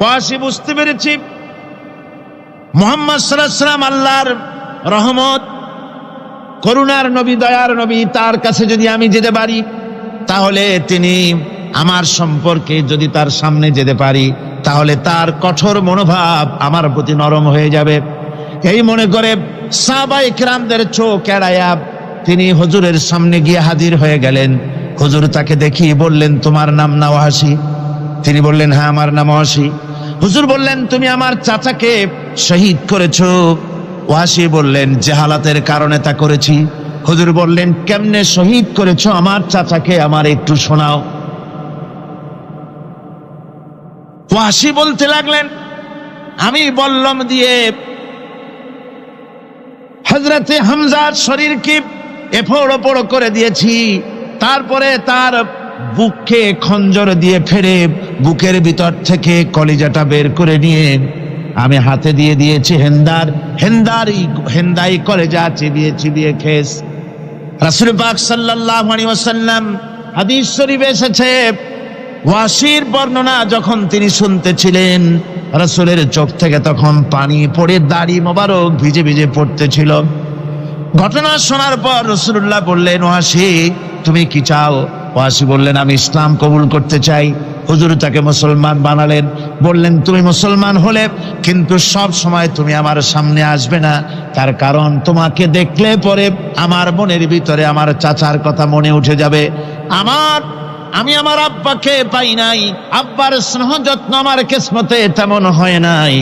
ওয়াসি বুঝতে পেরেছি মুহাম্মদ সাল্লাল্লাহু আলাইহি ওয়াসাল্লাম আল্লাহর রহমত, করুণার নবী, দয়ার নবী, তার কাছে যদি আমি যেতে পারি তাহলে তিনি আমার সম্পর্কে, যদি তার সামনে যেতে পারি তাহলে তার কঠোর মনোভাব আমার প্রতি নরম হয়ে যাবে। এই মনে করে সাহাবায়ে কেরামদের চোখ এড়ায়া তিনি হুজুরের সামনে গিয়ে হাজির হয়ে গেলেন। হুজুর তাকে দেখিয়ে বললেন, তোমার নাম না ওয়াসি? তিনি বললেন, হ্যাঁ আমার নাম ওয়াসি। হুজুর বললেন, তুমি আমার চাচাকে শহীদ করেছো? ওয়াসি বললেন, জাহালাতের কারণে তা করেছি। হুজুর বললেন, কেমনে শহীদ করেছো আমার চাচাকে, আমার একটু শোনাও। ওয়াসি বলতে লাগলেন, আমি বল্লম দিয়ে হযরতে হামজার শরীরকে এফোড় ওপড় করে দিয়েছি, তারপরে তার বুককে খঞ্জর দিয়ে ফেরে বুকের ভিতর থেকে কলিজাটা বের করে নিয়ে আমি হাতে দিয়ে দিয়েছি হেন্দাই কলেজা চিবিয়ে চিবিয়ে খেস। রাসূল পাক সাল্লাল্লাহু আলাইহি ওয়াসাল্লাম হাদিস শরীফে এসেছে, ওয়াসির বর্ণনা যখন তিনি শুনতেছিলেন রাসূলের চোখ থেকে তখন পানি পড়ে দাড়ি মোবারক ভিজে ভিজে পড়তেছিল। ঘটনা শোনার পর রাসূলুল্লাহ বললেন, ওয়াসি তুমি কি চাও? ওয়াসি বললেন, আমি ইসলাম কবুল করতে চাই। হুজুর তাকে মুসলমান বানালেন। বললেন, তুমি মুসলমান হলে কিন্তু সব সময় তুমি আমার সামনে আসবে না, তার কারণ তোমাকে দেখলে পরে আমার মনের ভিতরে আমার চাচার কথা মনে উঠে যাবে। আমি আমার আব্বাকে পাই নাই, আব্বার স্নেহ যত্ন আমার কিসমতে তেমন হয় নাই।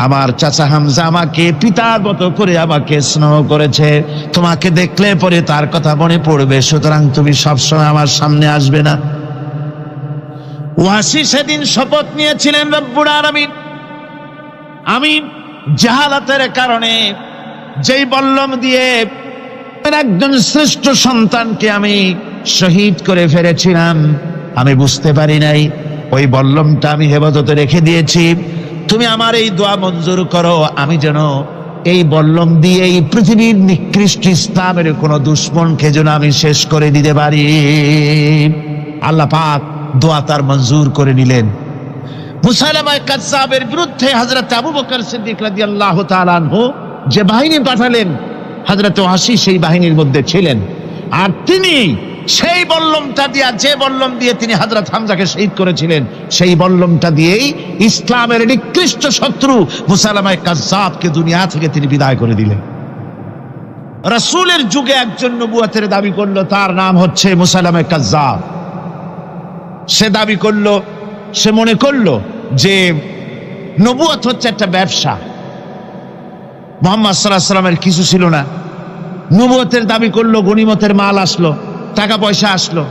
আমার চাচা হামজা আমাকে পিতার মতো করে আমাকে স্নেহ করেছে, তোমাকে দেখলে পরে তার কথা মনে পড়বে, সুতরাং তুমি সবসময় আমার সামনে আসবে না। ওয়াসি সেদিন শপথ নিয়েছিলেন, রব্বুল আলামিন আমি জাহালাতের কারণে যেই বল্লম দিয়ে একজন শ্রেষ্ঠ সন্তানকে আমি শহীদ করে ফেলেছিলাম, আমি বুঝতে পারি নাই, ওই বল্লমটা আমি হেফাজতে রেখে দিয়েছি। তুমি আমার এই দোয়া মঞ্জুর করো, আমি যেন এই বল্লম দিয়ে এই পৃথিবীর নিকৃষ্ট ইসলামের কোন দুশ্মনকে যেন আমি শেষ করে দিতে পারি। আল্লাহ পাক দোয়া তার মঞ্জুর করে নিলেন। মুসাইলামা কাযযাবের বিরুদ্ধে হযরত আবু বকর সিদ্দিক রাদিয়াল্লাহু তাআলা আনহু যে বাহিনী পাঠালেন, হযরত ওয়াসি সেই বাহিনীর মধ্যে ছিলেন। আর তিনি সেই বল্লমটা দিয়ে, যে বল্লম দিয়ে তিনি হযরত হামজাকে শহীদ করেছিলেন, সেই বল্লমটা দিয়েই ইসলামের নিকৃষ্ট শত্রু মুসাইলামা কাযযাবকে দুনিয়া থেকে তিনি বিদায় করে দিলেন। রাসূলের যুগে একজন নবুয়তের দাবি করলো, তার নাম হচ্ছে মুসাইলামা কাযযাব। সে দাবি করলো, সে মনে করলো যে নবুয়ত হচ্ছে একটা ব্যবসা। মুহাম্মদ সাল্লাল্লাহু আলাইহি ওয়াসাল্লামের কিছু ছিল না, নবুয়তের দাবি করলো, গনিমতের মাল আসলো, টাকা পয়সা আসলো,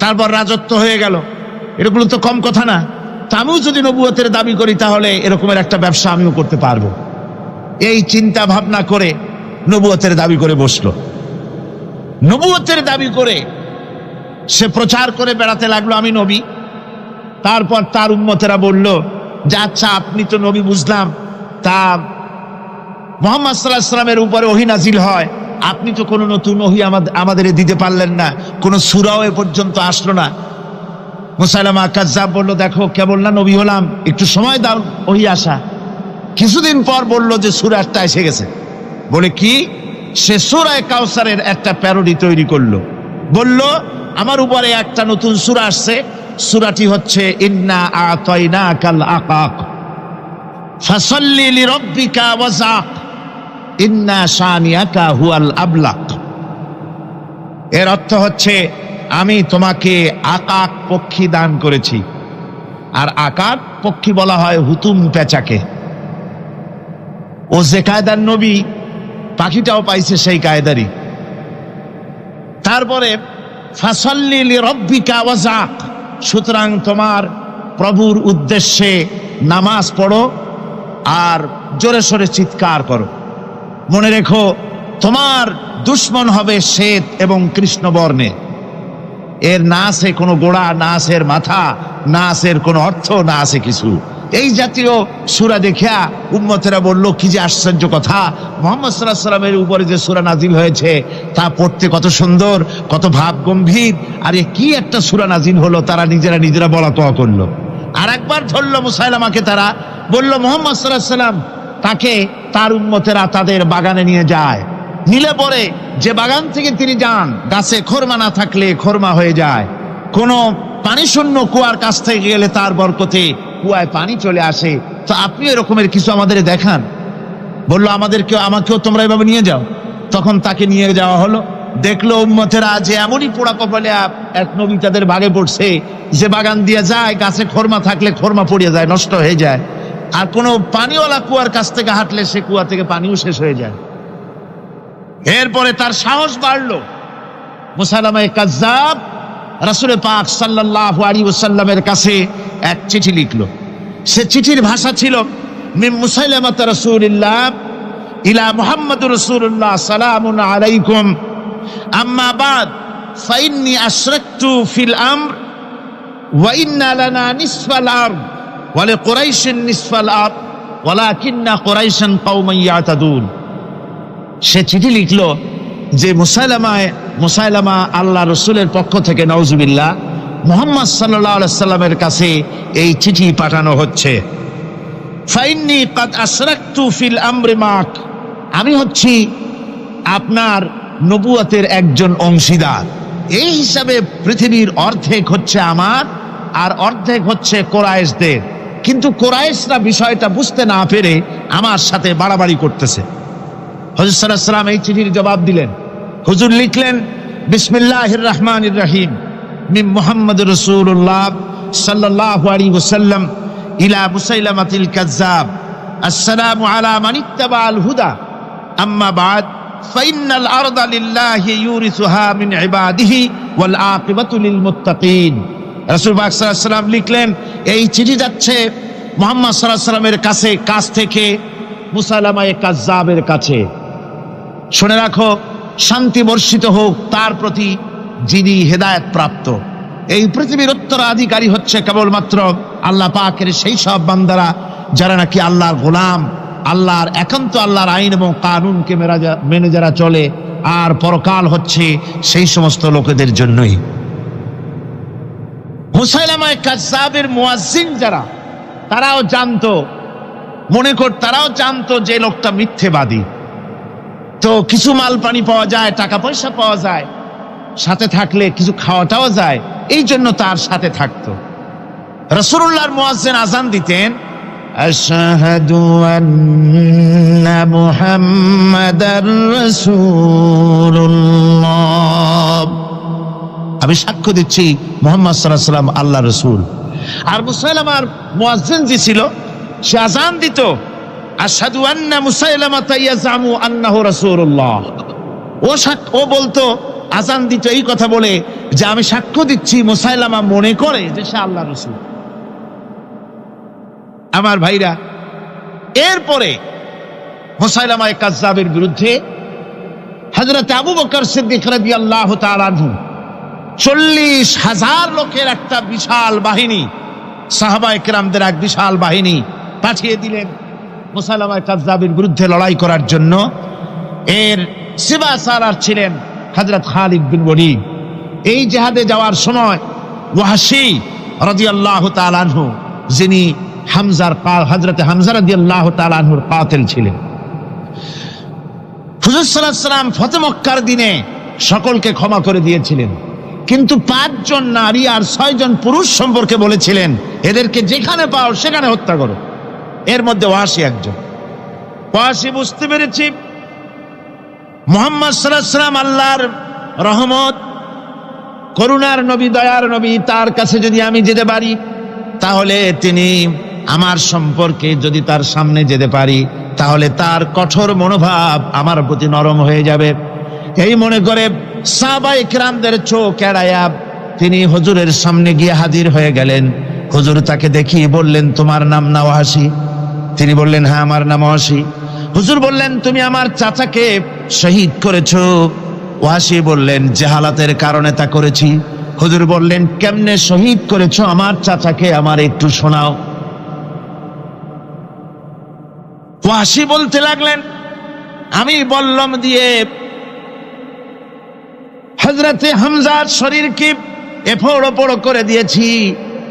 তারপর রাজত্ব হয়ে গেল, এরকম তো কম কথা না। তা আমিও যদি নবুয়তের দাবি করি তাহলে এরকমের একটা ব্যবসা আমিও করতে পারবো। এই চিন্তা ভাবনা করে নবুয়তের দাবি করে বসলো। নবুয়তের দাবি করে সে প্রচার করে বেড়াতে লাগলো, আমি নবী। তারপর তার উম্মতেরা বলল যে আচ্ছা আপনি তো নবী বুঝলাম, তা মুহাম্মদ সাল্লাল্লাহু আলাইহি ওয়াসাল্লামের উপরে ওহী নাজিল হয়, আপনি তো কোনো নতুন ওহী আমাদের দিতে পারলেন না, কোনো সূরাও এ পর্যন্ত আসলো না। মুসাইলামা কাযযাব বলল, দেখো কেবল না নবী হলাম, একটু সময় দাও ওহী আসা। কিছুদিন পর বলল যে সূরা একটা এসে গেছে। বলে কি? সে সূরা কাউসারের একটা প্যারোডি তৈরি করলো। বলল আমার উপরে একটা নতুন সূরা আসছে, সূরাটি হচ্ছে ইন্না আতাইনাকাল আকাক ফাসাল্লি লিরাব্বিকা ওয়াজাক ইন্না শানিয়াকা হুয়াল আবলাক। এর অর্থ হচ্ছে আমি তোমাকে আকাক পক্ষী দান করেছি। আর আকাক পক্ষী বলা হয় হুতুম পেঁচাকে। ও যে কায়দার নবী, পাখিটাও পাইছে সেই কায়দারই। তারপরে ফাসাল্লি লিরাব্বিকা ওয়াজাক, সুতরাং তোমার প্রভুর উদ্দেশ্যে নামাজ পড়ো আর জোরে সোরে চিৎকার করো। মনে রেখো তোমার দুশ্মন হবে শ্বেত এবং কৃষ্ণ বর্ণে। এর না আছে কোনো গোড়া, না আছে এর মাথা, না আছে এর কোনো অর্থ, না আছে কিছু। এই জাতীয় সূরা দেখিয়া উম্মতেরা বলল, কি যে আশ্চর্য কথা, মুহাম্মদ সাল্লাল্লাহু আলাইহি ওয়াসাল্লামের উপরে যে সূরা নাজিল হয়েছে তা পড়তে কত সুন্দর, কত ভাব গম্ভীর, আর এ কি একটা সূরা নাজিল হলো। তারা নিজেরা বলা তোয়া করলো। আর একবার ধরলো মুসাইলামাকে, তারা বলল মুহাম্মদ সাল্লাল্লাহু আলাইহি ওয়াসাল্লাম তাকে তার উম্মতেরা তাদের বাগানে নিয়ে যায়, নিলে পরে যে বাগান থেকে তিনি যান গাছে খরমা না থাকলে খরমা হয়ে যায়, কোনো পানি শূন্য কুয়ার কাছ থেকে গেলে তার বরকতে কুয়ায় পানি চলে আসে। তো আপনি এরকমের কিছু আমাদের দেখান। বললো আমাকেও তোমরা এভাবে নিয়ে যাও। তখন তাকে নিয়ে যাওয়া হলো। দেখলো উম্মতেরা যে এমনই পোড়া কপালে এক নবী তাদের ভাগে পড়ছে, যে বাগান দিয়ে যায় গাছে খরমা থাকলে খরমা পড়িয়ে যায়, নষ্ট হয়ে যায়, আর কোনো পানিওয়ালা কুয়ার কাছ থেকে হাঁটলে সে কুয়া থেকে পানিও শেষ হয়ে যায়। এরপরে তার সাহস বাড়লো। মুসাইলামা কাজ্জাব রাসূল পাক সাল্লাল্লাহু আলাইহি ওয়াসাল্লামের কাছে এক চিঠি লিখলো। সে চিঠির ভাষা ছিল মিন মুসাইলামাত রাসূলিল্লাহ ইলা মুহাম্মাদুর রাসূলুল্লাহ সালামুন আলাইকুম আম্মা বাদ ফাইন্নী আশরাকতু ফিল আমর ওয়া ইন্না লানা নিসফাল আরদ ওয়া লিকুরাইশিন নিসফাল আরদ ওয়ালাকিন্না কুরাইশান কওমান ইয়াতাদুন। সে চিঠি লিখলো যে মুসাইলামা আল্লাহ রসুলের পক্ষ থেকে নাউজুবিল্লাহ মুহাম্মদ সাল্লাল্লাহু আলাইহি ওয়াসাল্লামের কাছে এই চিঠি পাঠানো হচ্ছে। ফাইন্নী কাদ আশরাকতু ফিল আমরি মাক, আমি হচ্ছি আপনার নবুয়তের একজন অংশীদার। এই হিসাবে পৃথিবীর অর্ধেক হচ্ছে আমার আর অর্ধেক হচ্ছে কোরাইশদের। কিন্তু কোরাইশরা বিষয়টা বুঝতে না পেরে আমার সাথে বাড়াবাড়ি করতেছে। হুজুর সাল্লাল্লাহু আলাইহি ওয়াসাল্লাম এই চিঠির জবাব দিলেন। হুজুর লিখলেন বিসমিল্লাহির রহমানির রহিম মিন মুহাম্মাদুর রাসূলুল্লাহ সাল্লাল্লাহু আলাইহি ওয়াসাল্লাম ইলা মুসাইলামাতিল কাজ্জাব আসসালামু আলা মান ইত্তাবাআল হুদা আম্মা বাদ ফাইন্নাল আরদা লিল্লাহি ইউরিসুহা মিন ইবাদিহি ওয়াল আকিবাতু লিল মুত্তাকিন। রাসূল পাক সাল্লাল্লাহু আলাইহি ওয়াসাল্লাম লিখলেন, এই চিঠি যাচ্ছে মুহাম্মদ সাল্লাল্লাহু আলাইহি ওয়াসাল্লামের কাছ থেকে মুসাইলামা কাজ্জাবের কাছে। শুনে রাখো, শান্তি বর্ষিত হোক তার প্রতি যিনি হেদায়েত প্রাপ্ত। এই পৃথিবীর উত্তরাধিকারী হচ্ছে কেবলমাত্র আল্লাহ পাকের সেই সব বান্দারা যারা নাকি আল্লাহর গোলাম, আল্লাহর একান্ত আল্লাহর আইন এবং কানুনকে মেনে যারা চলে। আর পরকাল হচ্ছে সেই সমস্ত লোকেদের জন্যই। মুসাইলামা কাজ্জাবের মুয়াজ্জিন যারা, তারাও জানতো, তারাও জানতো যে লোকটা মিথ্যেবাদী। তো কিছু মাল পানি পাওয়া যায়, টাকা পয়সা পাওয়া যায়, সাথে থাকলে কিছু খাওয়াটাও যায়, এই জন্য তার সাথে থাকতো। রাসূলুল্লাহর মুয়াজ্জিন আযান দিতেন, আশহাদু আন্না মুহাম্মাদার রাসূলুল্লাহ, আমি সাক্ষ্য দিচ্ছি মুহাম্মদ সাল্লাল্লাহু আলাইহি ওয়াসাল্লাম আল্লাহর রাসূল। আর মুসাইলামার মুয়াজ্জিন যে ছিল, সে আযান দিত আশহাদু আন্না মুসাইলামাতা ইয়াজামু আন্নাহু রাসূলুল্লাহ। ও বলতো, আযান দিত এই কথা বলে যে আমি সাক্ষ্য দিচ্ছি মুসাইলামা মনে করে যে সে আল্লাহর রাসূল। আমার ভাইরা, এরপরে মুসাইলামা কাজ্জাবের বিরুদ্ধে হযরত আবু বকর সিদ্দিক রাদিয়াল্লাহু তাআলা আনহু 40,000 লোকের একটা বিশাল বাহিনী, সাহাবায়ে কেরামদের এক বিশাল বাহিনী পাঠিয়ে দিলেন মুসাইলামা কাজ্জাবের বিরুদ্ধে লড়াই করার জন্য। এর সিবাসারার ছিলেন হযরত খালিদ বিন ওয়ালিদ। এই জিহাদে যাওয়ার সময় ওয়াহশী রাদিয়াল্লাহু তাআলা আনহু, যিনি হযরত হামজা রাদিয়াল্লাহু তাআলা আনহুর কাতিল ছিলেন। হুজুর সাল্লাল্লাহু আলাইহি ওয়াসাল্লাম ফতহ মক্কার দিনে সকলকে ক্ষমা করে দিয়েছিলেন, কিন্তু 5 জন নারী আর 6 জন পুরুষ সম্পর্কে বলেছিলেন এদেরকে যেখানে পাও সেখানে হত্যা করো। এর মধ্যে ওয়াহশী একজন। ওয়াহশী বুঝতে পেরেছি মুহাম্মদ সাল্লাল্লাহু আলাইহি ওয়াসাল্লাম আল্লাহর রহমত, করুণার নবী, দয়ার নবী, তার কাছে যদি আমি যেতে পারি তাহলে তিনি আমার সম্পর্কে, যদি তার সামনে যেতে পারি তাহলে তার কঠোর মনোভাব আমার প্রতি নরম হয়ে যাবে। এই মনে করে সাহাবায়ে কেরামদের চোখ এড়ায়া তিনি হুজুরের সামনে গিয়ে হাজির হয়ে গেলেন। হুজুর তাকে দেখিয়ে বললেন, তোমার নাম না ওয়াহশী? তিনি বললেন, হ্যাঁ আমার নাম ওয়াহশী। হুজুর বললেন, তুমি আমার চাচাকে শহীদ করেছো? ওয়াহশী বললেন, জাহালাতের কারণে তা করেছি। হুজুর বললেন, কেমনে শহীদ করেছো আমার চাচাকে, আমার একটু শোনাও। ওয়াহশী বলতে লাগলেন, আমি বল্লম দিয়ে হযরতে হামজার শরীরকে এফোড় ওপড় করে দিয়েছি,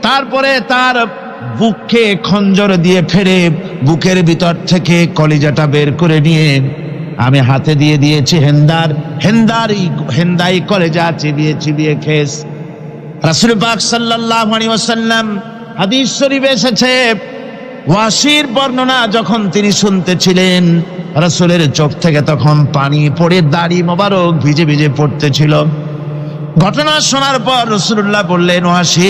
তারপরে তার বুককে খঞ্জর দিয়ে ফেরে বুকের ভিতর থেকে কলিজাটা বের করে নিয়ে আমি হাতে দিয়ে দিয়েছি হেন্দাই কলেজা চিবিয়ে চিবিয়ে খেস। রাসূল পাক সাল্লাল্লাহু আলাইহি ওয়াসাল্লাম হাদিস শরীফে এসেছে, ওয়াসির বর্ণনা যখন তিনি শুনতেছিলেন রাসূলের চোখ থেকে তখন পানি পড়ে দাড়ি মোবারক ভিজে ভিজে পড়তেছিল। ঘটনা শোনার পর রাসূলুল্লাহ বললেন, ওয়াসি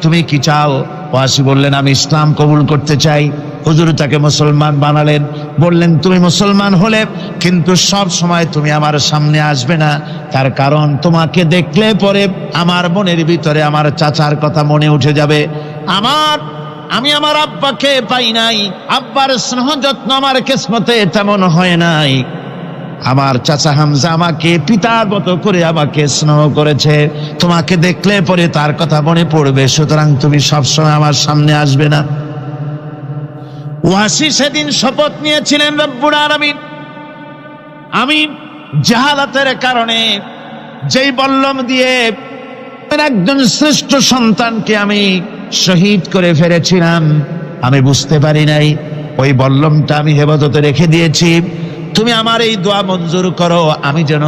তুমি কি চাও? ওয়াসি বললেন, আমি ইসলাম কবুল করতে চাই। হুজুর তাকে মুসলমান বানালেন, বললেন তুমি মুসলমান হলে কিন্তু সব সময় তুমি আমার সামনে আসবে না, তার কারণ তোমাকে দেখলে পরে আমার মনের ভিতরে আমার চাচার কথা মনে উঠে যাবে। আমি আমার আব্বাকে পাই নাই, আব্বার স্নেহ যত্ন আমার কিসমতে তেমন হয় নাই। আমার চাচা হামজা আমাকে পিতার মতো করে আমাকে স্নেহ করেছে, তোমাকে দেখলে পরে তার কথা মনে পড়বে, সুতরাং তুমি সবসময় আমার সামনে আসবে না। ওয়াসি সেদিন শপথ নিয়েছিলেন, রব্বুল আলামিন আমি জাহালাতের কারণে যেই বল্লম দিয়ে একজন শ্রেষ্ঠ সন্তানকে আমি শহীদ করে ফেলেছিলাম, আমি বুঝতে পারি নাই, ওই বল্লমটা আমি হেফাজতে রেখে দিয়েছি। তুমি আমার এই দোয়া মঞ্জুর করো, আমি যেন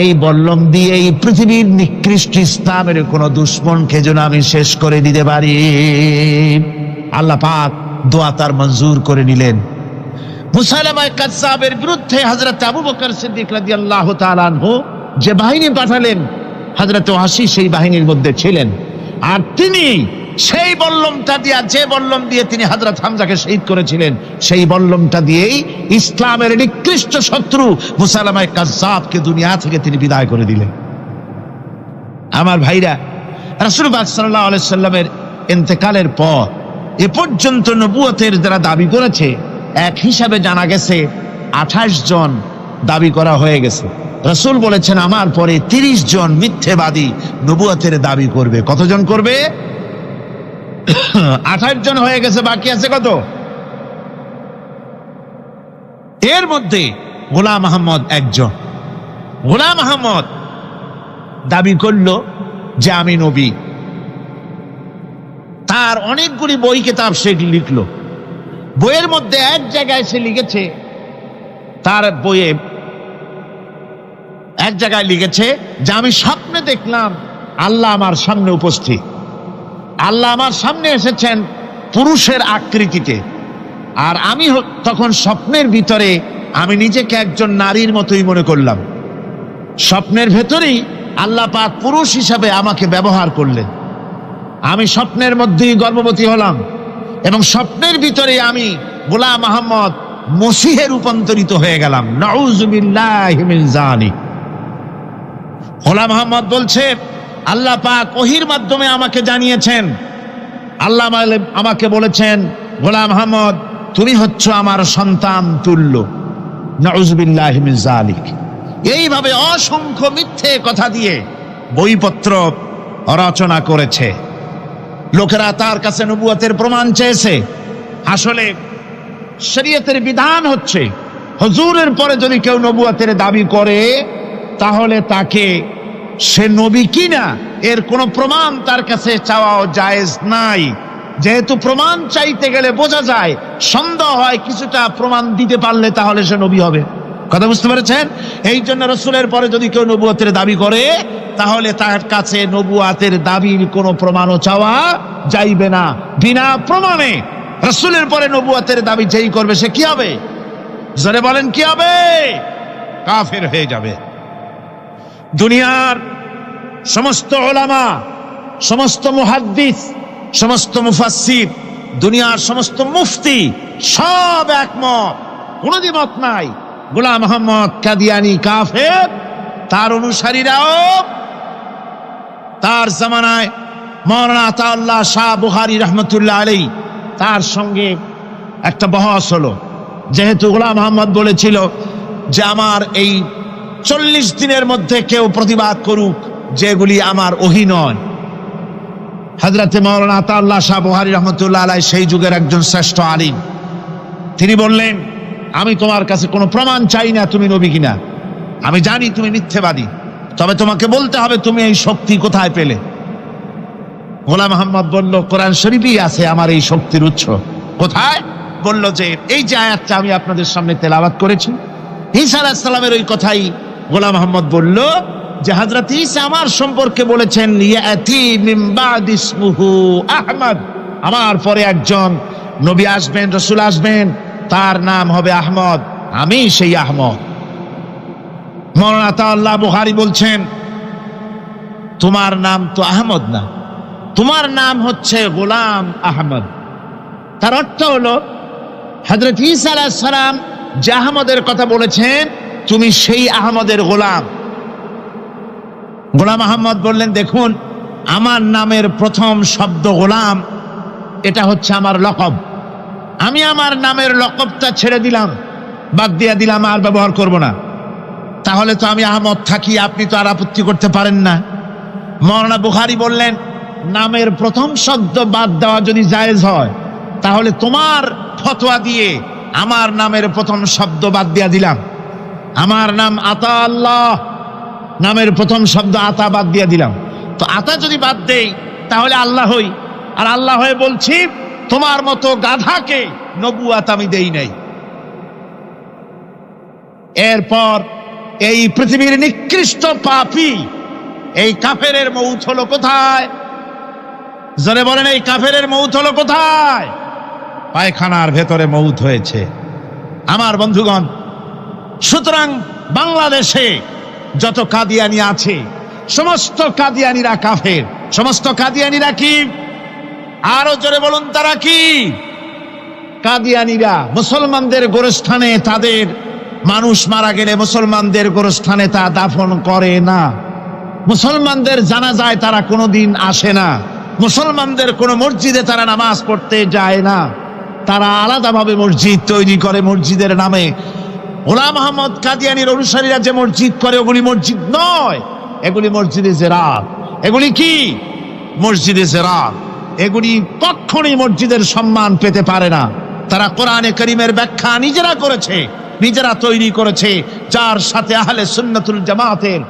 এই বল্লম দিয়ে এই পৃথিবীর নিকৃষ্ট ইসলামের কোন দুশ্মনকে যেন আমি শেষ করে দিতে পারি। আল্লাহ পাক দোয়া তার মঞ্জুর করে নিলেন। মুসাইলামা কাযযাবের বিরুদ্ধে হযরত আবু বকর সিদ্দিক রাদিয়াল্লাহু তাআলা আনহু যে বাহিনী পাঠালেন, হযরত ওয়াসি সেই বাহিনীর মধ্যে ছিলেন। আর তিনি সেই বল্লমটা দিয়ে, যে বল্লম দিয়ে তিনি হযরত হামজাকে শহীদ করেছিলেন, সেই বল্লমটা দিয়েই ইসলামের নিকৃষ্ট শত্রু মুসাইলামা কাযযাবকে দুনিয়া থেকে তিনি বিদায় করে দিলেন। আমার ভাইরা, রাসূল পাক সাল্লাল্লাহু আলাইহি সাল্লামের ইন্তেকালের পর এ পর্যন্ত নবুয়তের যারা দাবি করেছে, এক হিসাবে জানা গেছে 28 জন দাবি করা হয়ে গেছে। রাসূল বলেছেন আমার পরে 30 জন মিথ্যেবাদী নবুয়তের দাবি করবে। কতজন করবে? 28 জন হয়ে গেছে, বাকি আছে কত? এর মধ্যে গোলাম আহমদ একজন। গোলাম আহমদ দাবি করল যে আমি নবী। তার অনেকগুলি বই কিতাব সে লিখলো। বইয়ের মধ্যে এক জায়গায় সে লিখেছে, তার বইয়ে এক জায়গায় লিখেছে যে আমি স্বপ্নে দেখলাম আল্লাহ আমার সামনে উপস্থিত। আল্লাহ আমার সামনে এসেছেন পুরুষের আকৃতিতে, আর আমি তখন স্বপ্নের ভিতরে আমি নিজেকে একজন নারীর মতোই মনে করলাম। স্বপ্নের ভেতরেই আল্লাহ পাক পুরুষ হিসাবে আমাকে ব্যবহার করলেন। আমি স্বপ্নের মধ্যেই গর্ভবতী হলাম এবং স্বপ্নের ভিতরে আমি গোলাম আহমদ মসিহে রূপান্তরিত হয়ে গেলাম। নাউযুবিল্লাহি মিন যালিক। গোলাম আহমদ বলছে আল্লাহ পাক ওহীর মাধ্যমে আমাকে জানিয়েছেন, আল্লাহ আমাকে বলেছেন, গোলাম আহমদ তুমি হচ্ছ আমার সন্তান তুল্য। নাউযুবিল্লাহি মিন যালিক। এইভাবে অসংখ্য মিথ্যে কথা দিয়ে বইপত্র রচনা করেছে। লোকেরা তার কাছে নবুয়তের প্রমাণ চেয়েছে। আসলে শরীয়তের বিধান হচ্ছে হুজুরের পরে যদি কেউ নবুয়তের দাবি করে, তাহলে তাকে সে নবী কিনা এর কোনো প্রমাণ তার কাছে চাওয়াও জায়েজ নাই। যেহেতু প্রমাণ চাইতে গেলে বোঝা যায়, সন্দেহ হয় কিছুটা, প্রমাণ দিতে পারলে তাহলে সে নবী হবে। কথা বুঝতে পেরেছেন? এই জন্য রাসূলের পরে যদি কেউ নবুয়তের দাবি করে, তাহলে তার কাছে নবুয়তের দাবির কোনো প্রমাণও চাওয়া যাইবে না। বিনা প্রমাণে রাসূলের পরে নবুয়তের দাবি যেই করবে সে কি হবে? জোরে বলেন কি হবে? কাফের হয়ে যাবে। দুনিয়ার সমস্ত উলামা, সমস্ত মুহাদ্দিস, সমস্ত মুফাসসির, দুনিয়ার সমস্ত মুফতি সব একমত, কোনো দ্বিমত নাই, গোলাম আহমদ কাদিয়ানী কাফের। তার অনুসারীরাও তার জামানায় মাওলানা আতাউল্লাহ শাহ বুখারী রাহমাতুল্লাহ আলাইহি, তার সঙ্গে একটা বহস হলো। যেহেতু গোলাম আহমদ বলেছিল যে আমার এই 40 দিনের মধ্যে কেউ প্রতিবাদ করুক যেগুলি আমার ওহী নয়। হযরতে মাওলানা আতাউল্লাহ শাহ বুখারী রাহমাতুল্লাহ আলাইহি সেই যুগের একজন শ্রেষ্ঠ আলিম, তিনি বললেন আমি তোমার কাছে কোনো প্রমাণ চাই না তুমি নবী কিনা। আমি জানি তুমি মিথ্যেবাদী, তবে তোমাকে বলতে হবে তুমি এই শক্তি কোথায় পেলে। গোলাম মোহাম্মদ বলল, কোরআন শরীফই আছে আমার এই শক্তির উৎস। কোথায়? বলল যে এই যে আয়াতটা আমি আপনাদের সামনে তেলাওয়াত করেছি, ঈসা আলাইহিস সালামের ওই কথাই গোলাম মোহাম্মদ বলল যে হযরত ঈসা আমার সম্পর্কে বলেছেন, ইয়াতি মিন বাদি ইসমুহু আহমদ, আমার পরে একজন নবী আসবেন, রাসূল আসবেন, তার নাম হবে আহমদ, আমি সেই আহমদ। মাওলানা আতাউল্লাহ বুখারী বলছেন, তোমার নাম তো আহমদ না, তোমার নাম হচ্ছে গোলাম আহমদ। তার অর্থ হলো হযরত ঈসা আলাইহিস সালাম যে আহমদের কথা বলেছেন, তুমি সেই আহমদের গোলাম। গোলাম আহমদ বললেন, দেখুন আমার নামের প্রথম শব্দ গোলাম, এটা হচ্ছে আমার লকব। আমি আমার নামের লকবটা ছেড়ে দিলাম, বাদ দিয়ে দিলাম, আর ব্যবহার করব না। তাহলে তো আমি আহমদ থাকি, আপনি তো আর আপত্তি করতে পারেন না। মাওলানা বুখারী বললেন, নামের প্রথম শব্দ বাদ দেওয়া যদি জায়েজ হয়, তাহলে তোমার ফতোয়া দিয়ে আমার নামের প্রথম শব্দ বাদ দিয়ে দিলাম। আমার নাম আতা আল্লাহ, নামের প্রথম শব্দ আতা বাদ দিয়ে দিলাম। তো আতা যদি বাদ দেই তাহলে আল্লাহ হই, আর আল্লাহ হয়ে বলছি তোমার মতো গাধাকে নবুয়াত আমি দেই নাই। এরপর এই পৃথিবীর নিকৃষ্ট পাপী এই কাফেরের মৌত হলো কোথায়? জোরে বলেন, এই কাফেরের মৌত হলো কোথায়? পায়খানার ভেতরে মৌত হয়েছে আমার বন্ধুগণ। সুতরাং বাংলাদেশে যত কাদিয়ানি আছে, সমস্ত কাদিয়ানিরা কাফের। সমস্ত কাদিয়ানিরা কি? আরো জোরে বলুন, তারা কি? কাদিয়ানিরা মুসলমানদের গোরস্থানে, তাদের মানুষ মারা গেলে মুসলমানদের গোরস্থানে তা দাফন করে না। মুসলমানদের জানাজায় তারা কোনোদিন আসে না। মুসলমানদের কোন মসজিদে তারা নামাজ পড়তে যায় না। তারা আলাদাভাবে মসজিদ তৈরি করে মসজিদের নামে। গোলাম মোহাম্মদ কাদিয়ানীর অনুসারীরা যে মসজিদ করে, ওগুলি মসজিদ নয়, এগুলি মসজিদে জিরাত। এগুলি কি? মসজিদে জিরাত। এগুলি কখনোই মসজিদের সম্মান পেতে পারে না। তারা কোরআনে কারীমের ব্যাখ্যা নিজেরা করেছে, নিজেরা তৈরি করেছে, যার সাথে আহলে সুন্নাতুল জামাতের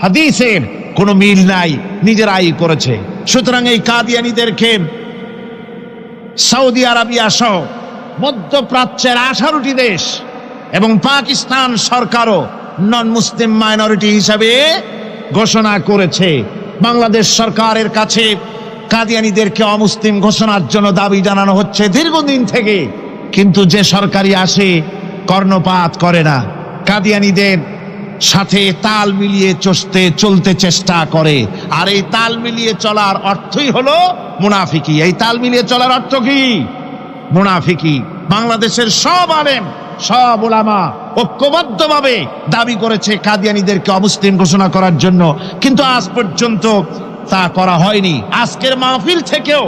হাদিসের কোনো মিল নাই, নিজেরাই করেছে। সুতরাং এই কাদিয়ানীদেরকে সৌদি আরবিয়া সহ মধ্যপ্রাচ্যের 18টি দেশ এবং পাকিস্তান সরকারও নন মুসলিম মাইনরিটি হিসাবে ঘোষণা করেছে। বাংলাদেশ সরকারের কাছে কাদিয়ানীদেরকে অমুসলিম ঘোষণার জন্য দাবি জানানো হচ্ছে দীর্ঘদিন থেকে, কিন্তু যে সরকারি আসে কর্ণপাত করে না। কাদিয়ানীদের সাথে তাল মিলিয়ে চলতে চেষ্টা করে, আর এই তাল মিলিয়ে চলার অর্থই হলো মুনাফিকি। এই তাল মিলিয়ে চলার অর্থ কি? মুনাফিকি। বাংলাদেশের সব আলেম, সব উলামা ঐক্যবদ্ধভাবে দাবি করেছে কাদিয়ানীদেরকে অমুসলিম ঘোষণা করার জন্য, কিন্তু আজ পর্যন্ত তা করা হয়নি। আজকের মাহফিল থেকেও,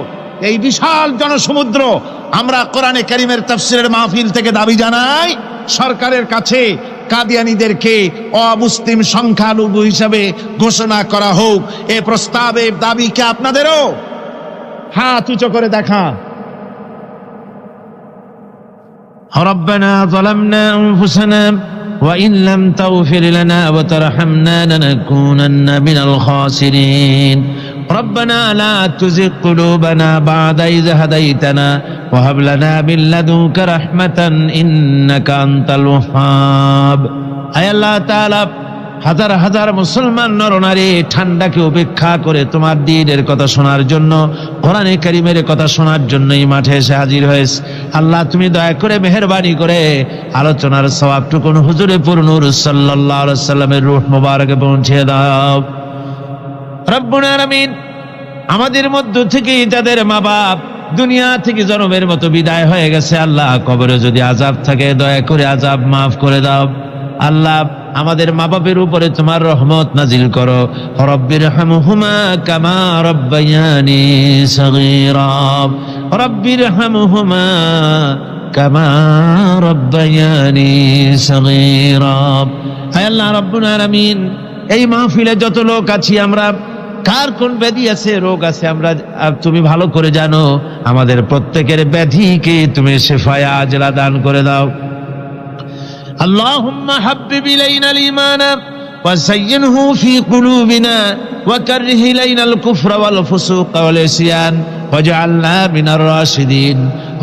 এই বিশাল জনসমুদ্র, আমরা কোরআনে কারীমের তাফসীরের মাহফিল থেকে দাবি জানাই সরকারের কাছে কাদিয়ানীদেরকে অমুসলিম সংখ্যালঘু হিসাবে ঘোষণা করা হোক। এ প্রস্তাবে দাবি কি আপনাদেরও? হাত উঁচু করে দেখা। রব্বানা যালামনা আনফুসানা ওয়া ইন লাম তাগফির লানা ওয়া তারহামনা লানাকুনান্না মিনাল খাসিরিন। ربنا لا تزغ قلوبنا بعد إذ هديتنا وهب لنا من لدنك رحمة إنك أنت الوهاب। আয় আল্লাহ তাআলা, হাজার হাজার মুসলমান নরনারী ঠান্ডাকে উপেক্ষা করে তোমার দ্বীনের কথা শোনার জন্য, কোরআনে কারীমের কথা শোনার জন্য এই মাঠে এসে হাজির হয়েছে। আল্লাহ তুমি দয়া করে মেহেরবানি করে আলোচনার সওয়াবটুকুন হুজুরে পুরনূর সাল্লাল্লাহু আলাইহি সাল্লামের রূহ মুবারকে পৌঁছে দাও। রব্বুল আলামিন, আমাদের মধ্য থেকে যাদের মা বাপ দুনিয়া থেকে জনমের মতো বিদায় হয়ে গেছে, আল্লাহ কবরে যদি আযাব থাকে দয়া করে আযাব মাফ করে দাও। আল্লাহ আমাদের মা বাপের উপরে তোমার রহমত নাজিল করো। রব্বিরহামহুমা কামা রব্বায়ানি সগীরা, রব্বিরহামহুমা কামা রব্বায়ানি সগীরা। হে আল্লাহ রব্বুল আলামিন, এই মাহফিলে যত লোক আছি আমরা, কার কোন ব্যাধি আছে, রোগ আছে, আমরা তুমি ভালো করে জানো। আমাদের প্রত্যেকের ব্যাধিকে তুমি শিফায়ে আজলা দান করে দাও। আল্লাহুম্মা হাব্বিব ইলাইনাল ঈমান وزينه في قلوبنا وكره إلينا الكفر والفسوق والعصيان وجعلنا من الراشدين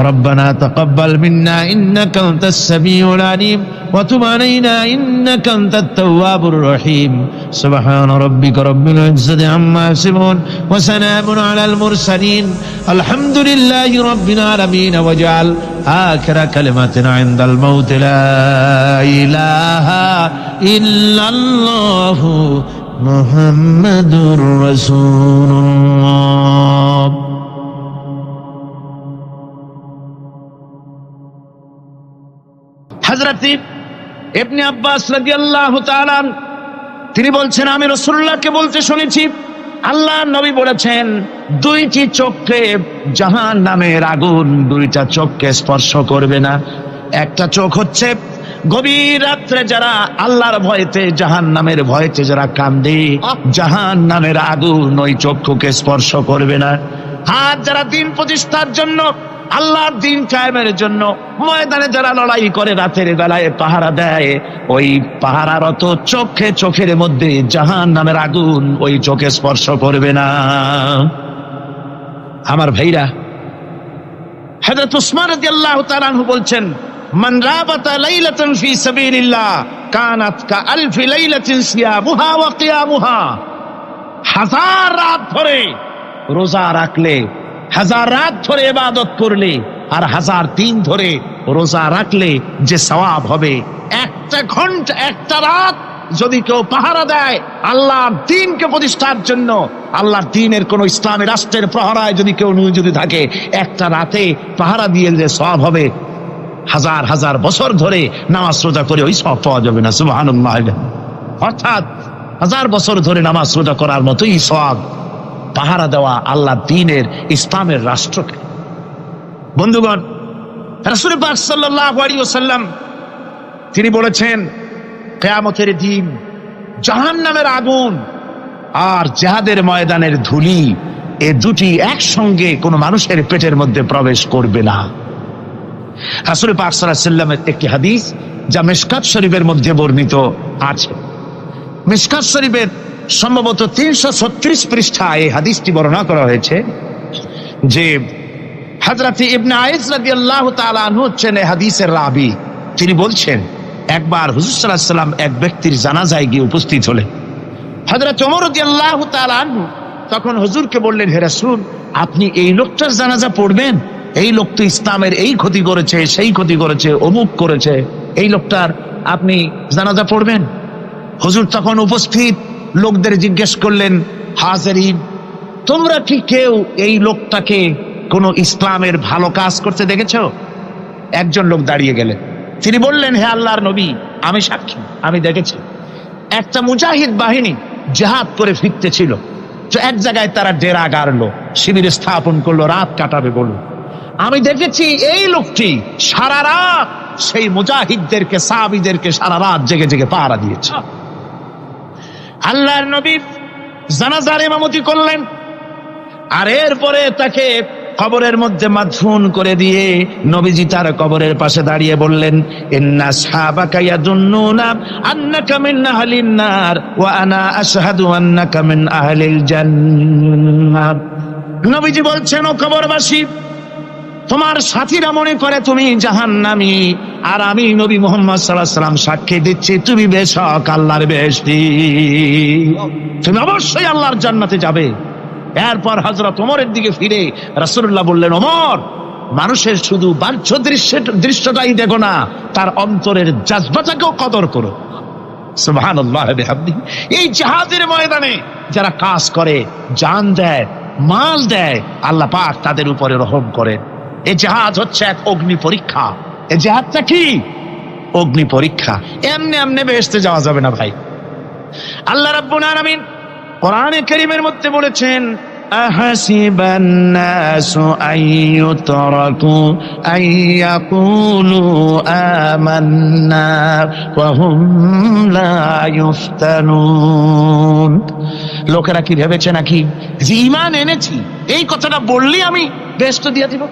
ربنا تقبل منا إنك أنت السميع العليم وتب علينا إنك أنت التواب الرحيم سبحان ربك رب العزة عما يصفون وسلام على المرسلين الحمد لله رب العالمين واجعل آخر كلمتنا عند الموت لا إله إلا الله محمد رسول الله. হযরত ইবনে আব্বাস রাদিয়াল্লাহু তাআলা তিনি বলছেন, আমি রাসূলুল্লাহকে বলতে শুনেছি আল্লাহর নবী বলেছেন, দুইটি চোখে জাহান্নামের আগুন দুইটা চোখকে স্পর্শ করবে না। একটা চোখ হচ্ছে গভীর রাত্রে যারা আল্লাহর ভয়েতে জাহান্নামের ভয়েতে যারা কান্দে, জাহান্নামের আগুন ওই চক্ষুকে স্পর্শ করবে না। আর যারা দিন প্রতিষ্ঠার জন্য আল্লাহর দিন কায়েমের জন্য ময়দানে যারা লড়াই করে রাতের বেলায় পাহারা দেয়, ওই পাহারারত চোখের মধ্যে জাহান্নামের আগুন ওই চোখে স্পর্শ করবে না। আমার ভাইরা, হযরত উসমান রাদিয়াল্লাহু তাআলা আনহু বলছেন, মান রাবাতা লাইলাতান ফি সাবিলিল্লাহ কানাত কা আলফি লাইলাতিন সিয়ামুহা ওয়া কিয়ামুহা। হাজার রাত ধরে রোজা রাখলে, হাজার রাত ধরে ইবাদত করলে, আর হাজার দিন ধরে রোজা রাখলে যে সওয়াব হবে, একটা ঘন্টা একটা রাত যদি কেউ পাহারা দেয় আল্লাহর দ্বীনকে প্রতিষ্ঠার জন্য, আল্লাহর দ্বীনের কোন ইসলামী রাষ্ট্রের প্রহরায় যদি কেউ যদি থাকে, একটা রাতে পাহারা দিয়ে যে সওয়াব হবে, হাজার হাজার বছর ধরে নামাজ রোজা করে ওই সওয়াব পাওয়া যাবে না। সুবহানাল্লাহ। অর্থাৎ হাজার বছর ধরে নামাজ রোজা করার মতোই সওয়াব পাহারা দেওয়া আল্লাহর দ্বীনের ইসলামের রাষ্ট্রকে। বন্ধুগণ, রাসূল পাক সাল্লাল্লাহু আলাইহি ওয়াসাল্লাম তিনি বলেছেন, কিয়ামতের দিন জাহান্নামের আগুন আর জিহাদের ময়দানের ধুলি, এই দুটি একসঙ্গে কোন মানুষের পেটের মধ্যে প্রবেশ করবে না। রাসূল পাক সাল্লাল্লাহু আলাইহি ওয়াসাল্লামের একটি হাদিস যা মিশকাত শরীফের মধ্যে বর্ণিত আছে। মিশকাত শরীফের সম্ভবত 336 পৃষ্ঠায় এই হাদিসটি বর্ণনা করা হয়েছে যে হযরত ইবনে আইস রাদিয়াল্লাহু তাআলা আনহু হচ্ছেন এই হাদিসের রাবী। তিনি বলছেন, একবার হুজুর সাল্লাল্লাহু আলাইহি ওয়াসাল্লাম এক ব্যক্তির জানাজায় গিয়ে উপস্থিত হলেন। হযরত ওমর রাদিয়াল্লাহু তাআলা আনহু তখন হুজুরকে বললেন, হে রাসূল, আপনি এই লোকটার জানাজা পড়বেন? এই লোক তো ইসলামের এই ক্ষতি করেছে, সেই ক্ষতি করেছে, অমুক করেছে, এই লোকটার আপনি জানাজা পড়বেন? হুজুর তখন উপস্থিত লোকদের জিজ্ঞেস করলেন, হাজিরিন, তোমরা কি কেউ এই লোকটাকে কোন ইসলামের ভালো কাজ করতে দেখেছো? একজন লোক দাঁড়িয়ে গেলেন, তিনি বললেন, হে আল্লাহর নবী, আমি সাক্ষী, আমি দেখেছি একটা মুজাহিদ বাহিনী জিহাদ করে ফিরতে ছিল, তো এক জায়গায় তারা ডেরা গাড়লো, শিবির স্থাপন করলো, রাত কাটাবে বলল। আমি দেখেছি এই লোকটি সারা রাত সেই মুজাহিদদেরকে, সাহাবীদেরকে সারা রাত জেগে জেগে পাহারা দিয়েছে। আল্লাহর নবী জানাজার ইমামতি করলেন, আর এরপরে তাকে কবরের মধ্যে মাদফুন করে দিয়ে নবীজি তার কবরের পাশে দাঁড়িয়ে বললেন, ইন্না আসহাবাকা ইয়াদুন্নুনা আন্নাকা মিন আহলিন নার ওয়া আনা আশহাদু আন্নাকা মিন আহলিল জান্নাহ। নবীজি বলছেন, ও কবরবাসী, তোমার সাথীরা মনে করে তুমি জাহান্নামী, আর আমি নবী মুহাম্মদ সাল্লাল্লাহু আলাইহি ওয়াসাল্লাম সাক্ষী দিচ্ছি তুমি বেশক আল্লাহর বেহেশতি, তুমি অবশ্যই আল্লাহর জান্নাতে যাবে। এরপর হযরত ওমরের দিকে ফিরে রাসূলুল্লাহ বললেন, ওমর, মানুষের শুধু বাহ্য দৃশ্যটাই দেখো না, তার অন্তরের জাজবাটাকেও কদর করো। সুবহানাল্লাহ বিহামদিহি। এই জিহাদের ময়দানে যারা কাজ করে, জান দেয়, মাল দেয়, আল্লাহ পাক তাদের উপরে রহম করেন। এই জিহাদ হচ্ছে এক অগ্নি পরীক্ষা। এই জিহাদটা কি? অগ্নি পরীক্ষা। এমনি এমনি বেহেশতে যাওয়া যাবে না ভাই। আল্লাহ রাব্বুল আলামিন কোরআনে কারীমের মধ্যে বলেছেন, আহাসিবান নাসু আইয়ুতরাকু আইয়াকুলু আমান্না ওয়া হুম লা ইফতানুন। লোকেরা কি ভেবেছে নাকি যে ঈমান এনেছি এই কথাটা বললেই আমি বেহেশত দিয়ে দিব,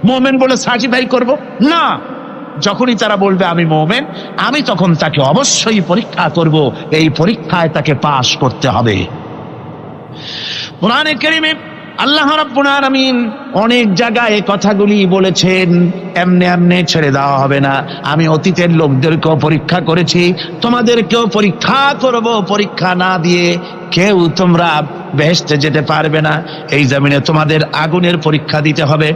মুমিন বলে সার্টিফাই করব? না, যখনই তারা বলবে আমি মুমিন, আমি তখন তাকে অবশ্যই পরীক্ষা করব, এই পরীক্ষায় তাকে পাশ করতে হবে। কোরআনে কারীমে আল্লাহ রাব্বুল আলামিন অনেক জায়গায় কথাগুলি বলেছেন, এমনি এমনি ছেড়ে দেওয়া হবে না। আমি অতীতের লোকদেরকেও পরীক্ষা করেছি, তোমাদেরকেও পরীক্ষা করব। পরীক্ষা না দিয়ে কেউ তোমরা বেহেশতে যেতে পারবে না। এই জমিনে তোমাদের আগুনের পরীক্ষা দিতে হবে।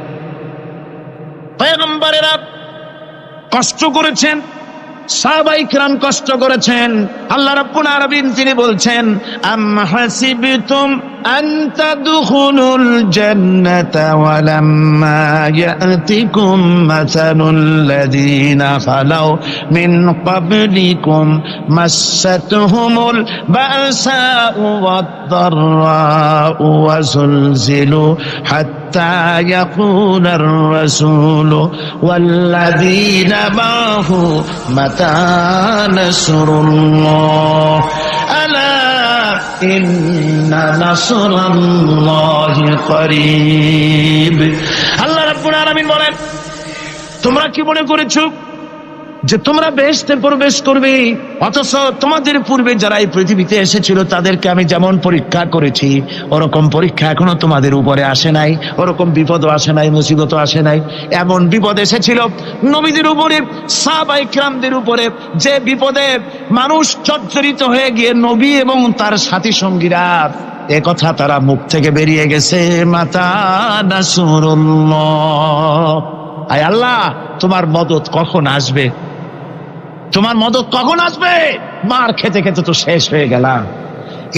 পয়গম্বরেরা কষ্ট করেছেন, সাহাবায়ে কিরাম কষ্ট করেছেন। আল্লাহ রাব্বুল আলামিন তিনি বলছেন, আম হাসিবতুম আন তাদখুলুল জান্নাতা ওয়া লাম্মা ইয়াতিকুম মাসালুল লাযীনা খালাউ মিন ক্বাবলিকুম মাসাতহুমুল বাসাউ ওয়াদ-দাররাউ ওয়া যুলজিলু হাত্তা ইয়াকুলার রাসূলু ওয়াল্লাযীনা মা'হু মাতা নাসরুল্লাহ আলা ইন্না নাসরাল্লাহি করিব। আল্লাহ রাব্বুল আলামিন বলেন, তোমরা কি মনে করেছো যে তোমরা বেহেশতে প্রবেশ করবে, অথচ তোমাদের পূর্বে যারা এই পৃথিবীতে এসেছিল তাদেরকে আমি যেমন পরীক্ষা করেছি ওরকম পরীক্ষা এখনো তোমাদের উপরে আসে নাই, ওরকম বিপদও আসে নাই, মুসিবতও আসে নাই। এমন বিপদ এসেছিল নবীদের উপরে, সাহাবায়ে কিরামদের উপরে, যে বিপদে মানুষ জর্জরিত হয়ে গিয়ে নবী এবং তার সাথী সঙ্গীরা এ কথা তারা মুখ থেকে বেরিয়ে গেছে, মাতা নাসরুল্লাহ, আয় আল্লাহ তোমার মদদ কখন আসবে, তোমার মদদ কখন আসবে। মার খেতে খেতে তো শেষ হয়ে গেলাম।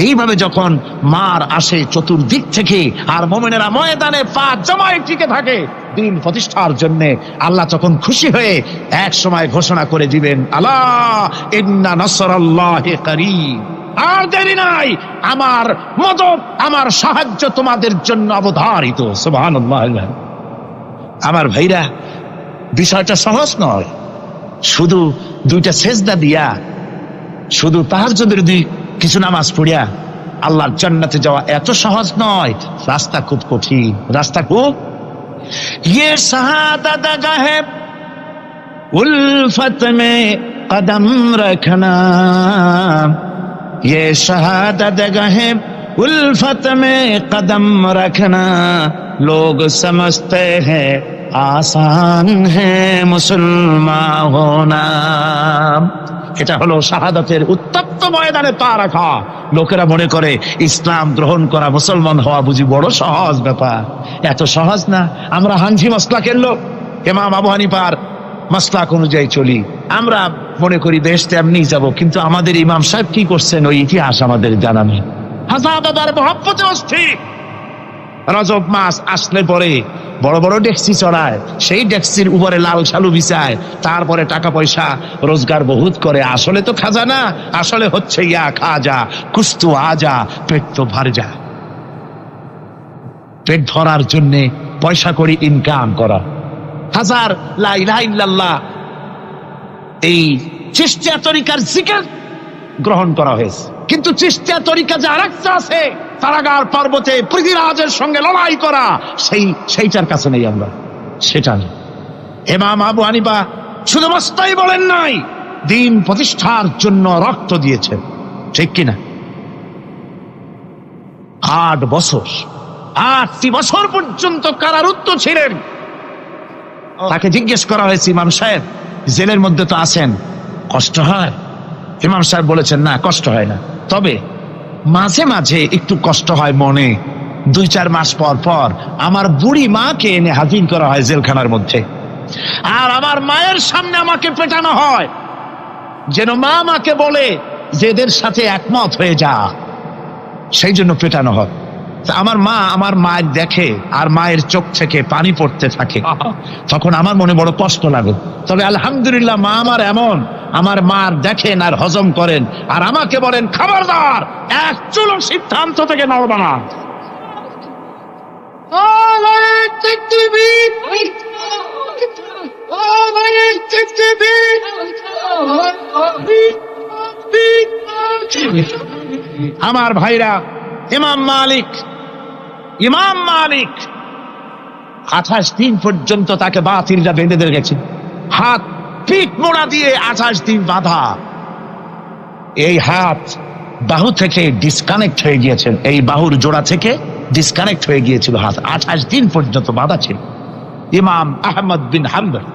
এইভাবে যখন মার আসে চতুর্দিক থেকে, আর মুমিনেরা ময়দানে পা জমায়ে টিকে থাকে দিন প্রতিষ্ঠার জন্য, আল্লাহ তখন খুশি হয়ে এক সময় ঘোষণা করে দিবেন, আলা ইন্না নাসরাল্লাহি করিব, আর দেরি নাই, আমার মদদ, আমার সাহায্য তোমাদের জন্য অবধারিত। সুবহানাল্লাহ। আমার ভাইরা, বিষয়টা সহজ নয়। শুধু দুইটা সেজদা দিয়া, শুধু তাহাজ্জুদের কিছু নামাজ পড়িয়া আল্লাহর জান্নাতে যাওয়া এত সহজ নয়। রাস্তা খুব কঠিন, রাস্তা খুব। ये शहादत गाहे उल्फत में कदम रखना, ये शहादत गाहे उल्फत में कदम रखना, लोग समझते हैं आसान है मुसलमान होना। এটা হলো শাহাদাতের উত্তপ্ত ময়দানে পা রাখা। লোকেরা মনে করে ইসলাম গ্রহণ করা, মুসলমান হওয়া বুঝি বড় সহজ ব্যাপার। এত সহজ না। আমরা হানফি মাসলাকের লোক, ইমাম আবু হানিফার মাসলাক অনুযায়ী চলি। আমরা মনে করি বেহেশতে এমনি যাব, কিন্তু আমাদের ইমাম সাহেব কি করছেন ওই ইতিহাস আমাদের জানা নেই। হাজার মহব্বতে অস্থির। রজব মাস আসলে পরে বড় বড় ডেক্সি চড়ায়, সেই ডেক্সির উপরে লাল শালু বিছায়, তারপরে টাকা পয়সা রোজগার বহুত করে। আসলে তো খাজানা, আসলে হচ্ছে ইয়া খাজা কুস্তু আজা, পেট তো ভর যা। পেট ভরার জন্য পয়সা করে ইনকাম করা। হাজার লা ইলাহা ইল্লাল্লাহ এই চিশতিয়া তরিকার জিকির গ্রহণ করা হয়েছে, কিন্তু চিশতিয়া তরিকা যে আরেকটা আছে, তারাগার পর্বতে পৃথিবীরাজের সঙ্গে লড়াই করা, সেইটার কাছে নেই আমরা, সেটা নেই। ইমাম আবু হানিফা শুধু মস্তাই বলেন নাই, দিন প্রতিষ্ঠার জন্য রক্ত দিয়েছেন, ঠিক কিনা? 8 বছর, 8টি বছর পর্যন্ত কারারুদ্ধ ছিলেন। তাকে জিজ্ঞেস করা হয়েছে, ইমাম সাহেব জেলের মধ্যে তো আছেন, কষ্ট হয়? ইমাম সাহেব বলেছেন, না কষ্ট হয় না, তবে মাঝে মাঝে একটু কষ্ট হয় মনে। 2-4 মাস পর পর আমার বুড়ি মাকে এনে হাজির করা হয় জেলখানার মধ্যে, আর আমার মায়ের সামনে আমাকে পেটানো হয়, যেন মা মাকে বলে যে এদের সাথে একমত হয়ে যা, সেই জন্য পেটানো হয়। আমার মা আমার মায়ের দেখে, আর মায়ের চোখ থেকে পানি পড়তে থাকে, তখন আমার মনে বড় কষ্ট লাগে। তবে আলহামদুলিল্লাহ মা আমার এমন, আমার মার দেখেন আর হজম করেন, আর আমাকে বলেন খবরদার এক চুলো সিদ্ধান্ত থেকে নড়বা না। আমার ভাইরা, ইমাম মালিক 28 দিন পর্যন্ত তাকে বাতিলরা বেঁধে গেছে, হাত পিঠ মোড়া দিয়ে 28 দিন বাঁধা। এই হাত বাহু থেকে ডিসকানেক্ট হয়ে গিয়েছেন, এই বাহুর জোড়া থেকে ডিসকানেক্ট হয়ে গিয়েছিল হাত, 28 দিন পর্যন্ত বাঁধা ছিল। ইমাম আহমদ বিন হাম্বল,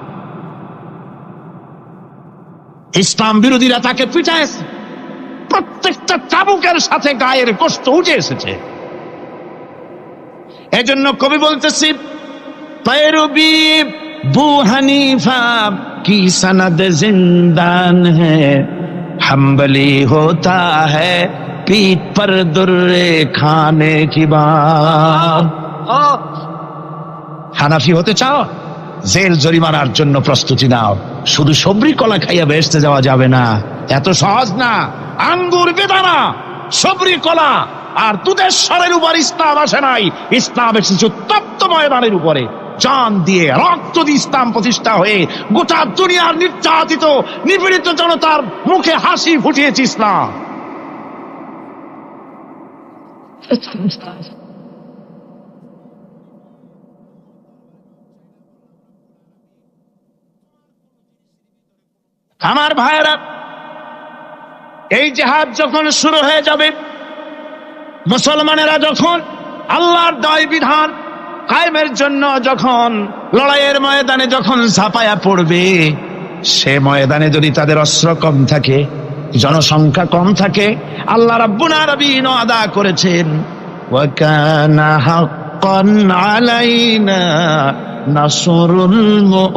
ইসলাম বিরোধীরা তাকে পিটাইছে, প্রত্যেকটা চাবুকের সাথে গায়ের গোশত উঠে এসেছে। এজন্য কবি বলতেছি, पैरवी बू हनीफा की सनद जिंदान है, हम्बली होता है पीठ पर दुर्रे खाने की बात। হানাফি হতে চাও, জেল জরিমানার জন্য প্রস্তুতি নাও। শুধু সবরি কলা খাইয়া বেহেশতে যাওয়া যাবে না, এত সহজ না। আঙ্গুর বেদানা, সবরি কলা আর দুধের স্বরের উপর ইসলাম আসে নাই। ইসলাম এসেছে তপ্ত ময়দানের উপরে, জান দিয়ে রক্ত দিয়ে ইসলাম প্রতিষ্ঠা হয়ে গোটা দুনিয়ার নির্যাতিত নিপীড়িত জনতার মুখে হাসি ফুটিয়েছে ইসলাম। আমার ভাইয়েরা, এই জিহাদ যখন শুরু হয়ে যাবে, মুসলমানেরা যখন আল্লাহর দায় বিধান কায়েমের জন্য যখন লড়াইয়ের ময়দানে যখন ঝাঁপায়া পড়বে, সে ময়দানে যদি তাদের অস্ত্র কম থাকে, জনসংখ্যা কম থাকে, আল্লাহ রাব্বুল আলামিন ওয়াদা করেছেন, ওয়া কানা হাক্কান আলাইনা নাসরুল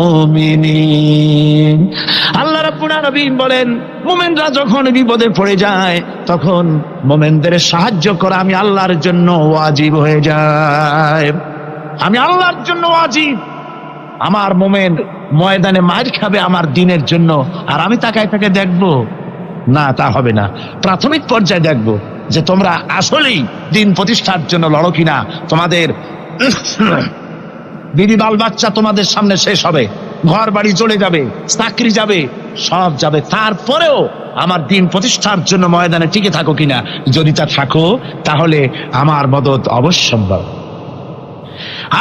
মুমিনিন। আল্লাহ রাব্বুল আলামিন বলেন, মুমিনরা যখন বিপদে পড়ে যায় তখন মুমিনদের সাহায্য করা আমি আল্লাহর জন্য ওয়াজিব হয়ে যায়। আমি আল্লাহর জন্য ওয়াজিব। আমার মুমিন ময়দানে মার খাবে আমার দ্বীনের জন্য, আর আমি তাকায় তাকে দেখবো না? তা হবে না। প্রাথমিক পর্যায়ে দেখবো যে তোমরা আসলেই দ্বীন প্রতিষ্ঠার জন্য লড়ো কিনা। তোমাদের বিবি বাল বাচ্চা তোমাদের সামনে শেষ হবে, ঘর বাড়ি চলে যাবে, চাকরি যাবে, সব যাবে, তারপরেও আমার দ্বীন প্রতিষ্ঠার জন্য ময়দানে টিকে থাকো কিনা। যদি তা থাকো তাহলে আমার মদদ অবশ্যম্ভাবী।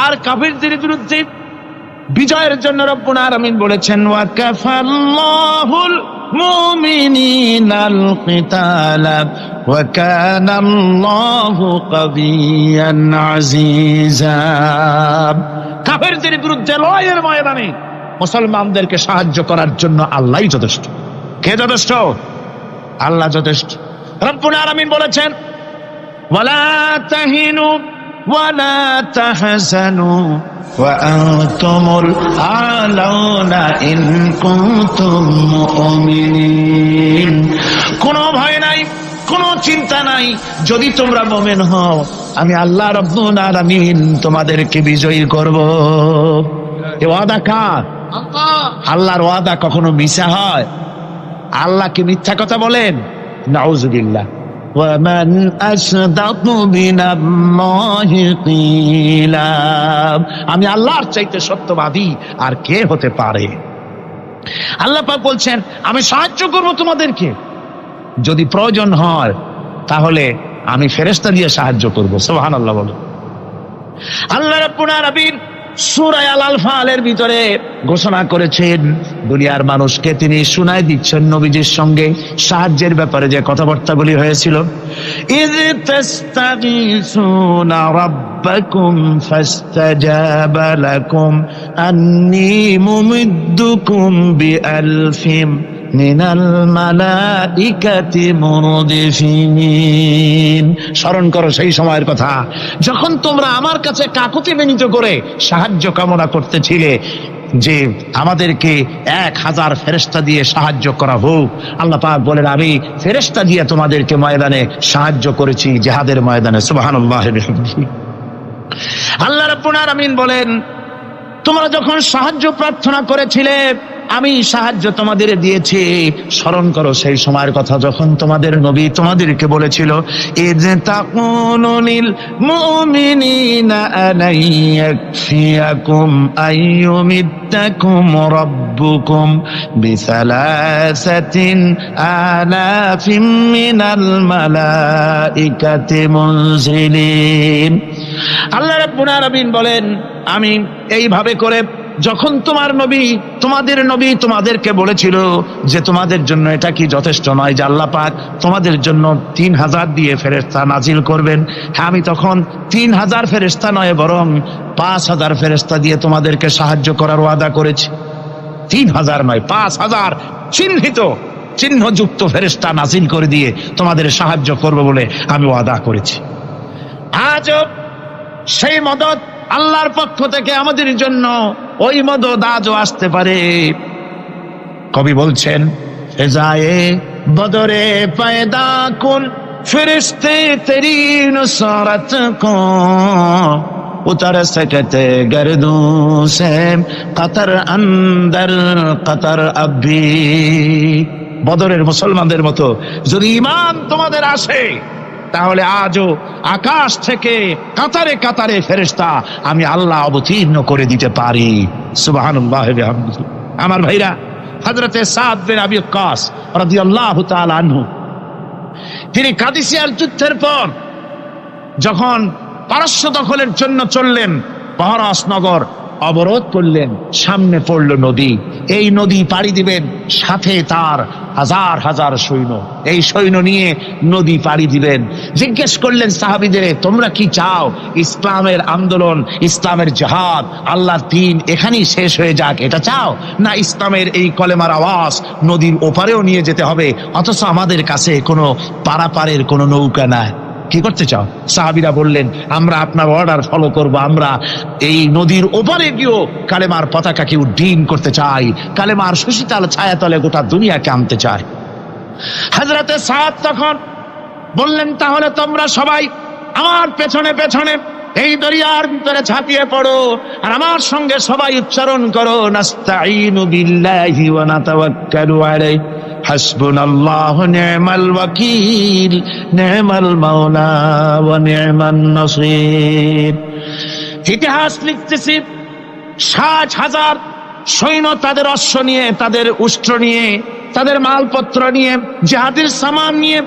আর কাফিরদের বিরুদ্ধে বিজয়ের জন্য রব্বুল আলামিন বলেছেন, ওয়া কাফাল্লাহুল মুমিনিনাল কিতালা ওয়া কানাল্লাহু কাবিয়ান আজিজা। কাফিরদের বিরুদ্ধে লড়াইয়ের ময়দানে মুসলমানদেরকে সাহায্য করার জন্য আল্লাহই যথেষ্ট। কে যথেষ্ট? আল্লাহ যথেষ্ট। রব্বুল আলামিন বলেছেন, ওয়ালা তাহিনু ওয়ালা তাহজানু ওয়া আনতুমুল আলাউনা ইন কুনতুম মুমিনিন। কোনো ভয় নাই, কোনো চিন্তা নাই, যদি তোমরা মুমিন হও আমি আল্লাহ রাব্বুল আলামিন তোমাদেরকে বিজয়ী করব। এ ওয়াদা কার? আল্লাহর ওয়াদা কখনো মিথ্যা হয়? আল্লাহ কি মিথ্যা কথা বলেন? নাউযুবিল্লাহ। ওয়ামান আসদাকু মিনাল্লাহি কিলা। আমি আল্লাহর চাইতে সত্যবাদী আর কে হতে পারে? আল্লাহ পাক বলছেন, আমি সাহায্য করব তোমাদেরকে, যদি প্রয়োজন হয় তাহলে আমি ফেরেশতা দিয়ে সাহায্য করব। সুবহানাল্লাহ বলো। আল্লাহ রাব্বুল আলামিন সূরা আল-আনফালের ভিতরে ঘোষণা করেছেন, দুনিয়ার মানুষকে তিনি শুনায় দিচ্ছেন নবীজির সঙ্গে সাহায্যের ব্যাপারে যে কথাবার্তাগুলি হয়েছিল। ইয তাস্তাগীসুনা রাব্বাকুম ফাস্তাজাবা লাকুম আন্নী মুমিদ্দুকুম বিআলফিম মিনাল মালাইকাতি মুরদিফিন। স্মরণ করো সেই সময়ের কথা যখন তোমরা আমার কাছে কাকুতি বিনীত করে সাহায্য কামনা করতেছিলে যে আমাদেরকে 1000 ফেরেশতা দিয়ে সাহায্য করা হোক। আল্লাহ পাক বলেন, আমি ফেরেশতা দিয়ে তোমাদেরকে ময়দানে সাহায্য করেছি, জিহাদের ময়দানে। সুবহানাল্লাহ বিহামদিহি। আল্লাহ রাব্বুল আলামিন বলেন, তোমরা যখন সাহায্য প্রার্থনা করেছিলে আমি সাহায্য তোমাদের দিয়েছি। স্মরণ করো সেই সময়ের কথা যখন তোমাদের নবী তোমাদেরকে বলেছিল, ইয তাকুলু লিল মুমিনিনা আলাইয়াকফিয়াকুম আইয়ুমিদ্দাকুম রাব্বুকুম বিসালাসাতিন আলাফিম মিনাল মালাইকাতি মুনজিলিন। আল্লাহ রাব্বুল আলামিন বলেন, আমি এইভাবে করে যখন তোমাদের নবী তোমাদেরকে বলেছিল যে তোমাদের জন্য এটা কি যথেষ্ট নয় যে আল্লাহ পাক তোমাদের জন্য 3000 দিয়ে ফেরেশতা নাজিল করবেন, হ্যাঁ আমি তখন 3000 ফেরেশতা নয় বরং 5000 ফেরেশতা দিয়ে তোমাদেরকে সাহায্য করার ওয়াদা করেছি। 3000 নয়, 5000 চিহ্নযুক্ত ফেরেশতা নাজিল করে দিয়ে তোমাদের সাহায্য করব বলে আমি ওয়াদা করেছি। আজও সেই মদদ আল্লাহর পক্ষ থেকে আমাদের জন্য, ওই মদদ আজও আসতে পারে। কবি বলছেন, ফেজায়ে বদরে পয়দা কুন ফিরিস্তে তেরি নুসরত কো উতর সকতে গর্দু সে কতর অন্দর কতর আবি। বদরের মুসলমানদের মতো যদি ঈমান তোমাদের আসে, তাহলে আজও আকাশ থেকে কাতারে কাতারে ফেরেশতা আমি আল্লাহ অবতীর্ণ করে দিতে পারি। সুবহানাল্লাহ ওয়া বিহামদিহি। আমার ভাইরা, হযরতে সাদ বিন আবি ওয়াক্কাস রাদিয়াল্লাহু তাআলা আনহু, তিনি কাদিসিয়ার যুদ্ধের পর যখন পারস্য দখলের জন্য চললেন, পারস্য নগর অবরোধ করলেন, সামনে পড়ল নদী, এই নদী পাড়ি দিবেন, সাথে তার হাজার হাজার সৈন্য, এই সৈন্য নিয়ে নদী পাড়ি দিবেন। জিজ্ঞেস করলেন সাহাবীদের, তোমরা কি চাও ইসলামের আন্দোলন, ইসলামের জিহাদ, আল্লাহর দ্বীন এখানেই শেষ হয়ে যাক, এটা চাও, না ইসলামের এই কলেমার আওয়াজ নদীর ওপারেও নিয়ে যেতে হবে, অথচ আমাদের কাছে কোনো পারাপারের কোনো নৌকা নাই, কি করতে চাও? সাহাবীরা বললেন, আমরা আপনার অর্ডার ফলো করব, আমরা এই নদীর ওপারে গিয়েও কালেমার পতাকাকে উড্ডীন করতে চাই, কালেমার সুশীতল ছায়াতলে গোটা দুনিয়াকে আনতে চাই। হযরতে সাদ তখন বললেন, তাহলে তোমরা সবাই আমার পেছনে পেছনে এই দরিয়ার ভিতরে ঝাঁপিয়ে পড়ো, আর আমার সঙ্গে সবাই উচ্চারণ করো, নাস্তাঈনু বিল্লাহি ওয়া নাতাওয়াক্কালু আলাইহি হাসবুনাল্লাহু নি'মাল ওয়াকিল নি'মাল মাওলা ওয়া নি'মান নাসীর। ইতিহাস লিখতেছি, 60,000 সৈন্য তাদের অশ্ব নিয়ে, তাদের উষ্ট্র নিয়ে, তাদের মালপত্র নিয়ে, জিহাদের সামান নিয়ে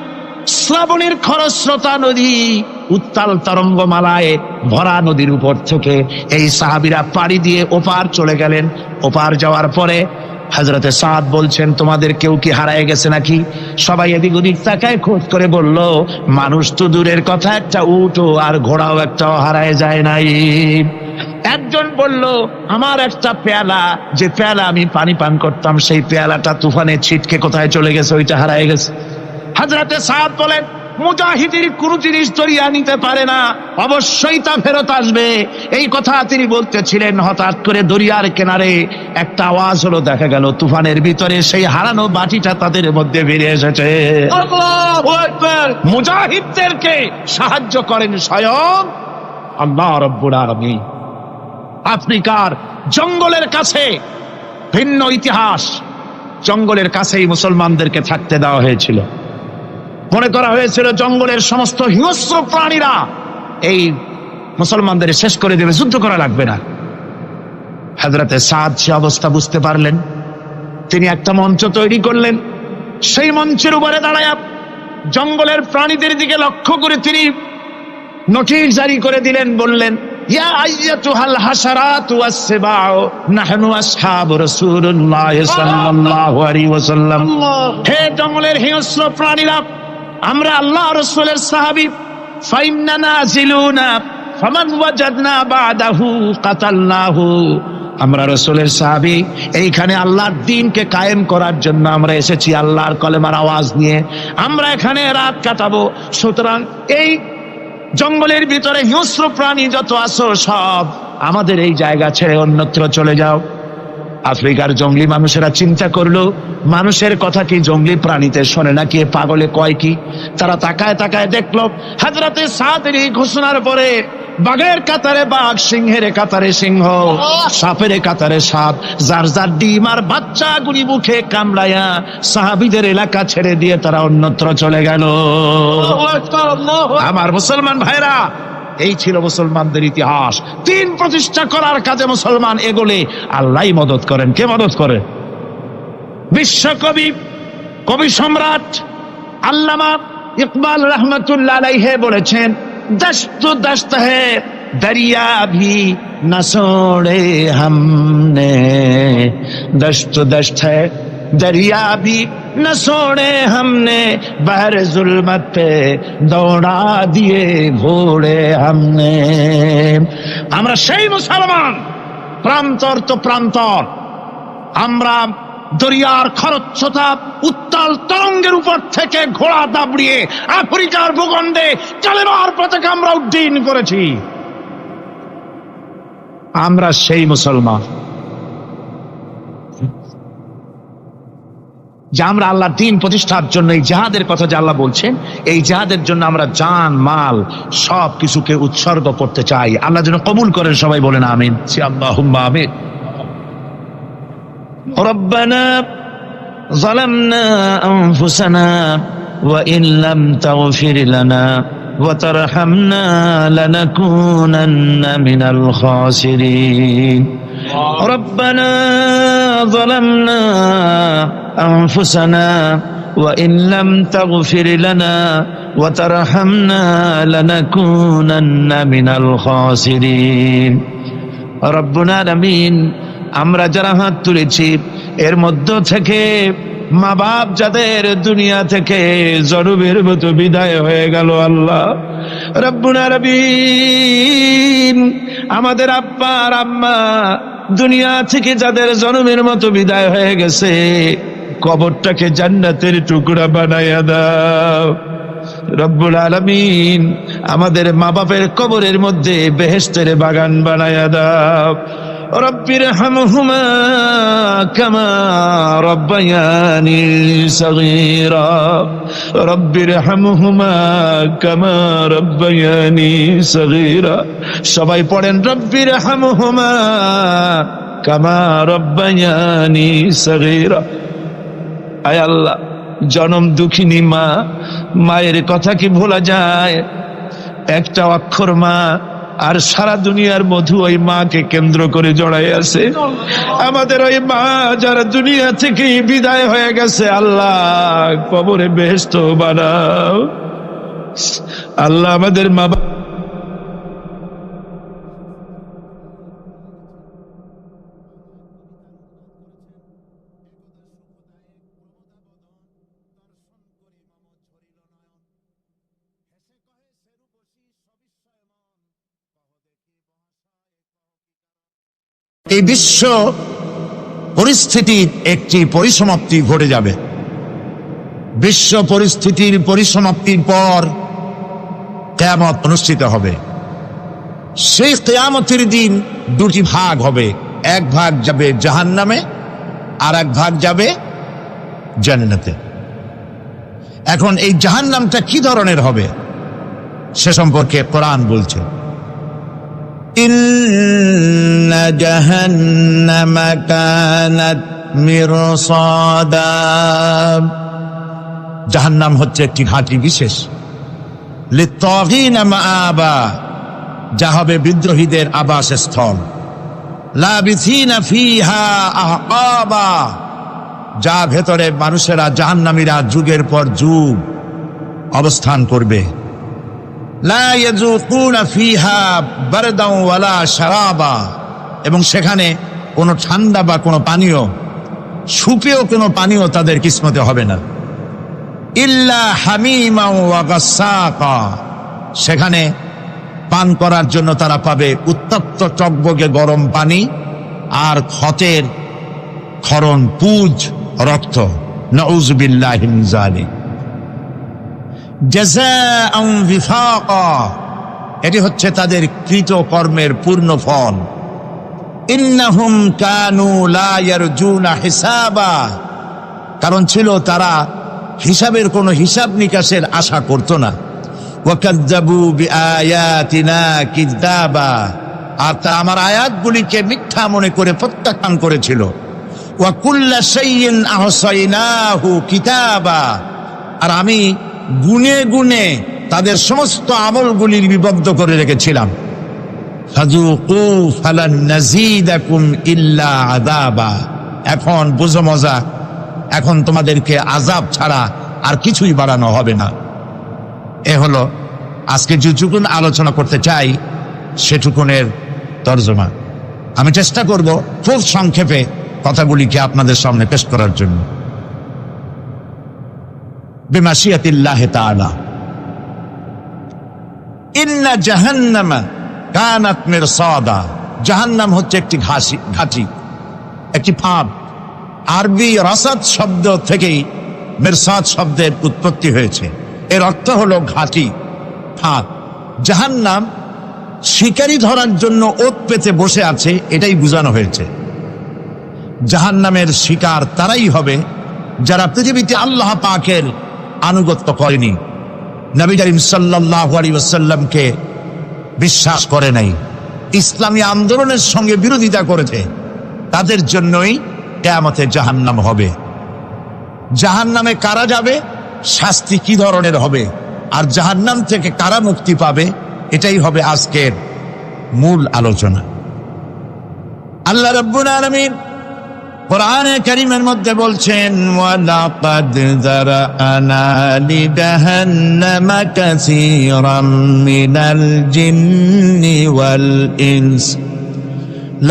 শ্রাবণের খরস্রোতা নদী, উত্তাল তরঙ্গমালায় ভরা নদীর উপর থেকে এই সাহাবীরা পাড়ি দিয়ে ওপার চলে গেলেন। ওপার যাওয়ার পরে হযরতে সাদ বলছেন, তোমাদের কেউ কি হারায় গেছে নাকি? সবাই এদিক ওদিক তাকায়, খোঁজ করে বলল, মানুষ তো দূরের কথা, একটা উট আর ঘোড়াও একটাও হারায় যায় নাই। একজন বলল, আমার একটা পেয়ালা, যে পেয়ালা আমি পানি পান করতাম, সেই পেয়ালাটা তুফানে ছিটকে কোথায় চলে গেছে, ওইটা হারায় গেছে। হযরতে সাদ বলেন, মুজাহিদের কোন জিনিস দরিয়া নিতে পারে না, অবশ্যই তা ফেরত আসবে। এই কথা তিনি বলতেছিলেন, হঠাৎ করে দরিয়ার কিনারে একটা আওয়াজ হলো, দেখা গেল তুফানের ভিতরে সেই হারানো বাটিটা তাদের মধ্যে বেরিয়ে এসেছে। আল্লাহু আকবার! মুজাহিদদেরকে সাহায্য করেন স্বয়ং আল্লাহ রাব্বুল আলামিন। আফ্রিকার জঙ্গলের কাছে, ভিন্ন ইতিহাস, জঙ্গলের কাছেই মুসলমানদেরকে থাকতে দেওয়া হয়েছিল। মনে করা হয়েছিল জঙ্গলের সমস্ত হিংস্র প্রাণীরা এই মুসলমানদের শেষ করে দেবে, যুদ্ধ করা লাগবে না। হযরতে সাদ সে অবস্থা বুঝতে পারলেন, তিনি একটা মঞ্চ তৈরি করলেন। সেই মঞ্চের উপরে দাঁড়ায় জঙ্গলের প্রাণীদের দিকে লক্ষ্য করে তিনি নোটিশ জারি করে দিলেন, বললেন, ইয়া আইয়াতুহাল হাশারাতু ওয়াস-সিবাউ নাহনু আসহাবু রাসূলুল্লাহ সাল্লাল্লাহু আলাইহি ওয়াসাল্লাম। হে জঙ্গলের হিংস্র প্রাণীরা, আমরা আল্লাহ রাসূলের সাহাবী, ফাইন্না নাজিলুনা ফামান ওয়াজাদনা বাদাহু কাতালনাহু। আমরা রাসূলের সাহাবী, এইখানে আল্লাহর দ্বীনকে কায়েম করার জন্য আমরা এসেছি, আল্লাহর কলেমার আওয়াজ নিয়ে আমরা এখানে রাত কাটাবো। সুতরাং এই জঙ্গলের ভিতরে হিংস্র প্রাণী যত আছো, সব আমাদের এই জায়গা ছেড়ে অন্যত্র চলে যাও। আফ্রিকার জঙ্গলি মানুষেরা চিন্তা করলো, মানুষের কথা কি জঙ্গলি প্রাণীতে শোনে নাকি, পাগলে কয় কি? তারা তাকায় তাকায় দেখলো, হযরতে সাদের এই ঘোষণার পরে বাঘের কাতারে বাঘ, সিংহের কাতারে সিংহ, সাপের কাতারে সাপ, যার যার ডিম আর বাচ্চা গুলি মুখে কামড়ায়া সাহাবীদের এলাকা ছেড়ে দিয়ে তারা অন্যত্র চলে গেল। আমার মুসলমান ভাইরা, এই ছিল মুসলমানদের ইতিহাস। দ্বীন প্রতিষ্ঠা করার কাজে মুসলমান এগোলে আল্লাহই মদত করেন। কে মদত করে? বিশ্বকবি, কবি সম্রাট আল্লামা ইকবাল রহমতুল্লাহ আলাইহি বলেছেন, দশত দশত হে दरिया भी न छोड़े हमने, दश्त दश्त है दरिया भी न छोड़े हमने, बहर जुल्मत पे दौड़ा दिए घोड़े हमने। আমরা সেই মুসলমান, প্রান্তর তো প্রান্তর, আমরা দরিয়ার খরচ্ছতা উত্তাল তরঙ্গের উপর থেকে ঘোড়া দাবড়িয়ে আফ্রিকার ভূখণ্ডে কালেমার পতাকা আমরা উড্ডীন করেছি। আমরা সেই মুসলমান যে আমরা আল্লাহর দ্বীন প্রতিষ্ঠার জন্য এই জিহাদের কথা যে আল্লাহ বলছেন, এই জিহাদের জন্য আমরা জান মাল সব কিছুকে উৎসর্গ করতে চাই। আল্লাহ যেন কবুল করেন, সবাই বলেন আমিন। আল্লাহুম্মা আমিন। ربنا ظلمنا أنفسنا وإن لم تغفر لنا وترحمنا لنكونن من الخاسرين ربنا ظلمنا أنفسنا وإن لم تغفر لنا وترحمنا لنكونن من الخاسرين رب العالمين আমরা যারা হাত তুলেছি এর মধ্য থেকে মা বাপ যাদের দুনিয়া থেকে জনমের মতো বিদায় হয়ে গেল, আল্লাহ রব্বুল আলামিন আমাদের আব্বা আর আম্মা দুনিয়া থেকে যাদের জনমের মতো বিদায় হয়ে গেছে, কবরটাকে জান্নাতের টুকরা বানাইয়া দাও রব্বুল আলামিন। আমাদের মা বাপের কবরের মধ্যে বেহেশতের বাগান বানাইয়া দাও। রব্বির হামহুমা কামা রব্বায়ানি সগীরা, রব্বির হামহুমা কামা রব্বায়ানি সগীরা। সবাই পড়েন রব্বির হামহুমা কামা রব্বায়ানি সগীরা। আয় আল্লাহ, জনম দুঃখিনী মা, মায়ের কথা কি ভোলা যায়? একটা অক্ষর মা, আর সারা দুনিয়ার মধু ওই মাকে কেন্দ্র করে জড়াই আছে। আমাদের ওই মা যারা দুনিয়া থেকে বিদায় হয়ে গেছে, আল্লাহ কবরে বেহেশত বানাও। আল্লাহ আমাদের মা এই বিশ্ব পরিস্থিতির একটি পরিসমাপ্তি ঘটে যাবে। বিশ্ব পরিস্থিতির পরিসমাপ্তির পর কিয়ামত অনুষ্ঠিত হবে। সেই কিয়ামতের দিন দুটি ভাগ হবে, এক ভাগ যাবে জাহান্নামে আর এক ভাগ যাবে জান্নাতে। এখন এই জাহান্নামটা কি ধরনের হবে সে সম্পর্কে কোরআন বলছে, ইন্না জাহান্নামা কানাত মিরসাদা। জাহান্নাম হচ্ছে একটি ঘাঁটি বিশেষ, লিত্তাগীনা মাআবা, যা হবে বিদ্রোহীদের আবাসস্থল, লাবিথিনা ফিহা আহকাবা, যা ভেতরে মানুষেরা জাহান্নামীরা যুগের পর যুগ অবস্থান করবে। লা ইয়াযুকুনা ফিহা বারদাও ওয়ালা শারাবা, এবং সেখানে কোনো ঠান্ডা বা কোনো পানীয়, সুপেয় কোনো পানীয় তাদের কিসমতে হবে না। ইল্লা হামিমা ওয়া গাসসাকা, সেখানে পান করার জন্য তারা পাবে উত্তপ্ত টকবগে গরম পানি আর ক্ষতের ক্ষরণ পুজ রক্ত। নাউযু বিল্লাহি মিন যালিক। জাযাআন বিফাকা, এটি হচ্ছে তাদের কৃত কর্মের পূর্ণ ফল। ইন্নাহুম কানু লা ইয়ারজুনা হিসাবা, কারণ ছিল তারা হিসাবের কোনো হিসাব নিকাশের আশা করত না। ওয়াকাযযাবু বিআয়াতিনা কিযাবা, আর তা আমার আয়াতগুলিকে মিথ্যা মনে করে প্রত্যাখ্যান করেছিল। ওয়া কুল্লা শাইইন আহসাইনাহু কিতাবা, আর আমি গুনে গুনে তাদের সমস্ত আমলগুলি লিপিবদ্ধ করে রেখেছিলাম। ফাযুকু ফালান নাযীদাকুম ইল্লা আযাবা, এখন বুঝো মজা, এখন তোমাদেরকে আযাব ছাড়া আর কিছুই বাড়ানো হবে না। এ হলো আজকে যেটুকু আলোচনা করতে চাই, সেটুকুনের তর্জমা। আমি চেষ্টা করব খুব সংক্ষেপে কথাগুলিকে আপনাদের সামনে পেশ করার জন্য। বিমাশিয়াতিল্লাহি তাআলা। ইন্না জাহান্নামা কানাত মিরসাদা। জাহান্নাম হচ্ছে একটি ঘাঁটি, একটি ফাঁদ। আরবি রাসাদ শব্দ থেকেই মিরসাদ শব্দের উৎপত্তি হয়েছে। এর অর্থ হলো ঘাঁটি, ফাঁদ। জাহান্নাম শিকারি ধরার জন্য ওত পেতে বসে আছে, এটাই বোঝানো হয়েছে। জাহান্নামের শিকার তারাই হবে যারা পৃথিবীতে আল্লাহ পাকের আনুগত্য করেনি, নবী করিম সাল্লাল্লাহু আলাইহি ওয়াসাল্লামকে বিশ্বাস করে নাই, ইসলামী আন্দোলনের সঙ্গে বিরোধিতা করেছে, তাদের জন্যই কিয়ামতে জাহান্নাম হবে। জাহান্নামে কারা যাবে, শাস্তি কি ধরনের হবে, আর জাহান্নাম থেকে কারা মুক্তি পাবে, এটাই হবে আজকের মূল আলোচনা। আল্লাহ রাব্বুল আলামিন কোরআনে কারীমের মধ্যে বলছেন, ওয়ালাকাদ যারানা লিজাহান্নামা কাসীরাম মিনাল জিন্নি ওয়াল ইনস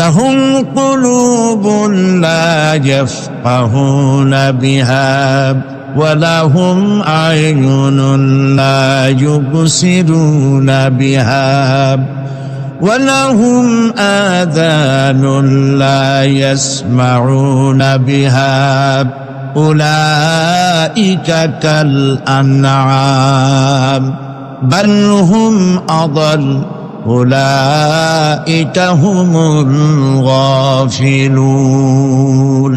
লাহুম কুলুবুন লা ইয়াফকাহুনা বিহা ওয়ালাহুম আ'য়ুনুন লা ইউবসিরুনা বিহা ওয়ালাহুম আযানুন লা ইয়াসমাউনা বিহা উলাইকা কাল আনআম বাল হুম আযাল উলাইকা হুমুল গাফিলুন।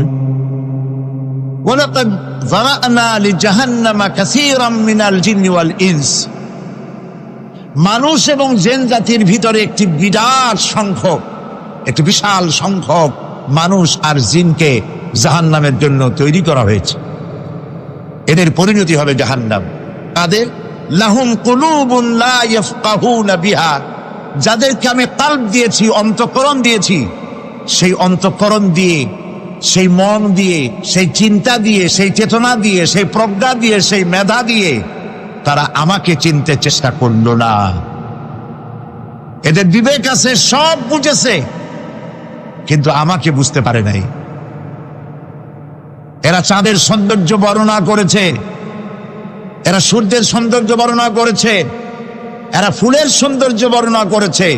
ওয়ালাকাদ যারানা লিজাহান্নামা কাসীরাম মিনাল জিন্নি ওয়াল ইনস। মানুষ এবং জিন জাতির ভিতরে একটি বিরাট সংখ্যক, একটি বিশাল সংখ্যক মানুষ আর জিনকে জাহান্নামের জন্য তৈরি করা হয়েছে। এদের পরিণতি হবে জাহান্নাম। তাদের লাহুম কুলুবুন লা ইয়াফকাহুনা বিহা, যাদেরকে আমি কালব দিয়েছি, অন্তঃকরণ দিয়েছি, সেই অন্তঃকরণ দিয়ে, সেই মন দিয়ে, সেই চিন্তা দিয়ে, সেই চেতনা দিয়ে, সেই প্রজ্ঞা দিয়ে, সেই মেধা দিয়ে তারা আমাকে চিনতে চেষ্টা করলো না। এদের বিবেক আছে, সব বুঝেছে, কিন্তু আমাকে বুঝতে পারে নাই। এরা চাঁদের সৌন্দর্য বর্ণনা করেছে, এরা সূর্যের সৌন্দর্য বর্ণনা করেছে, এরা ফুলের সৌন্দর্য বর্ণনা করেছে,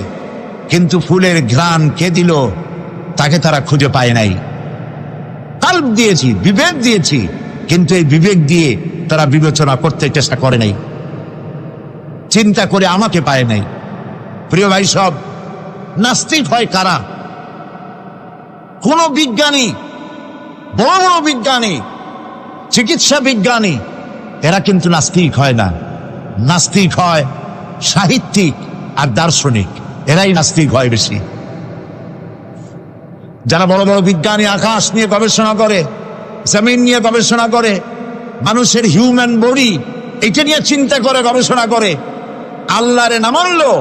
কিন্তু ফুলের ঘ্রাণ কে দিল তাকে তারা খুঁজে পায় নাই। কাল্ব দিয়েছি, বিবেক দিয়েছি, কিন্তু এই বিবেক দিয়ে তারা বিবেচনা করতে চেষ্টা করে নাই, চিন্তা করে আমাকে পায় নাই। প্রিয় ভাই সব, নাস্তিক হয় কারা? কোন বিজ্ঞানী, বড় বড় বিজ্ঞানী, চিকিৎসা বিজ্ঞানী, এরা কিন্তু নাস্তিক হয় না। নাস্তিক হয় সাহিত্যিক আর দার্শনিক, এরাই নাস্তিক হয় বেশি। যারা বড় বড় বিজ্ঞানী, আকাশ নিয়ে গবেষণা করে, জমিন নিয়ে গবেষণা করে, মানুষের হিউম্যান বডি এটা নিয়ে চিন্তা করে, গবেষণা করে, আল্লাহরে না মানলো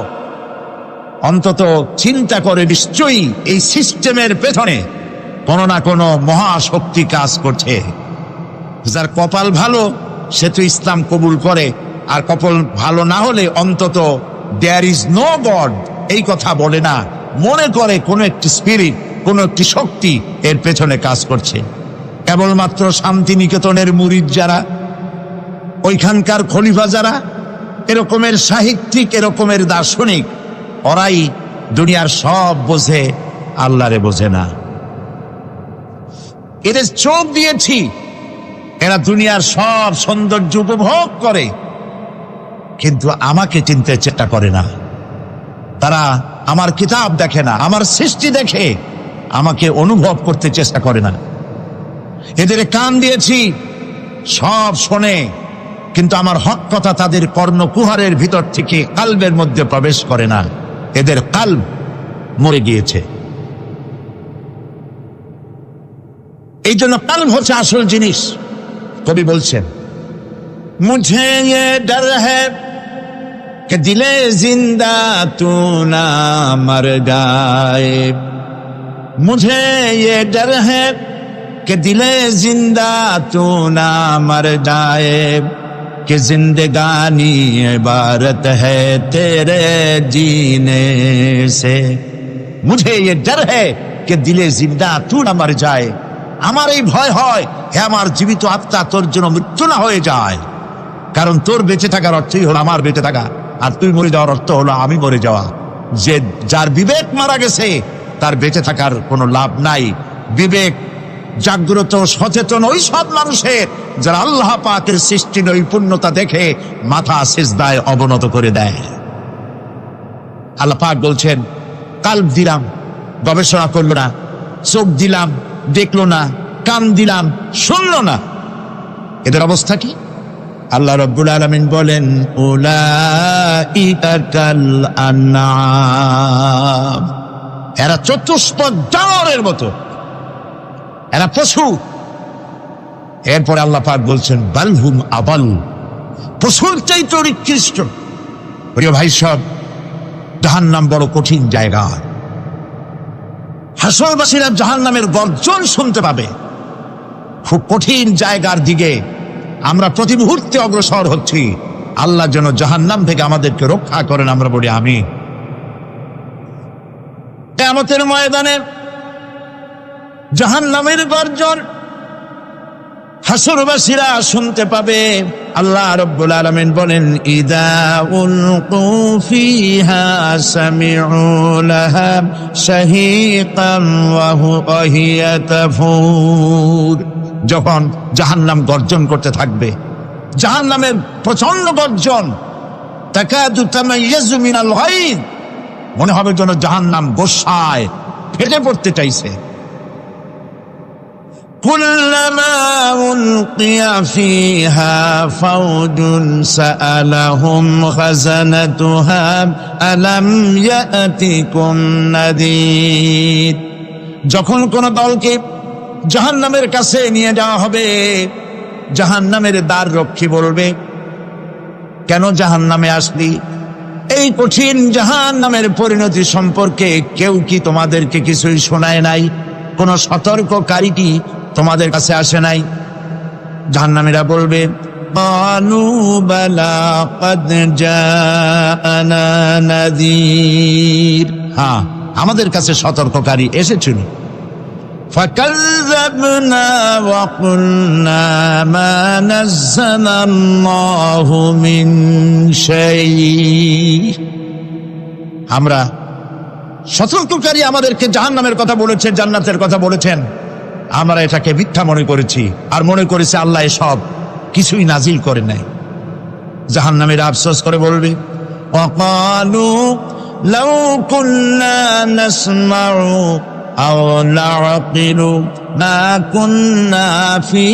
অন্তত চিন্তা করে নিশ্চয়ই এই সিস্টেমের পেছনে কোনো না কোনো মহাশক্তি কাজ করছে। যার কপাল ভালো সে তো ইসলাম কবুল করে, আর কপাল ভালো না হলে অন্তত দেয়ার ইজ নো গড এই কথা বলে না, মনে করে কোনো একটি স্পিরিট, কোনো একটি শক্তি এর পেছনে কাজ করছে। কেবলমাত্র শান্তিনিকেতনের মুরিদ যারা, ওইখানকার খলিফা যারা, এরকমের সাহিত্যিক, এরকমের দার্শনিক, ওরাই দুনিয়ার সব বোঝে, আল্লাহরে বোঝে না। এদের চোখ দিয়েছি, এরা দুনিয়ার সব সৌন্দর্য উপভোগ করে, কিন্তু আমাকে চিনতে চেষ্টা করে না। তারা আমার কিতাব দেখে না, আমার সৃষ্টি দেখে আমাকে অনুভব করতে চেষ্টা করে না। এদের কান দিয়েছি, সব শোনে, কিন্তু আমার হক কথা তাদের কর্ণকুহারের ভিতর থেকে কালবের মধ্যে প্রবেশ করে না। এদের কালব মরে গিয়েছে। এই জন্য কালব হচ্ছে আসল জিনিস। কবি বলছেন, মুঝে ये डर है कि दिले जिंदा तू ना मर जाए, मुझे ये डर है कि दिले जिंदा तू ना मर जाए, कि जिंदगानी इबारत है तेरे जीने से। मुझे ये डर है कि दिले जिंदा तू ना मर जाए। আমার এই ভয় হয় হে আমার জীবিত আত্মা তোর জন্য মৃত্যু না হয়ে যায়, কারণ তোর বেঁচে থাকার অর্থই হলো আমার বেঁচে থাকা, আর তুই মরে যাওয়ার অর্থ হলো আমি মরে যাওয়া। যে যার বিবেক মারা গেছে তার বেঁচে থাকার কোনো লাভ নাই। বিবেক জাগ্রত সচেতন ওই সব মানুষের যারা আল্লাহ পাকের সৃষ্টি নৈপুণ্যতা দেখে মাথা সিজদায় অবনত করে দেয়। আল্লাহ পাক বলছেন কাল্ব দিলাম, গবেষণা করলো না, চোখ দিলাম, দেখলো না, কান দিলাম, শুনলো না, এদের অবস্থা কি? আল্লাহ রাব্বুল আলামিন বলেন উলাইকা কাল আনআম, এরা চতুষ্পদ জানোয়ারের মতো, এরা পশু। এরপরে আল্লাহ পাক বলছেন বালহুম আবাল, পশুর চাইতে নিকৃষ্ট। প্রিয় ভাই সব, জাহান্নাম বড় কঠিন জায়গা। হাসরবাসীরা জাহান্নামের গর্জন শুনতে পাবে। খুব কঠিন জায়গার দিকে আমরা প্রতি মুহূর্তে অগ্রসর হচ্ছি। আল্লাহ যেন জাহান্নাম থেকে আমাদেরকে রক্ষা করেন, আমরা বলি আমিন। কিয়ামতের ময়দানে জাহান্নামের গর্জন হাসরবাসীরা শুনতে পাবে। আল্লাহ রাব্বুল আলামিন বলেন ইদা উলকু ফিহা সামিউ লাহা শাহীকান ওয়া হিয়া তাফুর। যখন জাহান্নাম গর্জন করতে থাকবে, জাহান্নামের প্রচন্ড গর্জন, তাকাদু তামাইয়াজু মিনাল গায়দ, মনে হবে যেন জাহান্নাম গোসায় ফেটে পড়তে চাইছে। কুল্লামা উলকিয়া ফিহা ফাওজুন সাআলাহুম খাযানাতুহা আলাম ইয়াতিকুম নাযীর। যখন কোন দলকে জাহান্নামের কাছে নিয়ে যাওয়া হবে, জাহান্নামের দ্বার রক্ষী বলবে কেন জাহান্নামে আসলি? এই কঠিন জাহান্নামের পরিণতি সম্পর্কে কেউ কি তোমাদেরকে কিছুই শোনায় নাই? কোন সতর্ককারী কি তোমাদের কাছে আসে নাই? জাহান্নামীরা বলবে ক্বালু বালা ক্বাদ জাআনা নাযীর, হ্যাঁ আমাদের কাছে সতর্ককারী এসেছিল। ফাকাযযাবনা ওয়া কুলনা মা নাযালাল্লাহু মিন শাই, আমরা সতর্ককারী আমাদেরকে জাহান্নামের কথা বলেছেন, জান্নাতের কথা বলেছেন, আমরা এটাকে মিথ্যা মনে করেছি আর মনে করেছি আল্লাহ সব কিছুই নাজিল করে নাই। জাহান্নামীরা আফসোস করে বলবে ওয়াকালু লাউ কুন্না নাসমাউ আও নাআকিলু মা কুন্না ফি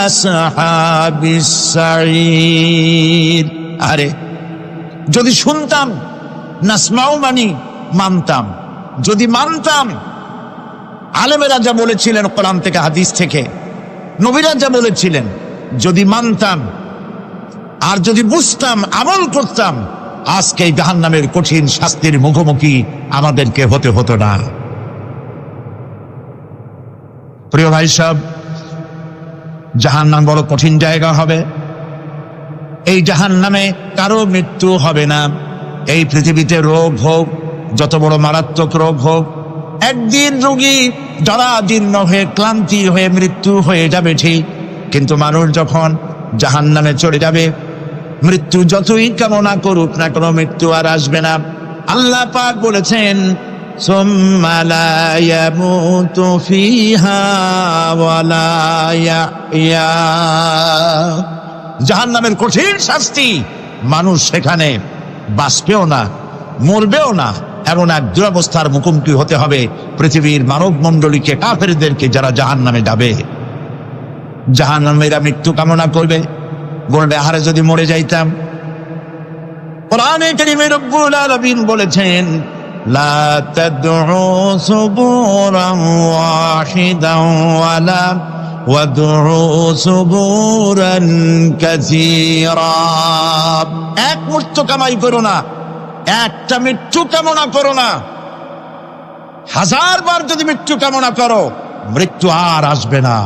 আসহাবিস সাঈর। আরে যদি শুনতাম, নাসমাউ মানি মানতাম, যদি মানতাম, আলেমেরা যা বলেছিলেন কোরআন থেকে হাদিস থেকে, নবীরা যা বলেছিলেন, যদি মানতাম আর যদি বুঝতাম, আমল করতাম, আজকে জাহান্নামের কঠিন শাস্তির মুখোমুখি আমাদেরকে হতে হতো না। প্রিয় ভাই সব, জাহান্নাম বড় কঠিন জায়গা হবে। এই জাহান্নামে কারো মৃত্যু হবে না। এই পৃথিবীতে রোগ হোক, যত বড় মারাত্মক রোগ হোক, একদিন রোগী জরাজীর্ণ হয়ে ক্লান্তি হয়ে মৃত্যু হয়ে যাবে ঠিক, কিন্তু মানুষ যখন জাহান্নামে চলে যাবে, মৃত্যু যতই কামনা করুক না কোনো মৃত্যু আর আসবে না। আল্লাহ পাক বলেছেন সুম্মা লা ইয়ামুতু ফিহা ওয়া লা ইয়াহইয়া। জাহান্নামের কঠিন শাস্তি, মানুষ সেখানে বাঁচবেও না, মরবেও না, এমন এক দুরবস্থার মুখোমুখি হতে হবে পৃথিবীর মানব মণ্ডলীকে, কাফেরদেরকে যারা জাহান্নামে যাবে। জাহান্নামীরা মৃত্যু কামনা করবে, বলবে আহারে যদি মরে যাইতাম। কোরআনে কারীমে রব্বুল আলামিন বলেছেন লা তাদউ সুবুরান ওয়াহিদান ওয়ালা ওয়াদউ সুবুরান কাসীরা। এক মৃত্যু কামাই করো না, একটা মৃত্যু কামনা করো না। 1000 বার যদি মৃত্যু কামনা করো, মৃত্যু আর আসবে না।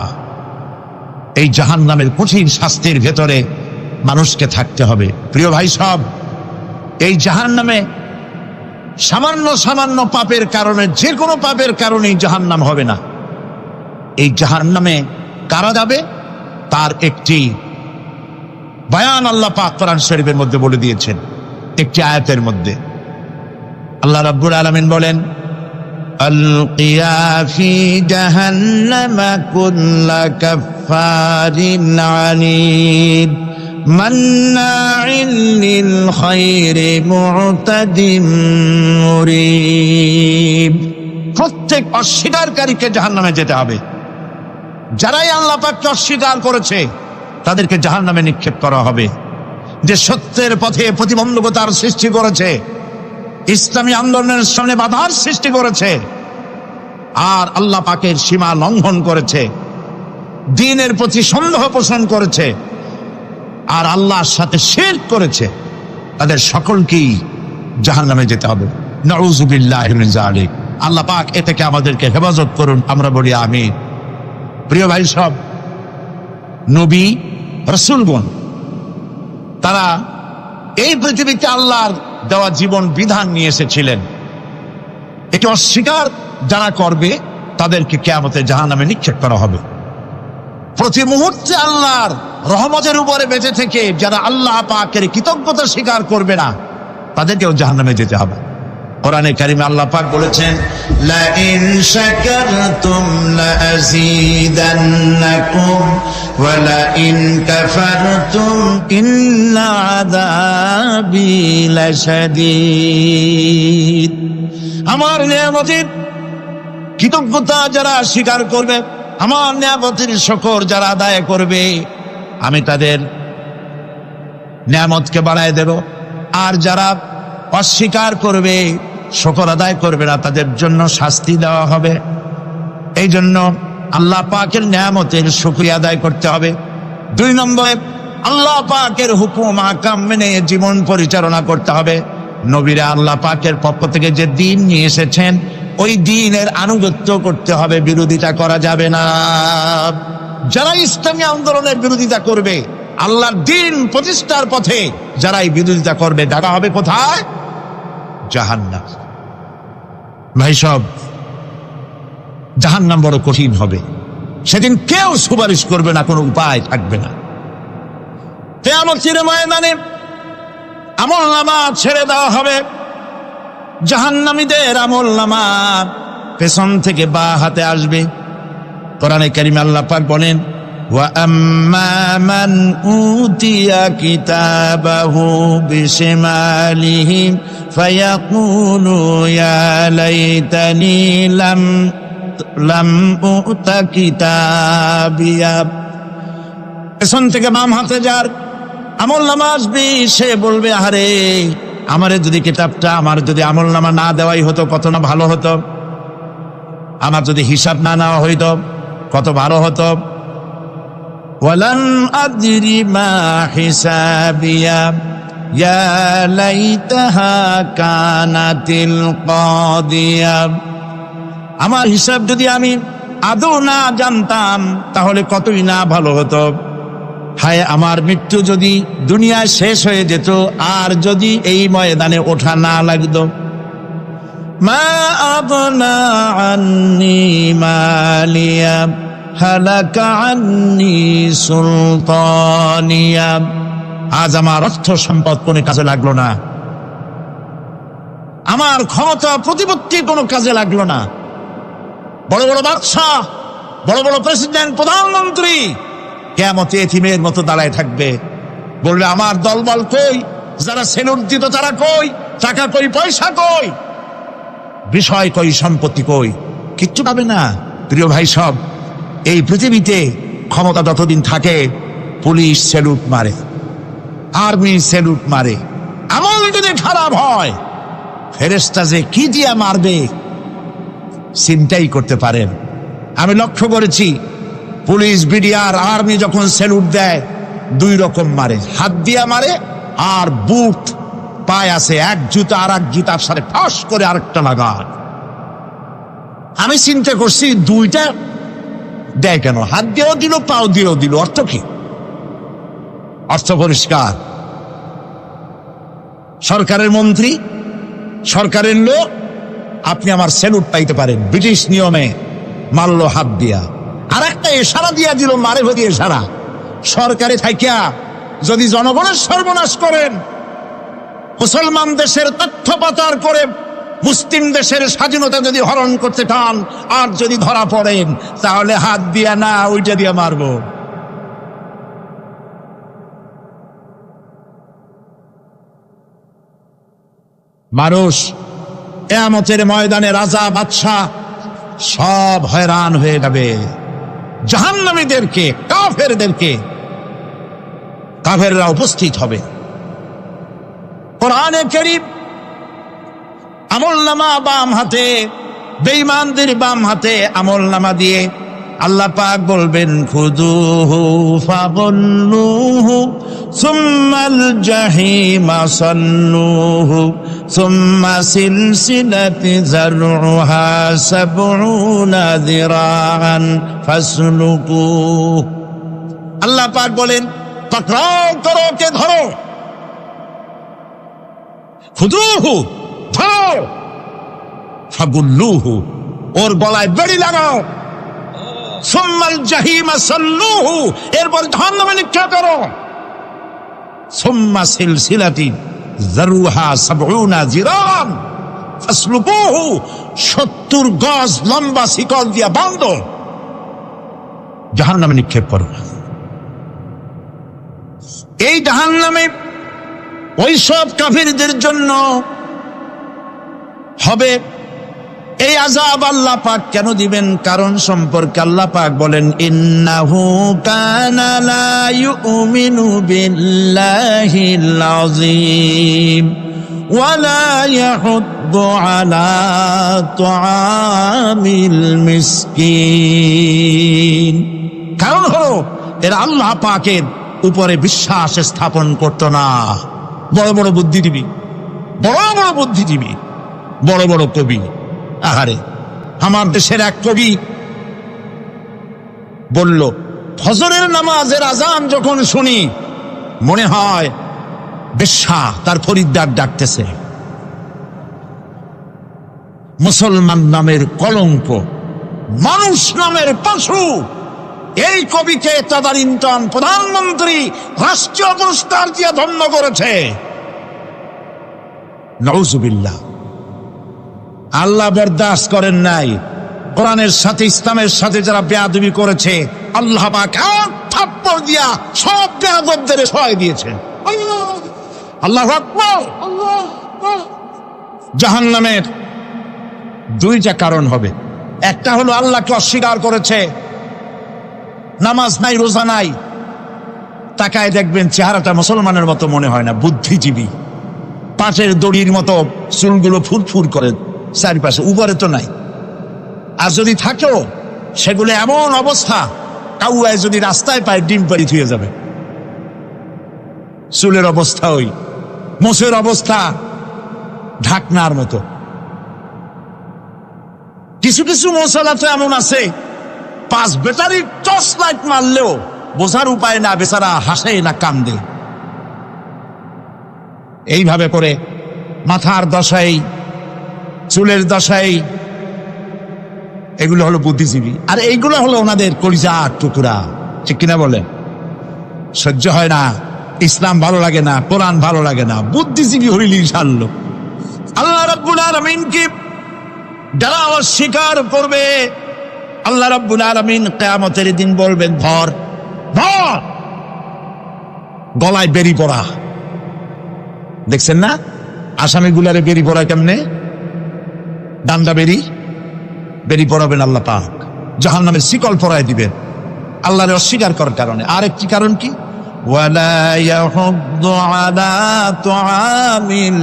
এই জাহান্নামের কঠিন শাস্তির ভেতরে মানুষকে থাকতে হবে। প্রিয় ভাই সব, এই জাহান্নামে সামান্য সামান্য পাপের কারণে, যে কোনো পাপের কারণেই জাহান্নাম হবে না। এই জাহান্নামে কারা যাবে তার একটি বয়ান আল্লাহ পাক কোরআন শরীফের মধ্যে বলে দিয়েছেন। একটি আয়াতের মধ্যে আল্লাহ রাব্বুল আলামিন বলেন, আলকিয়া ফি জাহান্নামা কুল্লা কাফফারিন আনিদ মান্নাইন লিল খায়রি মু'তাদিম মুরিব। প্রত্যেক অস্বীকারীকে জাহান্নামে যেতে হবে। যারাই আল্লাহ পাককে অস্বীকার করেছে তাদেরকে জাহান্নামে নিক্ষেপ করা হবে। যে সত্যের পথে প্রতিবন্ধকতার সৃষ্টি করেছে, ইসলামী আন্দোলনের সামনে বাধার সৃষ্টি করেছে, আর আল্লাহ পাকের সীমা লঙ্ঘন করেছে, দ্বীনের প্রতি সন্দেহ পোষণ করেছে, আর আল্লাহর সাথে শিরক করেছে, তাদের সকলকেই জাহান্নামে যেতে হবে। নাউযু বিল্লাহি মিন যালিক। আল্লাহ পাক এ থেকে আমাদেরকে হেফাজত করুন, আমরা বলি আমিন। প্রিয় ভাই সব, নবী রাসূলগণ তারা এই পৃথিবীতে আল্লাহর দেওয়া জীবন বিধান নিয়ে এসেছিলেন। একে অস্বীকার যারা করবে তাদেরকে কিয়ামতে জাহান্নামে নিক্ষেপ করা হবে। প্রতি মুহূর্তে আল্লাহর রহমতের উপরে বেঁচে থেকে যারা আল্লাহ পাকের কৃতজ্ঞতা স্বীকার করবে না তাদেরকেও জাহান্নামে যেতে হবে। কোরআনে কারিমে আল্লাহ পাক বলেছেন, লা ইন শাকারতুম লা আযীদান্নাকুম ওয়া লা ইন কাফারতুম ইন্না আযাবি লাশাদীদ। আমার নিয়ামতের কৃতজ্ঞতা যারা স্বীকার করবে, আমার নিয়ামতের শুকর যারা আদায় করবে, আমি তাদের নিয়ামতকে বাড়ায় দেব। আর যারা অস্বীকার করবে, শুকর আদায় করবে না, তাদের জন্য শাস্তি দেওয়া হবে। এই জন্য আল্লাহ পাকের নিয়ামতের শুকরিয়া আদায় করতে হবে। 2 নম্বরে আল্লাহ পাকের হুকুম আহকাম মেনে জীবন পরিচালনা করতে হবে। নবীরা আল্লাহ পাকের পক্ষ থেকে যে দ্বীন নিয়ে এসেছেন ওই দ্বীনের আনুগত্য করতে হবে, বিরোধিতা করা যাবে না। যারা ইসলামী আন্দোলনের বিরোধিতা করবে, আল্লাহর দ্বীন প্রতিষ্ঠার পথে যারাই বিরোধিতা করবে, দেখা হবে কোথায়? জাহান্নাম। ভাই সব, জাহান্নাম বড় কঠিন হবে। সেদিন কেউ সুপারিশ করবে না, কোনো উপায় থাকবে না। কিয়ামতের ময়দানে আমলনামা ছেড়ে দেওয়া হবে। জাহান্নামীদের আমলনামা পেছন থেকে বা হাতে আসবে। কোরআনে কারিমে আল্লাহ পাক বলেন, ওয়া আম্মা মান উতিয়া কিতাবাহু বিশিমালিহি ফায়াকুলু ইয়া লাইতানি লাম উতা কিতাবিয়া। পেছন থেকে বাম হাতে যার আমলনামা আসবে, সে বলবে, আরে আমারে যদি কিতাবটা, আমার যদি আমলনামা না দেওয়াই হতো কত না ভালো হতো, আমার যদি হিসাব না নেওয়া হইতো কত ভালো হতো। ওয়ালান আদরি মা হিসাবিয়া ইয়া লাইতাহা কানাতিল কাদিয়া। আমার হিসাব যদি আমি আদৌ না জানতাম তাহলে কতই না ভালো হতো। হায়, আমার মৃত্যু যদি দুনিয়ায় শেষ হয়ে যেত, আর যদি এই ময়দানে ওঠা না লাগতো। মা আগনা আন্নি মালিয়া হালাকা আন্নি সুলতানিয়া। আজ আমার অর্থ সম্পদ কোনো কাজে লাগলো না, আমার ক্ষমতা প্রতিপত্তি কোনো কাজে লাগলো না। বড় বড় বাদশাহ, বড় বড় প্রেসিডেন্ট, প্রধানমন্ত্রী কিয়ামতে এতিমের মতো দাঁড়ায় থাকবে, বলবে, আমার দলবল কই, যারা সেলুট দিত তারা কই, টাকা কই, পয়সা কই, বিষয় কই, সম্পত্তি কই, কিচ্ছু পাবে না। প্রিয় ভাই সব, এই পৃথিবীতে ক্ষমতা যতদিন থাকে পুলিশ সেলুট মারে, আর্মি সেলুট মারে। আমল যদি খারাপ হয় ফেরেশতা যে কি দিয়া মারবে চিন্তাই করতে পারেন। আমি লক্ষ্য করেছি, পুলিশ, বিডিআর, আর্মি যখন সেলুট দেয় 2 রকম মারে, হাত দিয়া মারে, আর বুট পায় আছে, এক জুতা আর এক জুতার সাথে ঠাস করে আরেকটা লাগায়। আমি চিন্তা করছি 2টা দেয় কেন? হাত দিয়েও দিল, পাও দিয়েও দিল, অর্থ কি? অর্থ পরিষ্কার, সরকারের মন্ত্রী, সরকারের লোক, আপনি আমার স্যালুট পাইতে পারেন। ব্রিটিশ নিয়মে মারল হাত দিয়া, আর একটা ইশারা দিয়া দিল, মারে দিয়ে ইশারা। সরকারে থাকিয়া যদি জনগণের সর্বনাশ করেন, মুসলমান দেশের তথ্য পাচার করে মুসলিম দেশের স্বাধীনতা যদি হরণ করতে চান, আর যদি ধরা পড়েন, তাহলে হাত দিয়া না, ওইটা দিয়া মারব। মানুষ কিয়ামতের ময়দানে রাজা বাদশাহ সব হয়রান হয়ে যাবে। জাহান্নামীদেরকে, কাফেরদেরকে, কাফেররা উপস্থিত হবে। কোরআনে কারীম আমলনামা বাম হাতে, বেঈমানদের বাম হাতে আমলনামা দিয়ে আল্লাহ পাক বলবেন, খুযুহু ফাগুল্লুহু সুম্মাল জাহিমা সাল্লুহু সুম্মা সিলসিলাতি যারউহা সাবউনা যিরাআন ফাসলুকুহু। আল্লাহ পাক বলেন, পাকড়াও করো, কে ধরো, খুযুহু ধরো, ফাগুল্লুহু ওর গলায় বেড়ি লাগাও, সুম্মাল জাহিমা সাল্লুহু এরপর জাহান্নামে নিক্ষেপ করো, সুম্মা সিলসিলাতি যারউহা সাবউনা যিরাআন ফাসলুকুহু 70 গজ লম্বা শিকল দিয়া বাঁধো, জাহান্নামে নিক্ষেপ করো। এই জাহান্নামে ওই সব কাফিরদের জন্য হবে। এই আযাব আল্লাহ পাক কেন দিবেন, কারণ সম্পর্কে আল্লাহ পাক বলেন, ইন্নাহু কানা লা ইউমিনু বিল্লাহিল আযীম ওয়া লা ইয়াহুদ্দু আলা তুআমিল মিসকিন। কারণ হলো এরা আল্লাহ পাকের উপরে বিশ্বাস স্থাপন করত না। বড় বড় বুদ্ধিজীবী, বড় বড় বুদ্ধিজীবী, বড় বড় কবি। আহারে, আমার দেশের এক কবি বলল, ফজরের নামাজের আজান যখন শুনি মনে হয় বেশ্যা তার খরিদ্দার ডাকতেছে। মুসলমান নামের কলঙ্ক, মানুষ নামের পশু। এই কবিকে তাদারিন্টন প্রধানমন্ত্রী রাষ্ট্রীয় পুরস্কার দিয়ে ধন্য করেছে। নাউজুবিল্লাহ। আল্লাহ বরদাস্ত করেন নাই। কোরআনের সাথে ইসলামের সাথে যারা বেয়াদবি করেছে, আল্লাহ পাক এক থাপ্পড় দিয়া সব বেয়াদবদের সহায় দিয়েছেন। আল্লাহু আকবার। জাহান্নামের দুইটা কারণ হবে। একটা হলো আল্লাহকে অস্বীকার করেছে, নামাজ নাই, রোজা নাই, তাকায় দেখবেন চেহারাটা মুসলমানের মতো মনে হয় না, বুদ্ধিজীবী, পাটের দড়ির মতো চুলগুলো ফুরফুর করে চারিপাশে, উপরে তো নাই। আর যদি থাকেও সেগুলো এমন অবস্থা, কাউয়ায় যদি রাস্তায় পায় ডিম পাড়ি থুয়ে যাবে। চুলের অবস্থা ওই, মোষের অবস্থা ঢাকনার মতো। কিছু কিছু মশলা তো এমন আছে, 5 ব্যাটারির টর্চ লাইট মারলেও বোঝার উপায় না, বেচারা হাসে না কান্দে। এইভাবে করে মাথার দশাই, চুলের দশাই, এগুলো হলো বুদ্ধিজীবী। আর এইগুলো হলো ওনাদের কলিজার টুকরা, ঠিক কিনা বলে? সহ্য হয় না, ইসলাম ভালো লাগে না, কোরআন ভালো লাগে না, বুদ্ধিজীবী হইলেই ছাড়লো। আল্লাহ রাব্বুল আলামিনকে যারা অস্বীকার করবে, আল্লাহ রাব্বুল আলামিন কিয়ামতের দিন বলবেন, ধর ধর, গলায় বেরি পড়া। দেখছেন না আসামিগুলারে বেরি পড়া কেমনে? ডান্ডা বেরি পড়াবেন আল্লাহ পাক, জাহান্নামের শিকল পরায় দিবেন আল্লাহরে অস্বীকার করার কারণে। আর একটি কারণ কি? ওয়ালা ইয়াহুদ্দু আলা তুআমিল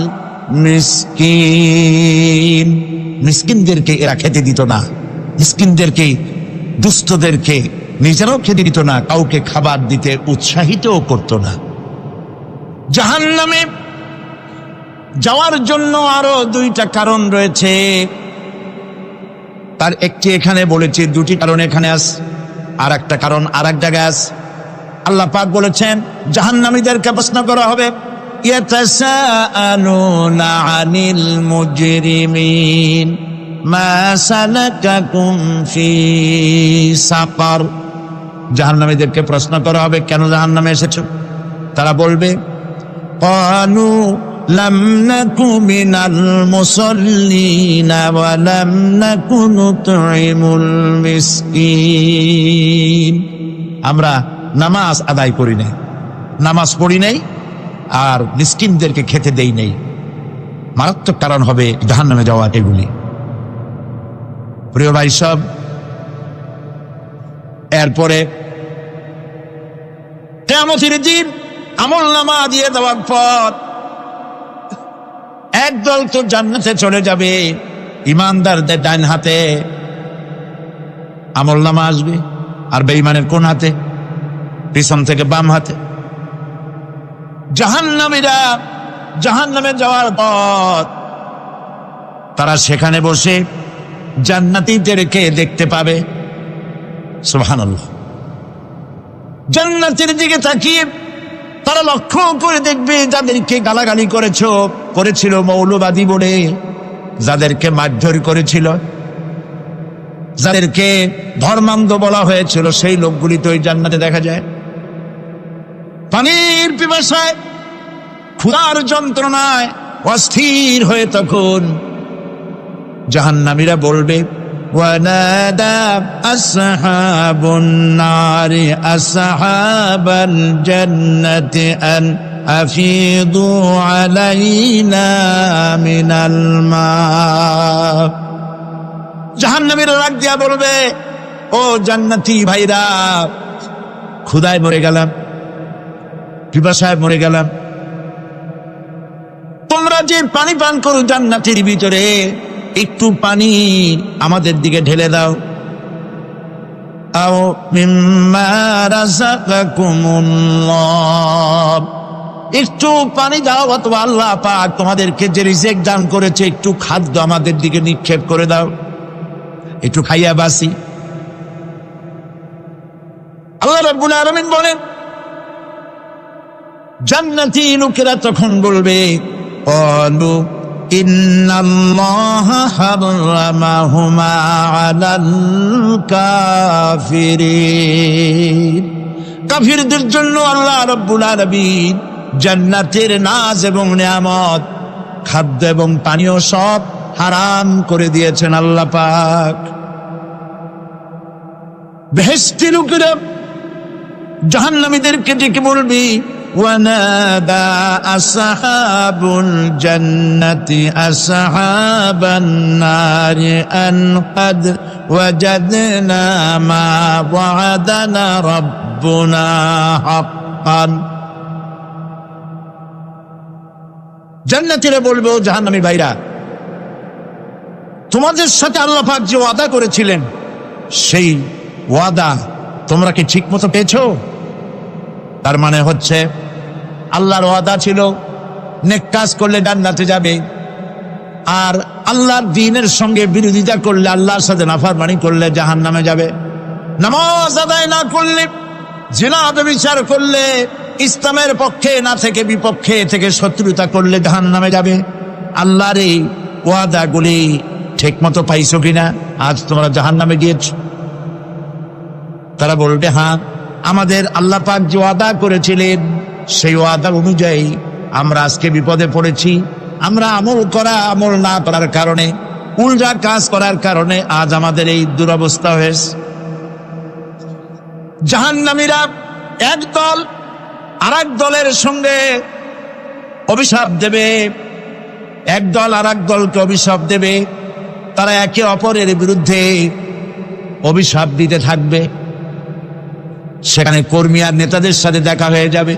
মিসকিন। মিসকিনদেরকে এরা খেতে দিত না, মিসকিনদেরকে, দুস্থদেরকে নিজেরাও খেতে দিত না, কাউকে খাবার দিতে উৎসাহিতও করত না। জাহান্নামে যাওয়ার জন্য আরো 2টা কারণ রয়েছে। তার একটি এখানে বলেছি, 2টি কারণ এখানে আছে, আর একটা কারণ আর এক জায়গায় আছে। আল্লাহ পাক বলেছেন জাহান্নামীদেরকে প্রশ্ন করা হবে, ইয়াতাসাআলুনা আনিল মুজরিমিন মা সালাকাকুম ফি সাকার। জাহান্নামীদেরকে প্রশ্ন করা হবে, কেন জাহান্নামে এসেছো? তারা বলবে, ক্বালু লাম নাকু মিনাল মুসাল্লিনা ওয়া লাম নাকু নুতঈমুল মিসকিন। আমরা নামাজ আদায় করি নাই, নামাজ পড়ি নাই, আর মিসকিনদেরকে খেতে দেই নাই। মারাত্মক কারণ হবে জাহান্নামে যাওয়া এগুলি। প্রিয় ভাই সব, এরপরে কিয়ামতের দিন আমলনামা দিয়ে দেওয়ার পর একদল তো জান্নাতে চলে যাবে, ইমানদারদের ডান হাতে আমলনামা আসবে, আর বেঈমানের কোন হাতে? পিছন থেকে বাম হাতে। জাহান্নামীরা জাহান্নামে যাওয়ার পর তারা সেখানে বসে জান্নাতীদেরকে দেখতে পাবে। সুবহানাল্লাহ। জান্নাতের দিকে তাকিয়ে তারা লক্ষ্য করে দেখবে যাদেরকে গালাগালি করেছিল মৌলবাদী বলে, যাদেরকে মারধর করেছিল, যাদেরকে ধর্মান্ধ বলা হয়েছিল, সেই লোকগুলি তো ওই জান্নাতে দেখা যায়। পানির পিপাসায়, ক্ষুধার যন্ত্রণায় অস্থির হয়ে তখন জাহান্নামীরা বলবে, ওয়ানাদা আসহাবুন নারি আসহাবাল জান্নাতি আন আফিদু আলাইনা মিনাল মা। জাহান্নামীরা রাগ দিয়া বলবে, ও জান্নাতি ভাইরা, ক্ষুধায় মরে গেলাম, পিপাসায় মরে গেলাম, তোমরা যে পানি পান করো জান্নাতের ভিতরে, একটু পানি আমাদের দিকে ঢেলে দাও। আও মিম্মা রাযাকাকুমুল্লাহ, একটু পানি দাও, অথবা আল্লাহ পাক তোমাদেরকে যে রিজিক দান করেছে একটু খাদ্য আমাদের দিকে নিক্ষেপ করে দাও, একটু খাইয়া বাসি। আল্লাহ রাব্বুল আলামিন বলেন, জান্নাতি লোকেরা তখন বলবে, ক্বালু ইন্নাল্লাহা হারামাহুমা আলাল কাফিরিন। কাফিরদের জন্য আল্লাহ রাব্বুল আলামিন জান্নাতের নাজ এবং নিয়ামত, খাদ্য এবং পানীয় সব হারাম করে দিয়েছেন আল্লাহ পাক। বেহেশতি লোকেরা জাহান্নামীদেরকে ডেকে বলবি, ওয়ানাদা আসহাবুল জান্নাতি আসহাবান নারি আন ক্বাদ ওয়াজাদনা মা ওয়া'আদানা রাব্বুনা হাক্কান। জান্নাতীরা বলবে, ও জাহান্নামী ভাইরা, তোমাদের সাথে আল্লাহ পাক যে ওয়াদা করেছিলেন, সেই ওয়াদা তোমরা কি ঠিক মতো পেয়েছো? তার মানে হচ্ছে আল্লাহর ওয়াদা ছিল নেক কাজ করলে জান্নাতে যাবে, আর আল্লাহর দ্বীনের সঙ্গে বিরোধিতা করলে, আল্লাহর সাথে নাফরমানি করলে জাহান্নামে যাবে। নামাজ আদায় না করলে, জিনা ব্যভিচার করলে, ইসলামের পক্ষে না থেকে বিপক্ষে থেকে শত্রুতা করলে জাহান্নামে যাবে। আল্লাহর এই ওয়াদাগুলি ঠিক মতো পাইছো কিনা? আজ তোমরা জাহান্নামে গিয়েছ। তারা বলবে, হ্যাঁ, আমাদের আল্লাহ পাক যে ওয়াদা করেছিলেন সেই ওয়াদা অনুযায়ী আমরা আজকে বিপদে পড়েছি। আমরা আমল না করার কারণে, উল্টা কাজ করার কারণে আজ আমাদের এই দুরবস্থা হয়েছে। জাহান্নামীরা একদল আরেক দলের সঙ্গে অভিশাপ দেবে, একদল আরেক দলকে অভিশাপ দেবে। তারা একে অপরের বিরুদ্ধে অভিশাপ দিতে থাকবে। সেখানে কর্মী আর নেতাদের সাথে দেখা হয়ে যাবে।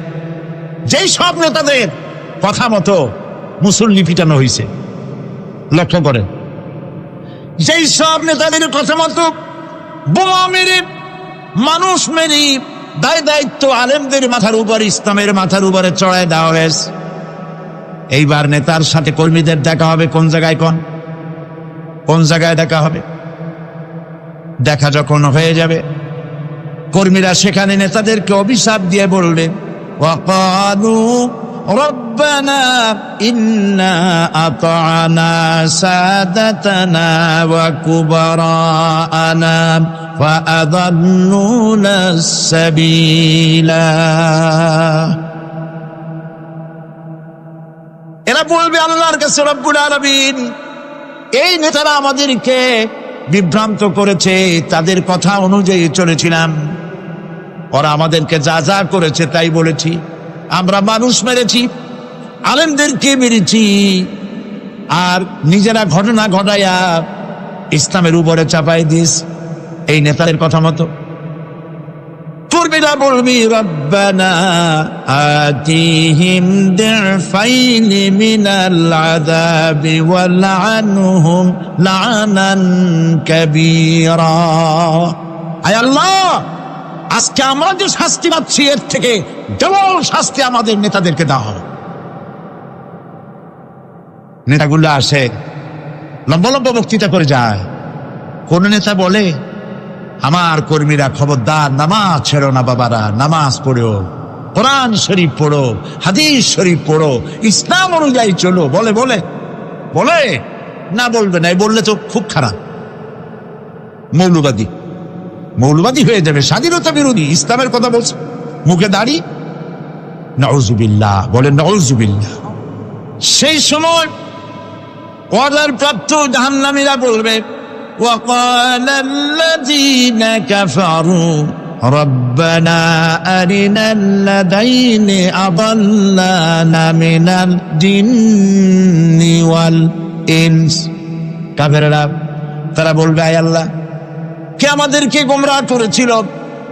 যেই সব নেতাদের কথা মতো মুসল্লি পিটানো হয়েছে, লক্ষ্য করেন, যেই সব নেতাদের কথা মতো বোমা মেরে, মানুষ মেরে, দায় দায়িত্ব আলেমদের মাথার উপর, ইসলামের মাথার উপরে চড়ায় দেওয়া হয়েছে। এইবার নেতার সাথে কর্মীদের দেখা হবে কোন জায়গায়, কোন জায়গায় দেখা হবে? দেখা যখন হয়ে যাবে, কর্মীরা সেখানে নেতাদেরকে অভিশাপ দিয়ে বললেন, ওয়াকালু রব্বানা ইন্না আতা'না সাদাতানা ওয়া কুবারা'না ফাআদাল্লুনা সাবিলা। এরা বলবে আল্লাহর কাছে, রব্বুল আলামিন, এই নেতারা আমাদেরকে বিভ্রান্ত করেছে, তাদের কথা অনুযায়ী চলেছিলাম, ওরা আমাদেরকে যা যা করেছে তাই বলেছি, আমরা মানুষ মেরেছি, আলেমদেরকে মেরেছি, আর নিজেরা ঘটনা ঘটাইয়া ইসলামের উপরে চাপাই দিস এই নেতাদের কথা মতো। কর্মীরা বলবি, রব্বানা আতিহিম দিফাইনি মিনাল আযাবি ওয়ালআনহুম লা'নান কাবীরা। আয় আল্লাহ, আজকে আমরা যে শাস্তি পাচ্ছি এর থেকে ডবল শাস্তি আমাদের নেতাদেরকে দাও। নেতাগুলো আসে, লম্বা লম্বা বক্তৃতা করে যায়। কোন নেতা বলে, আমার কর্মীরা খবরদার, নামাজ ছেড়ো না বাবারা, নামাজ পড়ো, কোরআন শরীফ পড়ো, হাদিস শরীফ পড়ো, ইসলাম অনুযায়ী চলো। বলে বলে বলে না, বলবে না, বললে তো খুব খারাপ, মৌলবাদী মৌলবাদী হয়ে যাবে, স্বাধীনতা বিরোধী, ইসলামের কথা বলছে, মুখে দাড়ি, নাউজুবিল্লাহ, বলেন নাউজুবিল্লাহ। সেই সময় অর্ডার প্রাপ্ত জাহান্নামীরা বলবে, وقال الذين كفروا ربنا أرنا الذين أضلانا من الجن والإنس। কাফেররা তারা বলবে, আয় আল্লাহ, কে আমাদেরকে গোমরাহ করেছিল,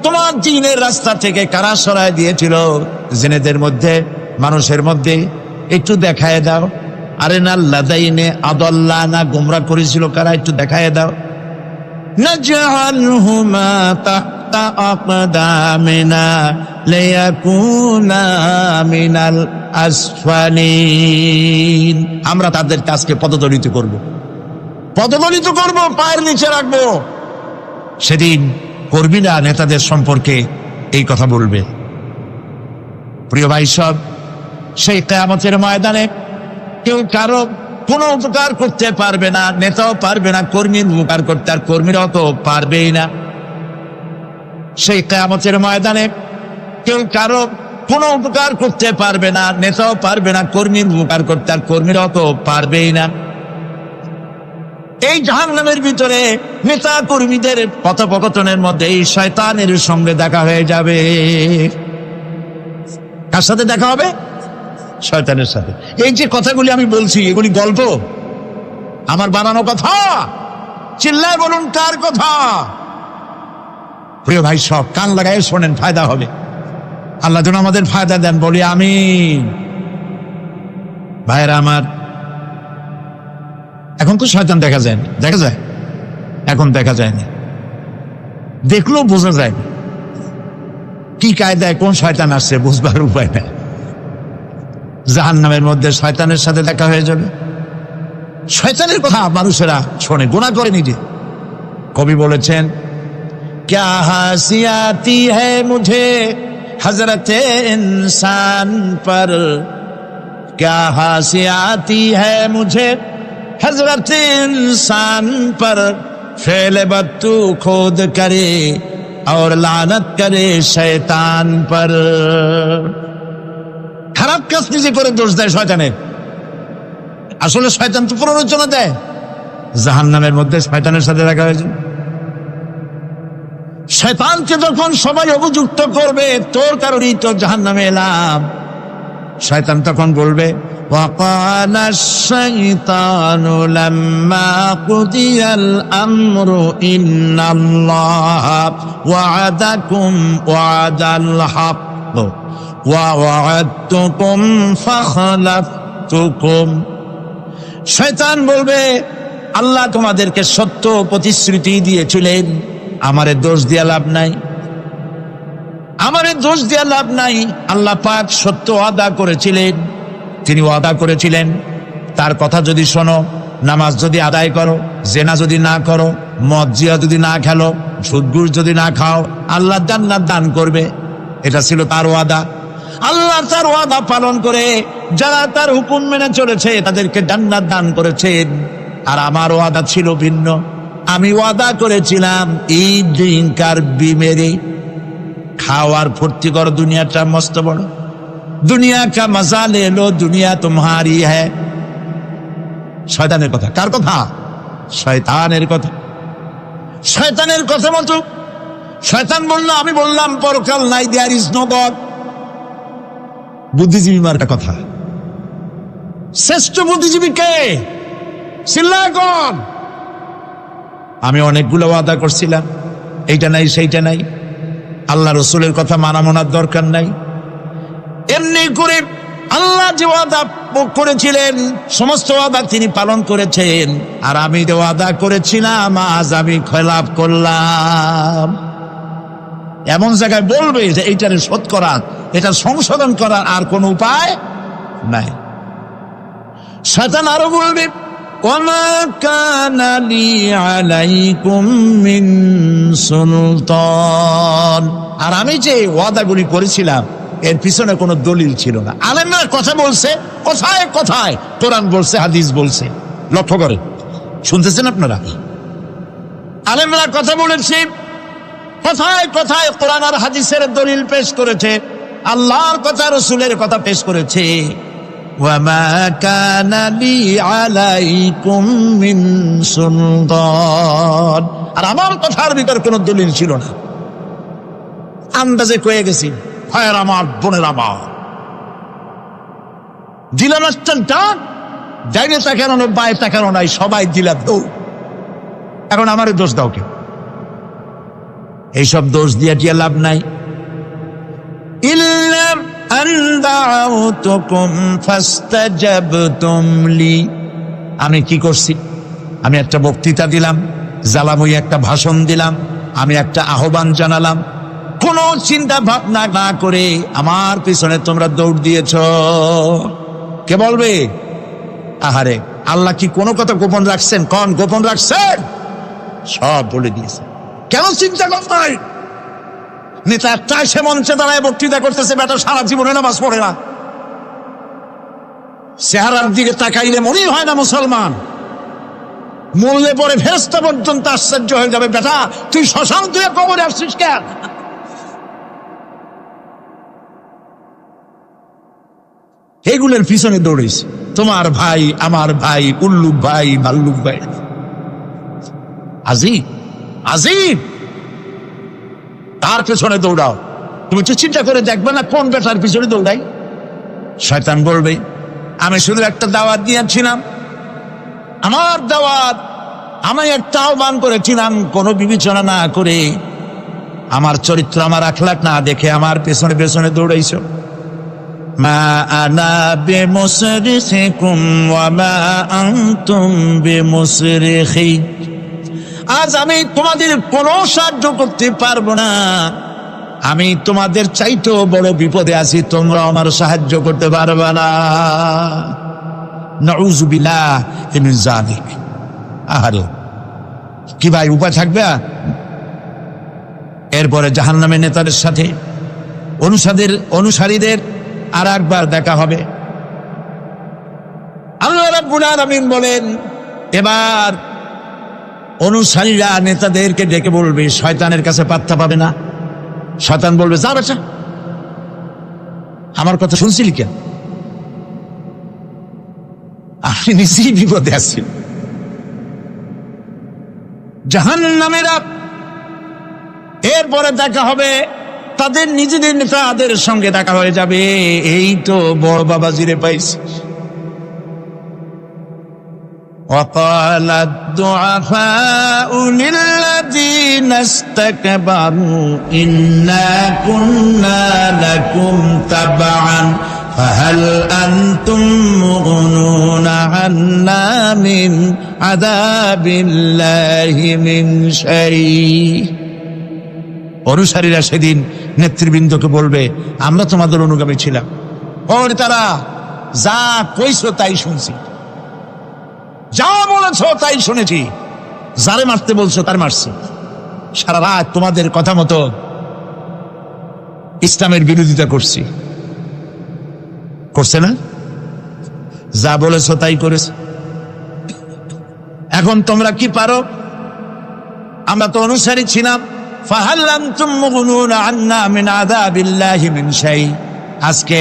তোমার দ্বীনের রাস্তা থেকে কারা সরায় দিয়েছিল, জিনেদের মধ্যে মানুষের মধ্যে একটু দেখায় দাও। আরেনা লাদাইনে আদাল্লানা, গোমরাহ করেছিল কারা, একটু দেখায় দাও। নাজআলহুমা তাহতা আকদামিনা লিয়াকুনা মিনাল আসফালিন। আমরা তাদের কাজকে পদদলিত করব, পদদলিত করব, পায়ের নিচে রাখবো। সেদিন কর্মীরা নেতাদের সম্পর্কে এই কথা বলবে। প্রিয় ভাই সব, সেই কিয়ামতের ময়দানে কেউ কারো কোনো উপকার করতে পারবে না, নেতাও পারবে না কর্মীর উপকার করতে, আর কর্মীরাও তো পারবেই না। সেই কিয়ামতের ময়দানে কেউ কারো কোনো উপকার করতে পারবে না, নেতাও পারবে না কর্মীর উপকার করতে, আর কর্মীরাও তো পারবেই না। এই জাহান্নামের ভিতরে নেতা কর্মীদের কথোপকথনের মধ্যে এই শয়তানের সঙ্গে দেখা হয়ে যাবে। কার সাথে দেখা হবে? শয়তানের সাথে। এই যে কথাগুলি আমি বলছি, এগুলি গল্প, আমার বানানো কথা? চিল্লায় বলুন, কার কথা? প্রিয় ভাই সব, কান লাগায় শোনেন, ফায়দা হবে। আল্লাহ যেন আমাদের ফায়দা দেন, বলি আমিন। ভাইরা আমার, এখন তো শয়তান দেখা যায় না, দেখা যায়? এখন দেখা যায় না, দেখলেও বোঝা যায় না কি কায়দায় কোন শয়তান আসছে, বুঝবার উপায় নেই। জাহান্নামের মধ্যে শয়তানের সাথে দেখা হয়ে যাবে। শয়তানের কথা মানুষেরা শোনে, গুনাহ করে নিজে। কবি বলেছেন, क्या हंसी आती है मुझे हजरत इंसान पर, क्या हंसी आती है मुझे हजरत इंसान पर, फेल बत्तू खोद करे और लानत करे शैतान पर। খারাপ কাজ নিজে করে দোষ দেয় শয়তানের। আসলে শয়তান তো প্ররোচনা দেয়। জাহান্নামের মধ্যে শয়তানের সাথে দেখা হয়েছে। শয়তানকে যখন সবাই অভিযুক্ত করবে, তোর কারণেই তো জাহান্নামে এলাম, শয়তান তখন বলবে, وقال الشيطان لما قضي الأمر إن الله وعدكم وعد الحق ووعدتكم فخلفتكم। শয়তান বলবে, আল্লাহ তোমাদেরকে সত্য প্রতিশ্রুতি দিয়েছিলেন, আমারে দোষ দিয়া লাভ নাই, আমারে দোষ দিয়া লাভ নাই। আল্লাহ পাক সত্য ওয়াদা করেছিলেন, তিনি ওয়াদা করেছিলেন তার কথা যদি শোনো, নামাজ যদি আদায় করো, জেনা যদি না করো, মদ জিয়া যদি না খেলো, সুদ ঘুষ যদি না খাও, আল্লাহ জান্নাত দান করবে। এটা ছিল তার ওয়াদা। আল্লাহ তার ওয়াদা পালন করে যারা তার হুকুম মেনে চলেছে তাদেরকে জান্নাত দান করেছেন। আর আমার ওয়াদা ছিল ভিন্ন। আমি ওয়াদা করেছিলাম এই ড্রিঙ্ক আর বিমেরে খাওয়ার ফুর্তি কর, দুনিয়াটা মস্ত বড়, দুনিয়া কা মজা লে লো, দুনিয়া তোমারি হ্যায়। শয়তানের কথা। কার কথা? শয়তানের কথা। শয়তানের কথা মতো শয়তান বলল, আমি বললাম পরকাল নাই, দেয়ার ইজ নো গড। বুদ্ধিজীবী মার্কা কথা। শ্রেষ্ঠ বুদ্ধিজীবী কে? চিল্লাগণ। আমি অনেকগুলো ওয়াদা করছিলাম, এইটা নাই সেইটা নাই, আল্লাহ রসুলের কথা মানা মানার দরকার নাই। এমনি করে আল্লাহ যে ওয়াদা করেছিলেন সমস্ত ওয়াদা তিনি পালন করেছেন। আর আমি যে ওয়াদা করেছিলাম আজ আমি খেলাপ করলাম। এমন জায়গায় বলবে যে এইটারে শোধ করার, এটা সংশোধন করার আর কোন উপায় নাই। শয়তান আরো বলবে, ওমা কানা লি আলাইকুম মিন সুলতান। আর আমি যে ওয়াদাগুলি করেছিলাম এর পিছনে কোনো দলিল ছিল না। আলেমরা কথা বলছে, কোথায় কোথায় কোরআন বলছে, হাদিস বলছে। লক্ষ্য করে শুনতেছেন আপনারা? আলেমরা কথা বলেছে, কোথায় কোথায় কোরআন আর হাদিসের দলিল পেশ করেছে, আল্লাহর কথা রসুলের কথা পেশ করেছে। ওয়ামা কানা লি আলাইকুম মিন সুলতান। আর আমার কথার ভিতর কোনো দলিল ছিল না, আন্দাজে কয়ে গেছি। ভাইয়ের আমার, বোনের আমার, দিলাম একটা ডাক, ডাইনে তাকানো না, বায়ে তাকানো নাই, সবাই দিলাম দৌড়। এখন আমার দোষ দাও কেউ? এইসব দোষ দিয়ে টিয়া লাভ নাই। ইল্লাম আন দাউতুকুম ফাস্তাজাবতুম লি। আমি কি করছি? আমি একটা বক্তৃতা দিলাম, জ্বালাময়ী একটা ভাষণ দিলাম, আমি একটা আহ্বান জানালাম, কোন চিন্তা ভাবনা না করে আমার পিছনে তোমরা দৌড় দিয়েছ। কে বলবে? আহারে, আল্লাহ কি কোনো কথা গোপন রাখছেন? কোন গোপন রাখছেন? সব বলে দিয়েছে। কেন চিন্তা করতে? নেতা একটাই সে মঞ্চে দাঁড়ায় বক্তৃতা করতেছে, বেটা সারা জীবনে নামাজ পড়ে না, চেহারার দিকে তাকাইলে মনেই হয় না মুসলমান, মরলে পরে ফেরেশতা পর্যন্ত আশ্চর্য হয়ে যাবে, বেটা তুই শ্মশান তুই কবরে আসছিস কেন? এগুলোর পিছনে দৌড়েছে তোমার ভাই, আমার ভাই, উল্লুক ভাই, ভাল্লুক ভাই। আজিব আজিব, তার পেছনে দৌড়াও। তুমি তো চিন্তা করে দেখবে না কোন বেটার পিছনে দৌড়াই? শয়তান বলবে, আমি শুধু একটা দাওয়াত দিয়েছিলাম, আমার দাওয়াত, আমি একটা আহ্বান করেছিলাম, কোনো বিবেচনা না করে, আমার চরিত্র, আমার আখলাক না দেখে আমার পেছনে পেছনে দৌড়াইছো। মা আনা বিমুসরিখিকুম ওয়া মা আনতুম বিমুসরিখি। আজ আমি তোমাদের কোনো সাহায্য করতে পারবো না, আমি তোমাদের চাইতেও বড় বিপদে আছি, তোমরা আমার সাহায্য করতে পারবে না। নাউযু বিল্লাহি মিন যালিক। আহারে, কি ভাই উপায় থাকবে? এরপরে জাহান্নামের নেতাদের সাথে অনুসারীদের আর একবার দেখা হবে। আল্লাহ রাব্বুল আলামিন বলেন, এবার অনুসারীরা নেতাদেরকে ডেকে বলবে, শয়তানের কাছে পাত্তা পাবে না। শয়তান বলবে, যা বেটা, আমার কথা শুনছিলি কেন? আমি নিজেই বিপদে আছি। জাহান্নামেরা এরপরে দেখা হবে তাদের নিজেদের নেতাদের সঙ্গে দেখা হয়ে যাবে। এই তো বড় বাবাজিরে পাইছি। وقال الضعفاء للذين استكبروا إنا كنا لكم تبعا فهل أنتم مغنون عنا من عذاب الله من شيء। অনুসারীরা সেদিন নেতৃবৃন্দকে বলবে, আমরা তোমাদের অনুগামী ছিলাম। ওরে তারা, যা কইছো তাই শুনছি, যা বলেছ তাই শুনেছি, যারে মারতে বলছো তার মারছে। সারা রাত তোমাদের কথা মতো ইসলামের বিরোধিতা করছে না? যা বলেছো তাই করেছে। এখন তোমরা কি পারো? আমরা তো অনুসারী ছিলাম। ফাহাল আনতুম মুগনুনা আন্না মিন আযাবিল্লাহি মিন শাই। আজকে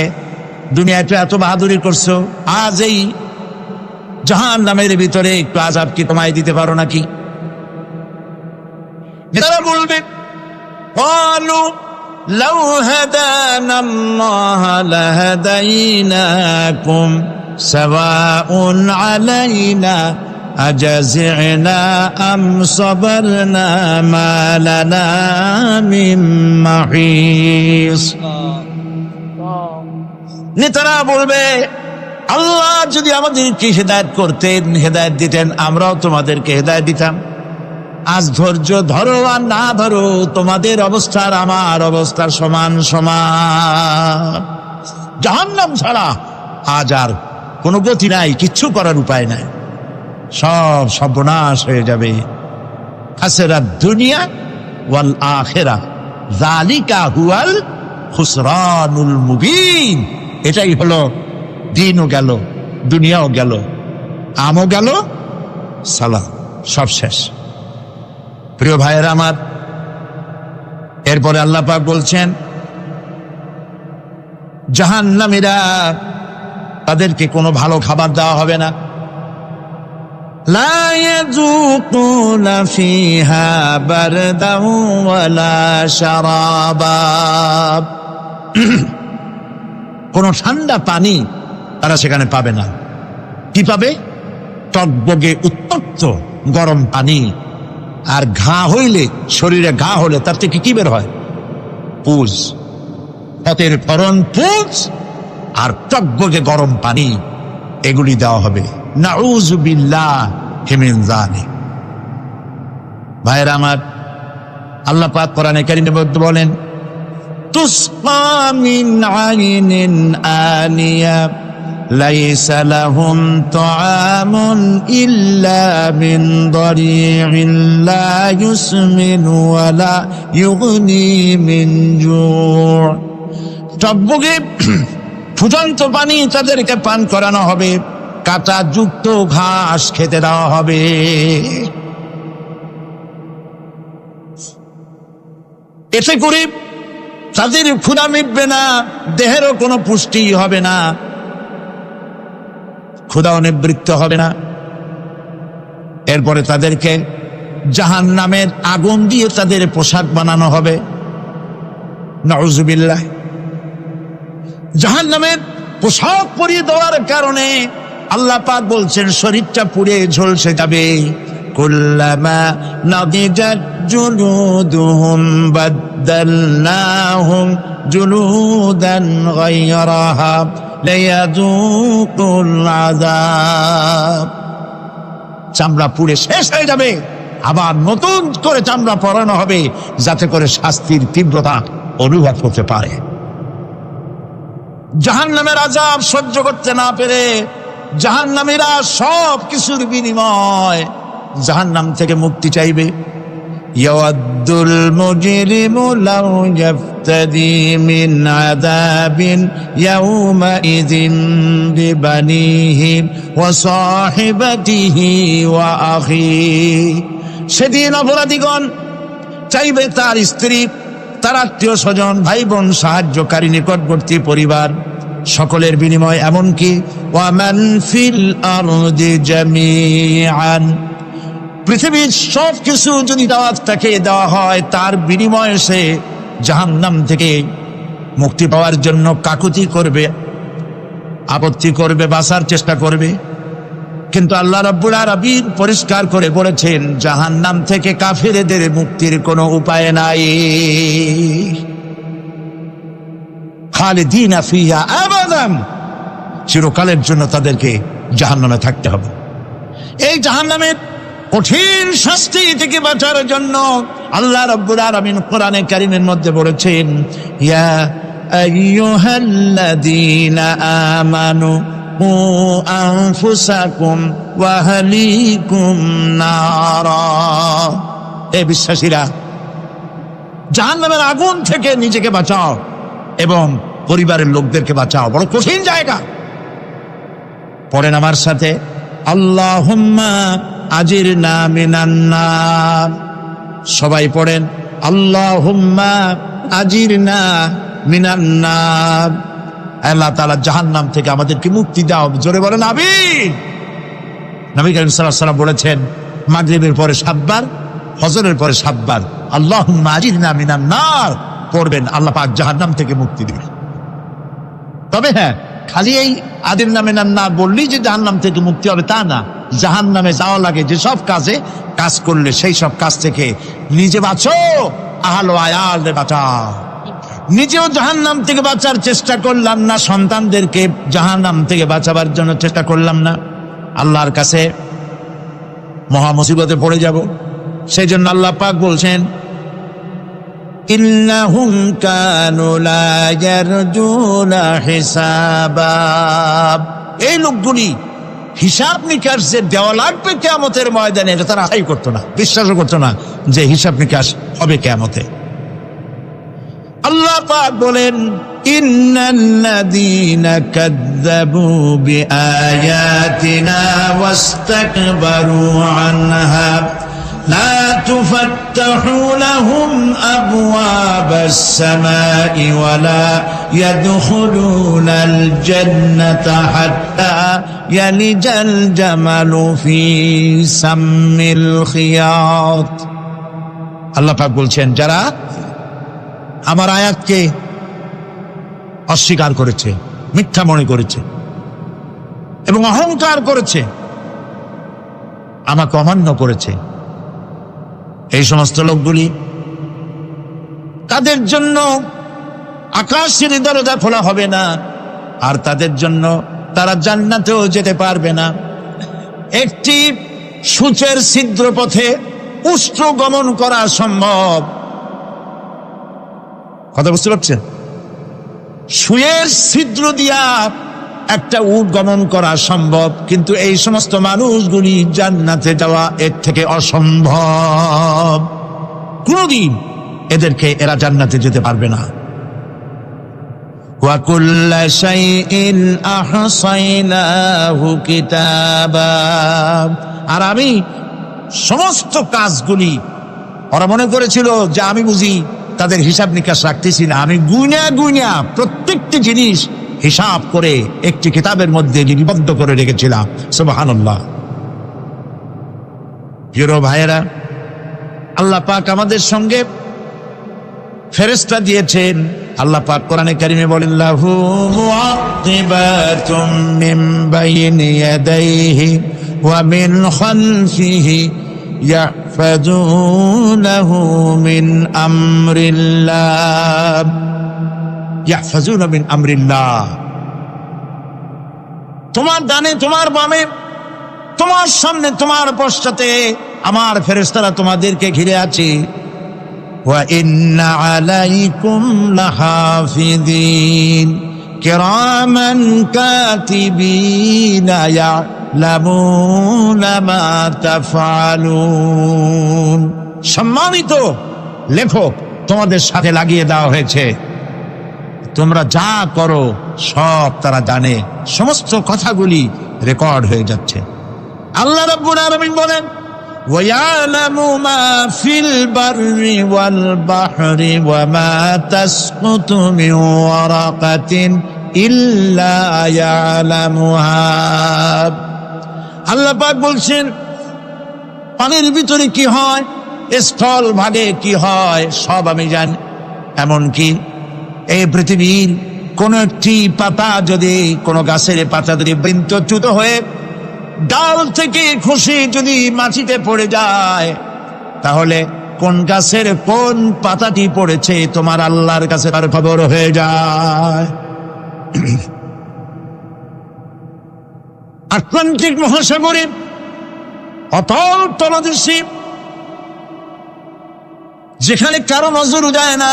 দুনিয়াতে এত বাহাদুরি করছো, আজ এই জাহান্নামের ভিতরে একটু আযাব কি তোমায় দিতে পারো নাকি? তারা বলবে ক্বালু লাউ হাদানাল্লাহু লাহাদাইনাকুম সাওয়াউন আলাইনা আজাজি'না আম সাবারনা মা লানা মিন মাহিস। নেতারা বলবে আল্লাহ যদি আমাদেরকে হেদায়েত করতেন, হেদায়েত দিতেন, আমরাও তোমাদেরকে হেদায়েত দিতাম। আজ ধৈর্য ধরো আর না ধরো, তোমাদের অবস্থার আমার অবস্থার সমান সমান। জাহান্নাম ছাড়া আজ আর কোনো গতি নাই, কিচ্ছু করার উপায় নাই, সব সর্বনাশ হয়ে যাবে। খাসিরাত দুনিয়া ওয়াল আখিরা যালিকা হুয়াল খুসরানুল মুবিন। এটাই হলো দিনও গেল, দুনিয়াও গেল, আমও গেল, সালাম, সব শেষ। প্রিয় ভাইয়েরা আমার, এরপরে আল্লাহ পাক বলছেন জাহান্নামীরা তাদেরকে কোনো ভালো খাবার দেওয়া হবে না। লা ইয়াযুকুনা ফিহা বারদাও ওয়ালা শারাবা। কোনো ঠান্ডা পানি তারা সেখানে পাবে না। কি পাবে? টকবগে উত্তপ্ত গরম পানি। আর ঘা হইলে, শরীরে ঘা হলে তার থেকে কি বের হয়? পুজ, পথের ফরন পুজ আর টকবগে গরম পানি, এগুলি দেওয়া হবে। নাউযু বিল্লাহি মিন যালিক। ভাইরা আমার, আল্লাহ পাক কোরআনে কারীমে বলেন তুসকা মিন আইনিন আনিয়া লাইসা লাহুম তাআমুন ইল্লা মিন দারি'in লা ইউসমিনু ওয়া লা ইউগনি মিন জু'। টকবগে ফুটন্ত পানি তাদেরকে পান করানো হবে, কাঁটা যুক্ত ঘাস খেতে দেওয়া হবে। এতে করে তাদের ক্ষুধা মিটবে না, দেহেরও কোনো পুষ্টি হবে না, ক্ষুধাও নিবৃত্ত হবে না। এরপরে তাদেরকে জাহান্নামের আগুন দিয়ে তাদের পোশাক বানানো হবে। নাউযুবিল্লাহ। জাহান্নামের পোশাক পরিয়ে দেওয়ার কারণে আল্লাহ পাক বলছেন শরীরটা পুড়ে ঝলসে যাবে। কুল্লামা নাদিজাত জুলুদুহুম বাদদালনাহুম জুলুদান গায়রাহা লিয়াযুকুল আযাব। চামড়া পুড়ে শেষ হয়ে যাবে, আবার নতুন করে চামড়া পরানো হবে, যাতে করে শাস্তির তীব্রতা অনুভব করতে পারে। জাহান্নামের আযাব সহ্য করতে না পেরে জাহান্নামীরা সব কিছুর বিনিময় জাহান্নাম থেকে মুক্তি চাইবে। ইয়াওয়াদ্দুল মুজরিমু লাউ ইয়াফতাদি মিন আযাবিন ইয়াওমাইযিন বিবানিহি ওয়া সাহিবাতিহি ওয়া আখিহি। সেদিন অপরাধীগণ চাইবে তার স্ত্রী, তার আত্মীয় স্বজন, ভাই বোন, সাহায্যকারী, নিকটবর্তী পরিবার, সকলের বিনিময়, এমনকি ওয়ামান ফিল আরদি জামিআন, পৃথিবীর সব কিছু যদি তাকে দেওয়া হয়, তার বিনিময়ে সে জাহান্নাম থেকে মুক্তি পাওয়ার জন্য কাকুতি করবে, আপত্তি করবে, বাঁচার চেষ্টা করবে। কিন্তু আল্লাহ রাব্বুল আলামিন পরিষ্কার করে বলেছেন জাহান্নাম থেকে কাফেরদের মুক্তির কোনো উপায় নাই। খালিদিনা ফিহা আবাদান, চিরকালের জন্য তাদেরকে জাহান্নামে থাকতে হবে। এই জাহান্নামের কঠিন শাস্তি থেকে বাঁচার জন্য আল্লাহ রাব্বুল আলামিন কোরআনে কারীমের মধ্যে বলেছেন ইয়া আইয়ুহাল্লাযীনা আমানু কু আনফুসাকুম ওয়া আহলিকুম নারা। এ বিশ্বাসীরা, জাহান্নামের আগুন থেকে নিজেকে বাঁচাও এবং পরিবারের লোকদেরকে বাঁচাও। বড় কঠিন জায়গা। পড়েন আমার সাথে, আল্লাহুম্মা আজিরনা মিনান নার। সবাই পড়েন, আল্লাহুম্মা আজিরনা মিনান নার। আল্লাহ তাআলা জাহান্নাম থেকে আমাদেরকে মুক্তি দাও। জোরে বলেন আমিন। নবী করিম সাল্লাল্লাহু আলাইহি ওয়াসাল্লাম বলেছেন, মাগরিবের পরে 7 বার, ফজরের পরে 7 বার আল্লাহুম্মা আজিরনা মিনান নার পড়বেন, আল্লাহ পাক জাহান্নাম থেকে মুক্তি দিবেন। তবে হ্যাঁ, খালি এই আজিরনা মিনান নার বললেই যে জাহান্নাম থেকে মুক্তি হবে তা না। জাহান্নামে যাওয়া লাগে যেসব কাজ করলে সেই সব কাজ থেকে নিজে বাঁচো, আহল আয়ালদের বাঁচাও। নিজেও জাহান্নাম থেকে বাঁচার চেষ্টা করলাম না, সন্তানদেরকে জাহান্নাম থেকে বাঁচাবার জন্য চেষ্টা করলাম না, আল্লাহর কাছে মহা মুসিবতে পড়ে যাব। সেই জন্য আল্লাহ পাক বলছেন, ইন্নাহুম কানু লা ইয়ারজুনা হিসাবা। এই লোকগুলি হিসাব নিকাশ যে দেওয়া লাগবে কিয়ামতের ময়দানে, এটা তারা আশাই করতো না, বিশ্বাসও করতো না যে হিসাব নিকাশ হবে কিয়ামতে। আল্লাহ পাক বলেন, ইন্নাল্লাযীনা কাযযাবু বিআয়াতিনা ওয়াস্তাকবারু আনহা লা তুফাত্তাহু লাহুম আবওয়াবাস সামাই ওয়া লা ইয়াদখুলুনাল জান্নাতা হাত্তা ইয়ালিজাল জামালু ফি সাম্মিল খিয়াত। আল্লাহ পাক বলছেন, যারা আমার আয়াতকে অস্বীকার করেছে, মিথ্যা মনে করেছে এবং অহংকার করেছে, আমাকে অমান্য করেছে, এই সমস্ত লোকগুলি, তাদের জন্য আকাশের দরজা খোলা হবে না, আর তাদের জন্য তারা জান্নাতেও যেতে পারবে না। একটি সূচের ছিদ্র পথে উষ্ট্র গমন করা সম্ভব। কথা বুঝতে পারছেন? সুয়ের ছিদ্র দিয়া একটা উট গমন করা সম্ভব, কিন্তু এই সমস্ত মানুষগুলি জান্নাতে যাওয়া এর থেকে অসম্ভব। কোনদিন এরা জান্নাতে যেতে পারবে না। ওয়া কুল্লা শাইইন আহসাইনাহু কিতাবা। আর আমি সমস্ত কাজগুলি, ওরা মনে করেছিল যে আমি বুঝি তাদের হিসাব নিকাশ রাখতেছি না, আমি গুইনা প্রত্যেকটি জিনিস হিসাব করে একটি কিতাবের মধ্যে লিপিবদ্ধ করে রেখেছিলাম। সুবহানাল্লাহ। প্রিয় ভাইয়েরা, আল্লাহ পাক আমাদের সঙ্গে ফেরেশতা দিয়েছেন। আল্লাহ পাক কোরআনে কারিমে বলেন, লাহু মুআক্কিবাতুম মিন বাইনি ইয়াদাইহি ওয়া মিন খালফিহি ইয়াহফাজুনাহু মিন আমরিল্লাহ। ইয়াহফাজুনা মিন আমরিল্লাহ। তোমার ডানে, তোমার বামে, তোমার সামনে, তোমার পশ্চাতে আমার ফেরেশতারা তোমাদেরকে ঘিরে আছে। ওয়া ইন্না আলাইকুম লাহাফিযিন কিরামান কাতিবিনা ইয়ালামুনা মা তাফআলুন। সম্মানিত লেখক তোমাদের সাথে লাগিয়ে দেওয়া হয়েছে, তোমরা যা করো সব তারা জানে, সমস্ত কথাগুলি রেকর্ড হয়ে যাচ্ছে। আল্লাহ রাব্বুল আলামিন বলেন, ওয়ায়ালামু মা ফিল বাররি ওয়াল বাহরি ওয়া মা তাসকুতু মিন ওয়ারাকাতিন ইল্লা ইয়ালামুহা। আল্লাহ পাক বলছেন, পানির ভিতরে কি হয়, স্থল ভাগে কি হয়, সব আমি জানি। এমনকি এই পৃথিবীর কোন একটি পাতা যদি, কোন গাছের পাতা যদি বৃন্তচ্যুত হয়ে ডাল থেকে খসে যদি মাটিতে পড়ে যায়, তাহলে কোন গাছের কোন পাতাটি পড়েছে তোমার আল্লাহর কাছে তার খবর হয়ে যায়। আটলান্টিক মহাসাগরে অতল তলদেশে, যেখানে কারো নজর যায় না,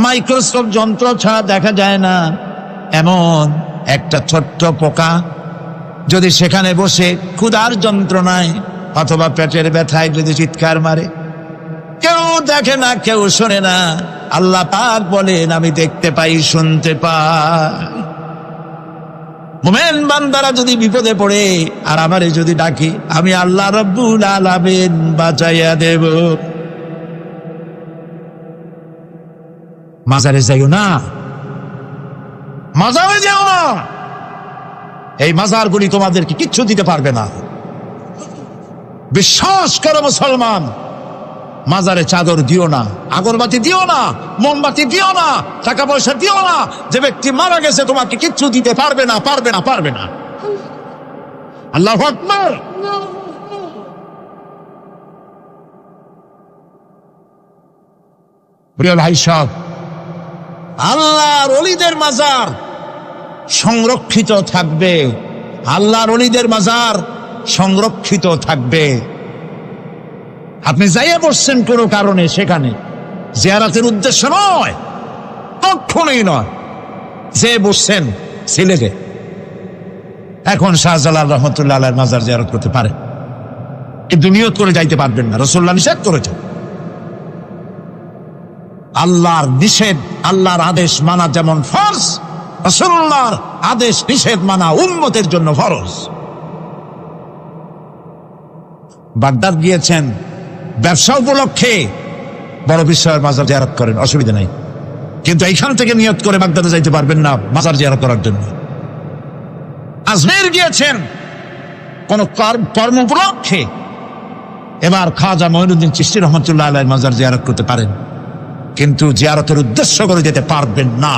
মাইক্রোস্কোপ যন্ত্র ছাড়া দেখা যায় না, এমন একটা ছোট্ট পোকা যদি সেখানে বসে ক্ষুধার যন্ত্রণায় অথবা পেটের ব্যথায় যদি চিৎকার মারে, কেউ দেখে না, কেউ শোনে না, আল্লাহ পাক বলেন আমি দেখতে পাই, শুনতে পাই। মুমিন বান্দারা যদি বিপদে পড়ে আর আমারে যদি ডাকে, আমি আল্লাহ রব্বুল আলামিন বাঁচাইয়া দেব। মাজারে যাইও না, মাজারে যাও না, এই মাজারগুলি তোমাদেরকে কিচ্ছু দিতে পারবে না। বিশ্বাস করো মুসলমান, মাজারে চাদর দিও না, আগরবাতি দিও না, মোমবাতি দিও না, টাকা পয়সা দিও না। যে ব্যক্তি মারা গেছে তোমাকে কিচ্ছু দিতে পারবে না, পারবে না, পারবে না। আল্লাহু আকবার। প্রিয় ভাই সব, আল্লাহর ওলিদের মাজার সংরক্ষিত থাকবে, আল্লাহর ওলিদের মাজার সংরক্ষিত থাকবে। আপনি যাইয়া বসছেন কোনো কারণে, সেখানে জিয়ারতের উদ্দেশ্য নয়, কখনোই নয়। যে বসছেন সিলেটে, এখন শাহজালাল রহমতুল্লাহ আলাইহির মাজার জিয়ারত করতে পারেন, কিন্তু নিয়ত করে যাইতে পারবেন না, রাসূলুল্লাহ নিষেধ করেছেন। আল্লাহর নিষেধ, আল্লাহর আদেশ মানা যেমন ফরজ, রাসূলুল্লাহর আদেশ নিষেধ মানা উম্মতের জন্য ফরজ। বাগদাদ গিয়েছেন ব্যবসা উপলক্ষে, বড় বিশ্বের মাজার জিয়ারত করেন, অসুবিধা নাই, কিন্তু এইখান থেকে নিয়ত করে বাগদাদে যাইতে পারবেন না মাজার জিয়ারত করার জন্য। আজমের গিয়েছেন কোন কর্ম উপলক্ষে, এবার খাজা মঈনুদ্দিন চিশতি রহমতুল্লাহ আলাইহির মাজার জিয়ারত করতে পারেন, কিন্তু জিয়ারতের উদ্দেশ্য করে যেতে পারবেন না।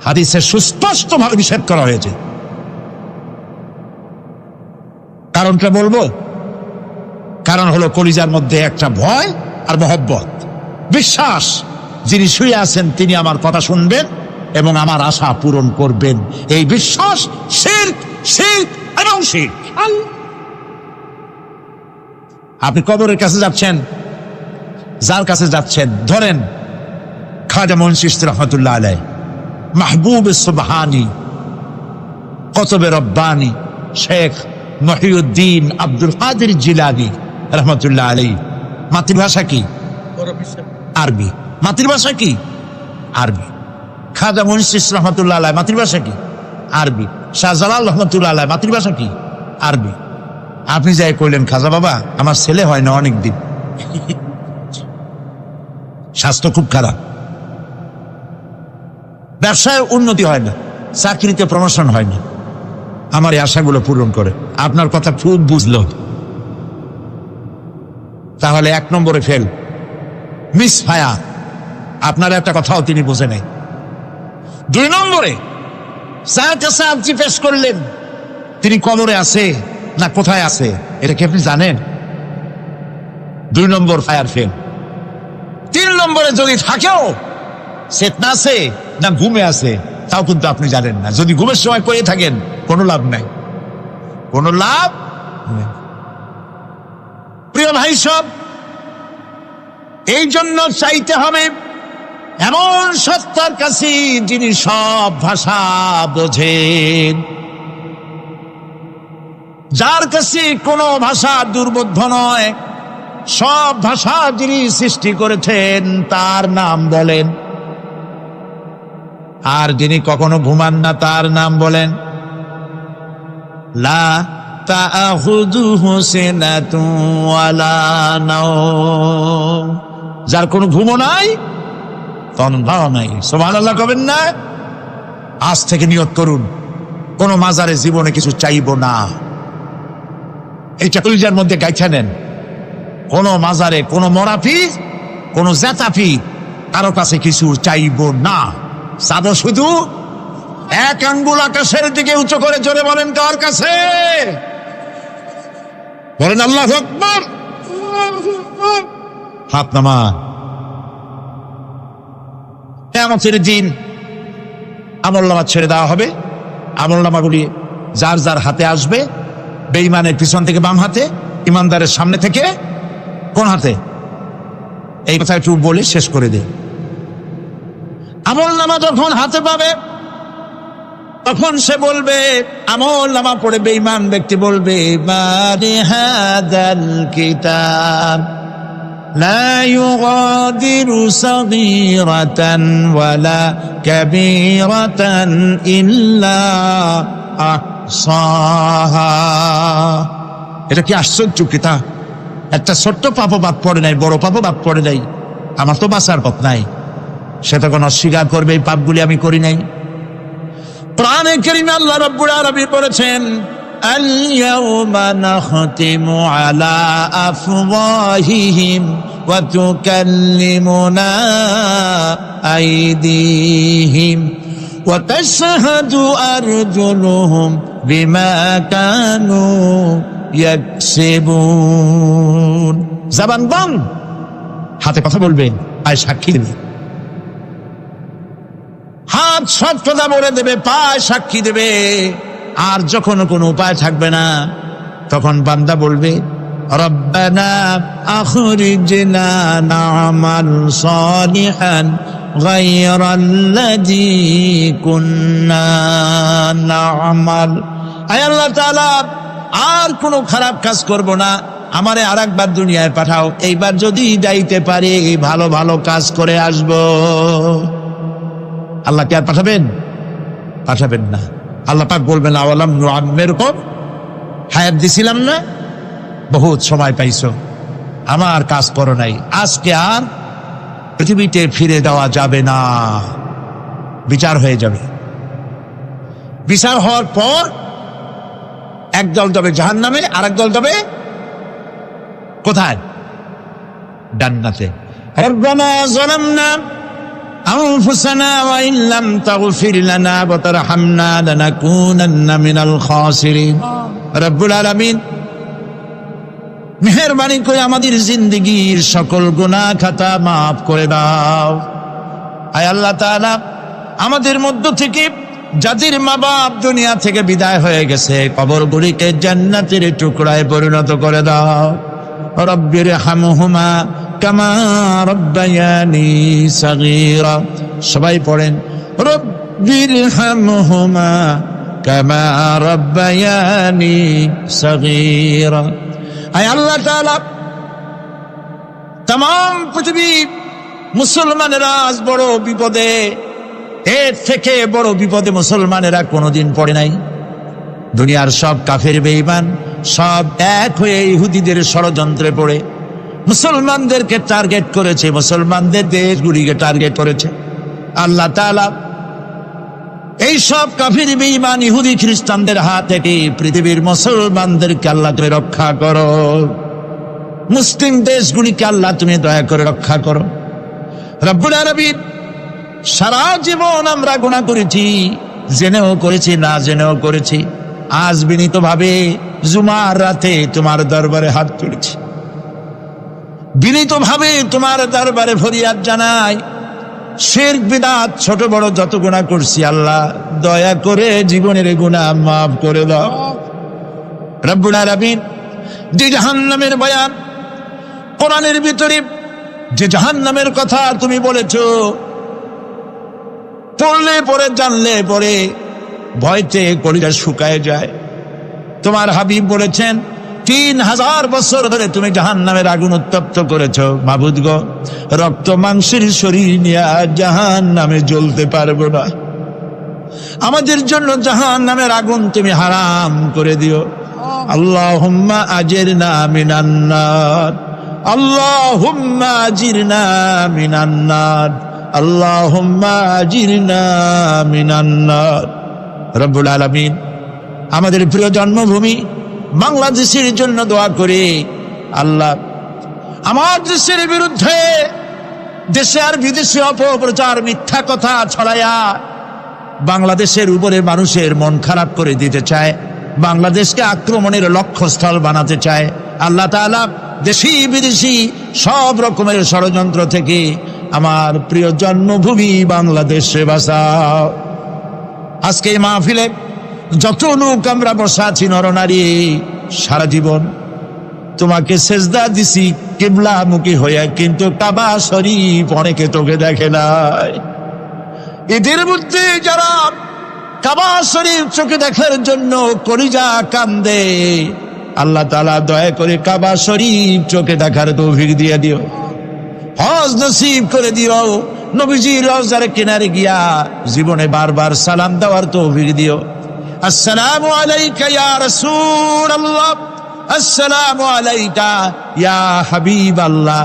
হাদিসে সুস্পষ্টভাবে নিষেধ করা হয়েছে। কারণটা বলবো, কারণ হলো কলিজার মধ্যে একটা ভয় আর মহব্বত, বিশ্বাস, যিনি শুয়ে আছেন তিনি আমার কথা শুনবেন এবং আমার আশা পূরণ করবেন, এই বিশ্বাস শিরক, শিরক এবং শিরক। আপনি কবরের কাছে যাচ্ছেন, যার কাছে যাচ্ছেন, ধরেন খাজা মঈন চিশতি রহমতুল্লাহ আলাইহি, মাহবুব সুবহানি, কতবে রব্বানি, শেখ মহিউদ্দিন আব্দুল কাদের জিলানী রহমতুল্লাহ আলাইহি। মাতৃভাষা কি? আরবি। মাতৃভাষা কি? আরবি। খাজা মঈন চিশতি রহমতুল্লাহ আলাইহি মাতৃভাষা কি? আরবি। শাহজালাল রহমতুল্লাহ আলাইহি মাতৃভাষা কি? আরবি। আপনি যাই কইলেন, খাজা বাবা আমার ছেলে হয় না অনেকদিন, স্বাস্থ্য খুব খারাপ, ব্যবসায় উন্নতি হয় না, চাকরিতে প্রমোশন হয় না, আমার এই আশাগুলো পূরণ করে। আপনার কথা খুব বুঝলো, তাহলে 1 নম্বরে ফেল, মিস ফায়ার। আপনার একটা কথাও তিনি বোঝে নাই। 2 নম্বরে যার কাছে আপনি জিজ্ঞেস করলেন তিনি কবরে আছে না কোথায় আছে, এটা কি আপনি জানেন? 2 নম্বর ফায়ার ফেল। 3 নম্বরে যদি থাকেও চেতনা আছে না ঘুমে আছে তাও কিন্তু আপনি জানেন না। যদি ঘুমের সময় করে থাকেন কোনো লাভ নাই, কোনো লাভ নেই। প্রিয় ভাই সব, এই জন্য চাইতে হবে এমন সত্তার কাছে যিনি সব ভাষা বোঝেন, যার কাছে কোনো ভাষা দুর্বোধ্য নয়, সব ভাষা যিনি সৃষ্টি করেছেন তার নাম বলেন, আর যিনি কখনো ঘুমান না তার নাম বলেন। লা তাআখুযুহু সিনাতুন ওয়ালা নাওম, যার কোনো ঘুমও নাই তন্দ্রাও নাই। সুবহানাল্লাহ কবেন না? আজ থেকে নিয়ত করুন, কোন মাজারে জীবনে কিছু চাইব না, এইটা কলিজার মধ্যে গাইছা নেন। কোন মাজারে কোন মরাফি, কোন জেতাফি কারো কাছে কিছু চাইব না। চাবো শুধু 1 আঙ্গুল আকাশের দিকে উঁচু করে জোরে বলেন, কার কাছে? বলেন আল্লাহু আকবার। হাত নামা। কিয়ামতের দিন আমলনামা ছেড়ে দেওয়া হবে, আমলনামাগুলি যার যার হাতে আসবে, বেঈমানের পিছন থেকে বাম হাতে, ইমানদারের সামনে থেকে কোন হাতে? এই কথা একটু বলে শেষ করে দে। আমলনামা যখন হাতে পাবে তখন সে বলবে, আমল নামা পড়ে বেঈমান ব্যক্তি বলবে, মারি হাদাল কিতাব লা ইউগাদিরু সাগীরাতান ওয়ালা কাবীরাতান ইল্লা আহসাহা। এটা কি আশ্চর্য কিতাব! একটা ছোট্ট পাপও বাদ পড়ে নাই, বড় পাপও বাদ পড়ে নাই। আমার তো বাঁচার পথ নাই। সে তখন অস্বীকার করবে, এই পাপগুলি আমি করি নাই। কোরআনে কারীমে আল্লাহ রাব্বুল আলামিন বলেছেন, আল-ইয়াওমা নাখতিমু আলা আফওয়াহিহিম ওয়া তুকাল্লিমুনা আইদিহিম ওয়া তাশহাদু আরজুলুহুম বিমা কানু ইয়াকসিবুন। জবান বন্ধ, হাতে কথা বলবে, পায়ে সাক্ষী দেবে। হাত সব কথা বলে দেবে, পায়ে সাক্ষী দেবে। আর যখন কোনো উপায় থাকবে না, তখন বান্দা বলবে, রব্বানা আখরিজনা না'মাল সালিহান গায়রাল্লাযী কুন্না না'মাল। আয় আল্লাহ তাআলা, আর কোনো খারাপ কাজ করব না, আমারে আরেকবার দুনিয়ায় পাঠাও। এইবার যদি যাইতে পারি, ভালো ভালো কাজ করে আসব। আল্লাহ কি আর পাঠাবেন? পাঠাবেন না। আল্লাহ পাক বলবেন, আওয়ালাম নুআম্মিরকুম, হায়াত দিছিলাম না, বহুত সময় পাইছো, আমার কাজ করো নাই, আজকে আর পৃথিবীতে ফিরে দেওয়া যাবে না। বিচার হয়ে যাবে। বিচার হওয়ার পর একদল যাবে জাহান্নামে, আর একদল যাবে কোথায়? জান্নাতে। রব্বানা যালামনা আনফুসানা ওয়া ইন লাম তাগফির লানা ওয়া তারহামনা লানাকুনান্না মিনাল খাসিরিন। রব্বুল আলামিন, মেহেরবানি করে আমাদের জিন্দেগীর সকল গুনাহ খাতা মাফ করে দাও। আয় আল্লাহ তাআলা, আমাদের মধ্য থেকে যাদের মা বাপ দুনিয়া থেকে বিদায় হয়ে গেছে, কবরগুলিকে জান্নাতের টুকরায় পরিণত করে দাও। রব্বির হামহুমা কামা রব্বায়ানি সাগীরা। সবাই পড়েন, রব্বির হামহুমা কামা রব্বায়ানি সাগীরা। আয় আল্লাহ তাআলা, तमाम পৃথিবী মুসলমানেরা আজ বড় বিপদে, এর থেকে বড় বিপদে মুসলমানেরা কোনোদিন পড়ে নাই। দুনিয়ার সব কাফের বেঈমান সব এক হয়ে ইহুদিদের ষড়যন্ত্রে পড়ে মুসলমানদেরকে টার্গেট করেছে, মুসলমানদের দেশগুলিকে টার্গেট করেছে। আল্লাহ তাআলা এই সব কাফের বেঈমান ইহুদি খ্রিস্টানদের হাত থেকে পৃথিবীর মুসলমানদেরকে আল্লাহ করে রক্ষা করো। মুসলিম দেশগুলিকে আল্লাহ তুমি দয়া করে রক্ষা করো। রব্বুল আলামিন, সারা জীবন আমরা গুনাহ করেছি, জেনেও করেছি, না জেনেও করেছি। আজ বিনীতভাবে জুমার রাতে তোমার দরবারে হাত তুলেছি, বিনীতভাবে তোমার দরবারে ফরিয়াদ জানাই। শিরক বিদআত ছোট বড় যত গুনাহ করছি, আল্লাহ দয়া করে জীবনের গুনাহ মাফ করে দাও। রব্বুল আলামিন, যে জাহান্নামের বয়ান কোরআনের ভিতরে, যে জাহান্নামের কথা তুমি বলেছো, পড়লে পরে জানলে পরে ভয়তে কলিজা শুকায় যায়। তোমার হাবিব বলেছেন, 3000 বছর ধরে তুমি জাহান্নামের আগুন উত্তপ্ত করেছো। মাবুদ গো, রক্ত মাংসের শরীর নিয়ে জাহান্নামে জ্বলতে পারবো না। আমাদের জন্য জাহান্নামের আগুন তুমি হারাম করে দিও। আল্লাহুম্মা আজিরনা মিনান নার, আল্লাহুম্মা আজিরনা মিনান নার, আল্লাহুম্মা আজিরনা মিনান নার। রব্বুল আলামিন, আমাদের প্রিয় জন্মভূমি বাংলাদেশের জন্য দোয়া করে। আল্লাহ, আমার দেশের বিরুদ্ধে দেশে আর বিদেশে অপপ্রচার, মিথ্যা কথা ছড়ায়া বাংলাদেশের উপরে মানুষের মন খারাপ করে দিতে চায়, বাংলাদেশকে আক্রমণের লক্ষ্যস্থল বানাতে চায়। আল্লাহ তাআলা দেশি বিদেশি সব রকমের ষড়যন্ত্র থেকে আমার প্রিয় জন্মভূমি বাংলাদেশে বাঁচাও। আজকে এই মাহফিলে যত লোক আমরা বসা আছি, নরনারী, সারা জীবন তোমাকে সেজদা দিছি কিবলামুখী হইয়া, কিন্তু কাবা শরীফ অনেকে তোকে দেখে নাই। এদের মধ্যে যারা কাবা শরীফ চোখে দেখার জন্য কলিজা কান্দে। আল্লাহ তাআলা দয়া করে কাবা শরীফ চোখে দেখার তৌফিক দিয়ে দিও, হজ নসিব করে দিও। নবীজির রওজার কিনারে গিয়া জীবনে বারবার সালাম দেওয়ার তৌফিক দিও। আসসালামু আলাইকা ইয়া রাসূলুল্লাহ, আসসালামু আলাইকা ইয়া হাবিবাল্লাহ।